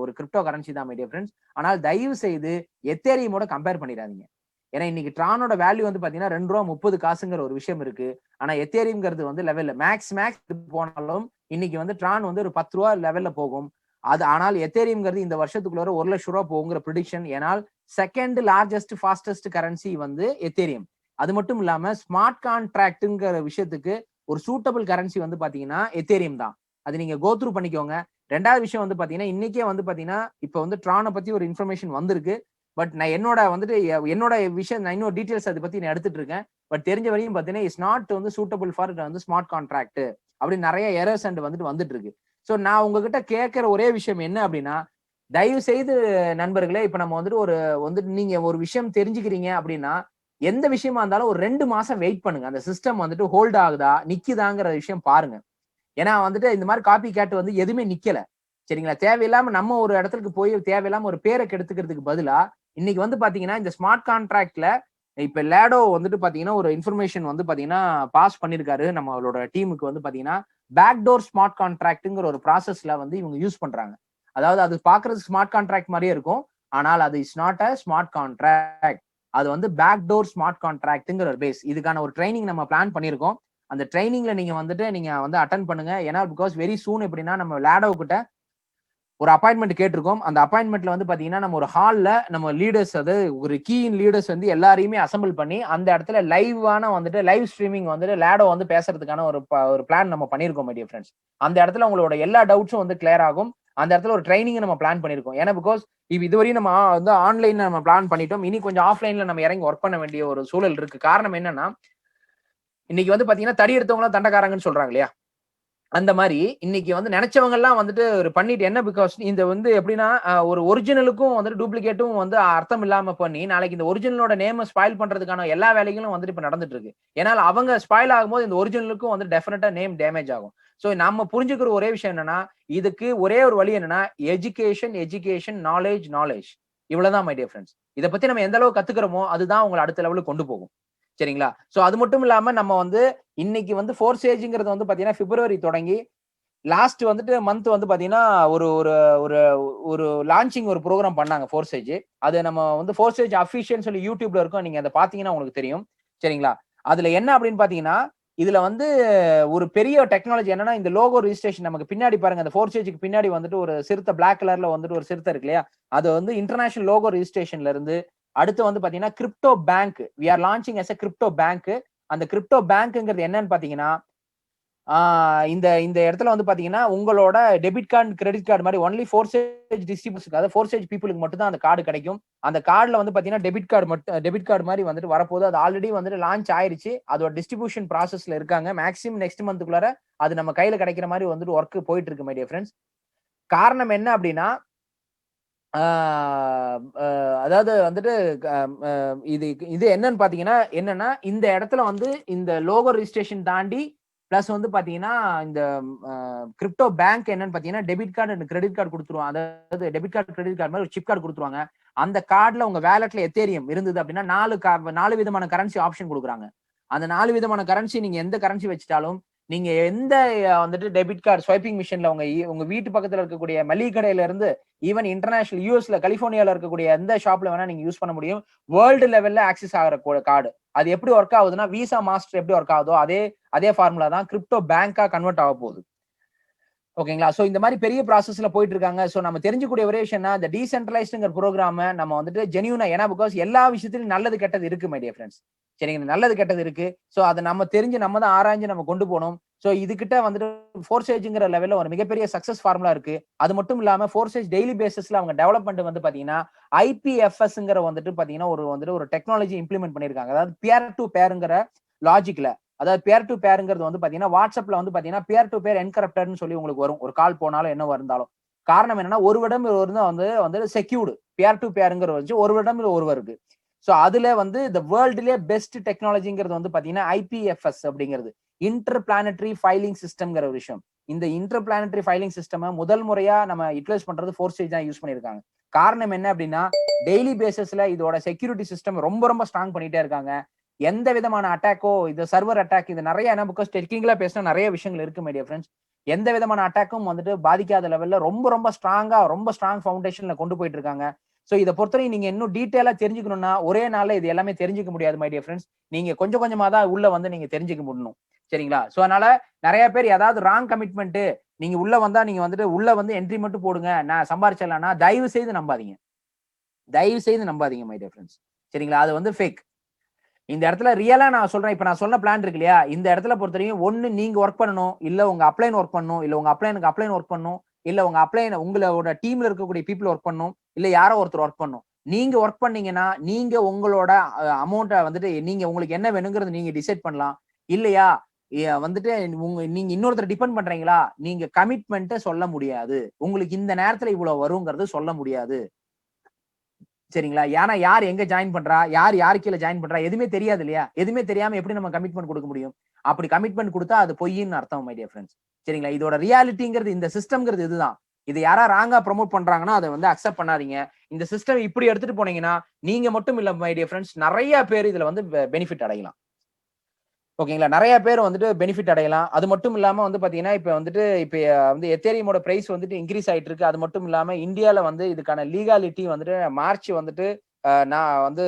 ஒரு கிரிப்டோ கரன்சி தான் மை டியர் ஃப்ரெண்ட்ஸ். ஆனால் தயவு செய்து எத்தேரியமோட கம்பேர் பண்ணிடாதீங்க. ஏன்னா இன்னைக்கு ட்ரானோட வேல்யூ வந்து பாத்தீங்கன்னா ₹2.30 ஒரு விஷயம் இருக்கு. ஆனா எத்தேரியம்ங்கிறது வந்து லெவல்ல மேக்ஸ் போனாலும் இன்னைக்கு வந்து ட்ரான் வந்து ஒரு ₹10 லெவல்ல போகும். அது ஆனால் எத்தேரியம்ங்கிறது இந்த வருஷத்துக்குள்ள ₹1,00,000 போகுங்கிற ப்ரிடிக்ஷன். ஏனால் செகண்ட் லார்ஜஸ்ட் ஃபாஸ்டஸ்ட் கரன்சி வந்து எத்தேரியம். அது மட்டும் இல்லாம ஸ்மார்ட் கான்ட்ராக்ட்ங்கிற விஷயத்துக்கு ஒரு சூட்டபிள் கரன்சி வந்து பாத்தீங்கன்னா எத்தேரியம் தான். அது நீங்க கோ த்ரூ பண்ணிக்கோங்க. ரெண்டாவது விஷயம் வந்து பாத்தீங்கன்னா இன்னைக்கே வந்து பாத்தீங்கன்னா இப்ப வந்து ட்ரானை பத்தி ஒரு இன்ஃபர்மேஷன் வந்திருக்கு. பட் நான் என்னோட விஷயம் நான் இன்னொரு டீடைல்ஸ் அதை பத்தி நான் எடுத்துட்டு இருக்கேன். பட் தெரிஞ்ச வரையும் பாத்தீங்கன்னா இஸ் நாட் வந்து சூட்டபிள் ஃபார் வந்து ஸ்மார்ட் கான்ட்ராக்ட் அப்படி நிறைய எரர்ஸ் அண்ட் வந்துட்டு இருக்கு. சோ நான் உங்ககிட்ட கேட்கிற ஒரே விஷயம் என்ன அப்படின்னா, தயவு செய்து நண்பர்களே, இப்ப நம்ம வந்துட்டு நீங்க ஒரு விஷயம் தெரிஞ்சுக்கிறீங்க அப்படின்னா எந்த விஷயமா இருந்தாலும் ஒரு 2 மாசம் வெயிட் பண்ணுங்க. அந்த சிஸ்டம் வந்துட்டு ஹோல்ட் ஆகுதா நிக்குதாங்கிற விஷயம் பாருங்க. ஏன்னா வந்துட்டு இந்த மாதிரி காப்பி கேட் வந்து எதுவுமே நிக்கல. சரிங்களா? தேவையில்லாம நம்ம ஒரு இடத்துக்கு போய் தேவையில்லாம ஒரு பேரை கெடுத்துக்கிறதுக்கு பதிலா இன்னைக்கு வந்து பாத்தீங்கன்னா இந்த ஸ்மார்ட் கான்ட்ராக்ட்ல இப்ப லேடோ வந்துட்டு பாத்தீங்கன்னா ஒரு இன்ஃபர்மேஷன் வந்து பாத்தீங்கன்னா பாஸ் பண்ணிருக்காரு நம்மளோட டீமுக்கு. வந்து பாத்தீங்கன்னா பேக்டோர் ஸ்மார்ட் கான்ட்ராக்ட்ங்கிற ஒரு ப்ராசஸ்ல வந்து இவங்க யூஸ் பண்றாங்க. அதாவது அது பாக்குறது ஸ்மார்ட் கான்ட்ராக்ட் மாதிரியே இருக்கும். ஆனால் அது is not a smart contract. அது வந்து பேக்டோர் ஸ்மார்ட் கான்ட்ராக்ட்ங்கிற ஒரு பேஸ். இதுக்கான ஒரு ட்ரைனிங் நம்ம பிளான் பண்ணிருக்கோம். அந்த ட்ரைனிங்ல நீங்க வந்து அட்டன் பண்ணுங்க. ஏன்னா பிகாஸ் வெரி சூன் எப்படின்னா நம்ம லேடோ கிட்ட ஒரு அப்பாயின்மெண்ட் கேட்டிருக்கோம். அந்த அப்பாயின்மெண்ட்ல வந்து பாத்தீங்கன்னா நம்ம ஒரு ஹால்ல நம்ம லீடர்ஸ், அது ஒரு கீயின் லீடர்ஸ் வந்து எல்லாரையுமே அசம்பிள் பண்ணி அந்த இடத்துல லைவ் ஸ்ட்ரீமிங் வந்துட்டு லேடோ வந்து பேசுறதுக்கான ஒரு பிளான் நம்ம பண்ணிருக்கோம் மை டியர் ஃப்ரெண்ட்ஸ். அந்த இடத்துல உங்களோட எல்லா டவுட்ஸும் வந்து கிளியர் ஆகும். அந்த இடத்துல ஒரு ட்ரைனிங் நம்ம பிளான் பண்ணிருக்கோம். ஏன்னா பிகாஸ் இதுவரையும் நம்ம வந்து ஆன்லைன்ல நம்ம பிளான் பண்ணிட்டோம். இனி கொஞ்சம் ஆஃப்லைன்ல நம்ம இறங்கி ஒர்க் பண்ண வேண்டிய ஒரு சூழல் இருக்கு. காரணம் என்னன்னா இன்னைக்கு வந்து பாத்தீங்கன்னா தடி எடுத்தவங்க தண்டக்காரங்கன்னு சொல்றாங்க இல்லையா? அந்த மாதிரி இன்னைக்கு வந்து நினைச்சவங்க எல்லாம் வந்துட்டு ஒரு பண்ணிட்டு என்ன பிகாஸ் இந்த வந்து எப்படின்னா ஒரு ஒரிஜினலுக்கும் வந்துட்டு டூப்ளிகேட்டும் வந்து அர்த்தம் இல்லாம பண்ணி நாளைக்கு இந்த ஒரிஜினலோட நேம ஸ்பாயில் பண்றதுக்கான எல்லா வேலைகளும் வந்துட்டு இப்ப நடந்துட்டு இருக்கு. ஏன்னா அவங்க ஸ்பாயில் ஆகும்போது இந்த ஒரிஜினலுக்கும் வந்து டெஃபினட்டா நேம் டேமேஜ் ஆகும். சோ நம்ம புரிஞ்சுக்கிற ஒரே விஷயம் என்னன்னா இதுக்கு ஒரே ஒரு வழி என்னன்னா எஜுகேஷன் நாலேஜ் இவ்வளவுதான் மை டியர் ஃப்ரெண்ட்ஸ். இதை பத்தி நம்ம எந்த அளவுக்கு கத்துக்கிறோமோ அதுதான் உங்களை அடுத்த லெவலுக்கு கொண்டு போகும். சரிங்களா? சோ அது மட்டும் இல்லாம நம்ம வந்து இன்னைக்கு வந்து ஃபோர்சேஜ்ங்கிறது வந்து பாத்தீங்கன்னா பிப்ரவரி தொடங்கி லாஸ்ட் வந்துட்டு மந்த் வந்து பாத்தீங்கன்னா ஒரு ஒரு ஒரு ஒரு லான்ச்சிங் ஒரு ப்ரோக்ராம் பண்ணாங்க ஃபோர்சேஜ். அது நம்ம வந்து ஃபோர்சேஜ் அஃபிஷியல்னு சொல்லி யூடியூப்ல இருக்கும். நீங்க அத பாத்தீங்கன்னா உங்களுக்கு தெரியும். சரிங்களா? அதுல என்ன அப்படின்னு பாத்தீங்கன்னா, இதுல வந்து ஒரு பெரிய டெக்னாலஜி என்னன்னா, இந்த லோகோ ரிஜிஸ்ட்ரேஷன் நமக்கு பின்னாடி பாருங்க, அந்த ஃபோர்சேஜ்க்கு பின்னாடி வந்துட்டு ஒரு சிறுத்தை பிளாக் கலர்ல வந்துட்டு ஒரு சிறுத்தை இருக்கு இல்லையா? அது வந்து இன்டர்நேஷனல் லோகோ ரிஜிஸ்ட்ரேஷன்ல இருந்து, அடுத்து வந்து பாத்தீங்கன்னா, crypto bank. We are launching as a crypto bank. அந்த கிரிப்டோ பேங்க்ங்கிறது என்னன்னு பாத்தீங்கன்னா, இந்த இந்த இடத்துல வந்து பாத்தீங்கன்னா, உங்களோட டெபிட் கார்டு, கிரெடிட் கார்டு மாரி ஒன்லி ஃபோர்சேஜ் டிஸ்ட்ரிபியூட்டர்ஸ்க்கு, அதாவது ஃபோர்சேஜ் பீப்பிள்க்கு மட்டும் தான் அந்த கார்டு கிடைக்கும். அந்த கார்டுல வந்து பாத்தீங்கன்னா, டெபிட் கார்டு மாரி வந்துட்டு வரப்போது. அது ஆல்ரெடி வந்துட்டு லான்ச் ஆயிருச்சு. அதோட டிஸ்ட்ரிபியூஷன் ப்ராசஸ்ல இருக்காங்க. மேக்ஸிமம் நெக்ஸ்ட் மந்த்க்குள்ளார அது நம்ம கையில கிடைக்கிற மாரி வந்துட்டு வொர்க் போயிட்டு இருக்கு மை டியர் ஃபிரெண்ட்ஸ். காரணம் என்ன அப்டின்னா, ஆ அ அதாவது வந்துட்டு க அ இது இது என்னன்னு பாத்தீங்கன்னா, என்னன்னா இந்த இடத்துல வந்து இந்த லோகோ ரிஜிஸ்ட்ரேஷன் தாண்டி பிளஸ் வந்து பாத்தீங்கன்னா, இந்த அ கிரிப்டோ பேங்க் என்னன்னு பாத்தீங்கன்னா, debit card and credit card குடுத்துருவாங்க. அதாவது டெபிட் கார்டு, கிரெடிட் கார்டு மாரி ஒரு சிப் கார்டு குடுத்துருவாங்க. அந்த கார்டுல உங்க வாலெட்ல எத்தேரியம் இருந்தது அப்டின்னா, 4 விதமான கரன்சி ஆப்ஷன் குடுக்குறாங்க. அந்த 4 விதமான கரன்சி நீங்க எந்த கரன்சி வச்சுட்டாலும், நீங்க எந்த வந்துட்டு டெபிட் கார்டு ஸ்வைப்பிங் மிஷின்ல உங்க வீட்டு பக்கத்துல இருக்கக்கூடிய மளிகை கடையில இருந்து ஈவன் இன்டர்நேஷனல் யுஎஸ்ல கலிபோர்னியால இருக்கக்கூடிய எந்த ஷாப்ல வேணா நீங்க யூஸ் பண்ண முடியும். வேர்ல்டு லெவல்ல ஆக்சஸ் ஆகுற கார்டு. அது எப்படி ஒர்க் ஆகுதுன்னா, விசா மாஸ்டர் எப்படி ஒர்க் ஆகுதோ அதே அதே ஃபார்முலா தான் கிரிப்டோ பேங்கா கன்வெர்ட் ஆக போகுது. ஓகேங்களா? சோ இந்த மாரி பெரிய ப்ராசஸ்ல போயிட்டு இருக்காங்க. சோ நம்ம தெரிஞ்சுக்கூடிய ஒரே விஷயம் என்ன, இந்த டீசென்ட்ரலைஸ்ட்ங்கிற புரோகிராம நம்ம வந்துட்டு ஜென்யூனா ஏன்னா பிகாஸ் எல்லா விஷயத்திலும் நல்லது, கெட்டது இருக்கு மை டியர் ஃபிரெண்ட்ஸ். சரிங்களா? நல்லது, கெட்டது இருக்கு. சோ அத நம்ம தெரிஞ்சு நம்ம தான் ஆராய்ஞ்சு நம்ம கொண்டு போணும். சோ இதுகிட்ட வந்துட்டு ஃபோர்சேஜ்ங்கிற லெவல்ல ஒரு மிகப்பெரிய சக்சஸ் ஃபார்முலா இருக்கு. அது மட்டும் இல்லாம ஃபோர்சேஜ் டெய்லி பேசிஸ்ல அவங்க டெவலப்மென்ட் வந்து பாத்தீங்கன்னா, ஐபிஎஃப்எஸ்ங்கிற வந்துட்டு பாத்தீங்கன்னா, ஒரு டெக்னாலஜி இம்ப்ளிமெண்ட் பண்ணியிருக்காங்க. அதாவது பியர் டூ பேர்ங்கிற லாஜிக்ல. அதாவது பியர் டு பேர்ங்கிறது வந்து பாத்தீங்கன்னா, வாட்ஸ்அப்ல வந்து பாத்தீங்கன்னா, பியர் டு பேர் என்கிரிப்டட்ன்னு சொல்லி உங்களுக்கு வரும். ஒரு கால் போனாலும் என்ன இருந்தாலும். காரணம் என்னன்னா, ஒருவரிடம் வந்து வந்து செக்யூர்டு. பியர் டு பேர்ங்கிறது வந்து ஒருவரிடம் ஒருவருக்கு. சோ அதுல வந்து இந்த வேர்ல்டுலயே பெஸ்ட் டெக்னாலஜிங்கிறது வந்து பாத்தீங்கன்னா, ஐபிஎஃப்எஸ் அப்படிங்கிறது. இன்டர் பிளானட்டரி ஃபைலிங் சிஸ்டம்ங்கிற ஒரு விஷயம். இந்த இன்டர் பிளானட்டரி ஃபைலிங் சிஸ்டம் முதல் முறையா நம்ம யுட்டிலைஸ் பண்றது ஃபோர்சேஜ் தான் யூஸ் பண்ணியிருக்காங்க. காரணம் என்ன அப்படின்னா, டெய்லி பேசிஸ்ல இதோட செக்யூரிட்டி சிஸ்டம் ரொம்ப ரொம்ப ஸ்ட்ராங் பண்ணிட்டே இருக்காங்க. எந்த விதமான அட்டாக்கோ, இது சர்வர் அட்டாக் இது நெறைய என்ன பிகாஸ் டெக்னிக்கலா பேசினா நெறைய விஷயங்கள் இருக்கு மை டியர் ஃபிரெண்ட்ஸ். எந்த விதமான அட்டாக்கும் வந்துட்டு பாதிக்காத லெவல்ல ரொம்ப ரொம்ப ஸ்ட்ராங்கா, ரொம்ப ஸ்ட்ராங் ஃபவுண்டேஷன்ல கொண்டு போயிட்டு இருக்காங்க. சோ இத பொறுத்தவரைக்கும் நீங்க இன்னும் டீடைலா தெரிஞ்சுக்கணும்னா, ஒரே நாள்ல இது எல்லாமே தெரிஞ்சுக்க முடியாது மை டியர் ஃபிரெண்ட்ஸ். நீங்க கொஞ்சம் கொஞ்சமா தான் உள்ள வந்து நீங்க தெரிஞ்சுக்க முடியணும். சரிங்களா? சோ அதனால நெறைய பேர் ஏதாவது ராங் கமிட்மென்ட் நீங்க உள்ள வந்தா நீங்க வந்துட்டு உள்ள வந்து என்ட்ரி மட்டும் போடுங்க. நான் சம்பாரிச்சிடலாம்னா தயவு செய்து நம்பாதீங்க. தயவு செய்து நம்பாதீங்க மை டியர் ஃபிரெண்ட்ஸ். சரிங்களா? அது வந்து ஃபேக். இந்த இடத்துல ரியலா நான் சொல்றேன். இப்ப நான் சொன்ன பிளான் இருக்கு இல்லையா? இந்த இடத்துல பொறுத்தவரைக்கும் ஒண்ணு நீங்க வொர்க் பண்ணணும். இல்ல உங்க அப்ளைன் வொர்க் பண்ணணும். இல்ல உங்க அப்ளைன் வொர்க் பண்ணணும். இல்ல உங்க உங்களோட டீம்ல இருக்கக்கூடிய பீப்பிள் வொர்க் பண்ணணும். இல்ல யாரோ ஒருத்தர் வொர்க் பண்ணணும். நீங்க வொர்க் பண்ணீங்கன்னா, நீங்க உங்களோட அமௌண்ட்ட வந்துட்டு நீங்க உங்களுக்கு என்ன வேணும்ங்கறத நீங்க டிசைட் பண்ணலாம். இல்லையா, வந்துட்டு நீங்க இன்னொருத்தர டிபெண்ட் பண்றீங்களா? நீங்க கமிட்மெண்ட்ட சொல்ல முடியாது. உங்களுக்கு இந்த நேரத்துல இவ்வளவு வருங்கிறது சொல்ல முடியாது. சரிங்களா? ஏன்னா யார் எங்க ஜாயின் பண்றா? யார் கீழ ஜாயின் பண்றா? எதுவுமே தெரியாது இல்லையா? எதுவுமே தெரியாம எப்படி நம்ம கமிட்மென்ட் குடுக்க முடியும்? அப்படி கமிட்மென்ட் குடுத்தா அது பொய்ன்னு அர்த்தம் மை டியர் ஃபிரெண்ட்ஸ். சரிங்களா? இதோட ரியாலிட்டிங்கிறது இந்த சிஸ்டம்ங்கிறது இதுதான். இது யாரா ராங்கா ப்ரமோட் பண்றாங்கன்னா, அத வந்து அக்செப்ட் பண்ணாதீங்க. இந்த சிஸ்டம் இப்படி எடுத்துட்டு போனீங்கன்னா, நீங்க மட்டும் இல்ல மை டியர் ஃபிரெண்ட்ஸ் நெறைய பேர் இதுல வந்து பெனிஃபிட் அடையலாம். ஓகேங்களா? நெறைய பேர் வந்துட்டு பெனிஃபிட் அடையலாம். அது மட்டும் இல்லாம வந்து பாத்தீங்கன்னா, இப்ப வந்து எத்தேரியமோட பிரைஸ் வந்துட்டு இன்கிரீஸ் ஆயிட்டு இருக்கு. அது மட்டும் இல்லாம இந்தியால வந்து இதுக்கான லீகாலிட்டி வந்துட்டு மார்ச் வந்துட்டு நான் வந்து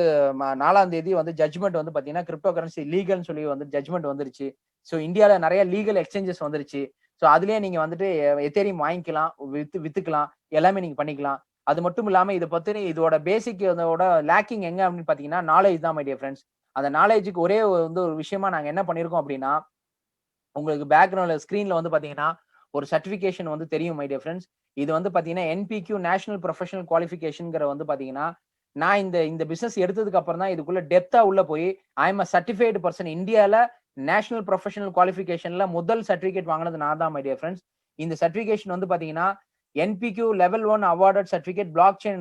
4ஆம் தேதி வந்து ஜட்ஜ்மென்ட் வந்து பாத்தீங்கன்னா, கிரிப்டோ கரன்சி லீகல்ன்னு சொல்லி வந்து ஜட்ஜ்மென்ட் வந்துருச்சு. சோ இந்தியால நெறைய லீகல் எக்ஸ்சேஞ்சஸ் வந்துருச்சு. சோ அதிலேயே நீங்க வந்துட்டு எத்தேரியம் வாங்கிக்கலாம், வித்துக்கலாம். எல்லாமே நீங்க பண்ணிக்கலாம். அது மட்டும் இல்லாம இத பத்தின இதோட பேசிக் இதோட லேக்கிங் எங்க அப்படின்னு பாத்தீங்கன்னா, நாலேட்ஜ் தான் மை டியர் ஃபிரெண்ட்ஸ். அந்த நாலேட்ஜ்க்கு ஒரே வந்து ஒரு விஷயமா நாங்க என்ன பண்ணியிருக்கோம் அப்படின்னா, உங்களுக்கு பேக்கிரவுண்ட்ல ஸ்கிரீன்ல வந்து பாத்தீங்கன்னா, ஒரு சர்டிபிகேஷன் வந்து தெரியும் மை டியர் ஃபிரெண்ட்ஸ். இது வந்து பாத்தீங்கன்னா, என்பிக்யூ நேஷனல் ப்ரொஃபஷனல் குவாலிஃபிகேஷன்ங்கிற வந்து பாத்தீங்கன்னா, நான் இந்த இந்த பிசினஸ் எடுத்ததுக்கு அப்புறம் தான் இதுக்குள்ள டெப்த்தா உள்ள போய், ஐ அம் அ சர்டிஃபைட் பெர்சன் இந்தியால நேஷனல் ப்ரொஃபஷனல் குவாலிஃபிகேஷன்ல முதல் சர்டிபிகேட் வாங்குனது நான் தான் மை டியர் ஃபிரெண்ட்ஸ். இந்த சர்டிபிகேஷன் வந்து பாத்தீங்கன்னா, NPQ level 1 awarded certificate block chain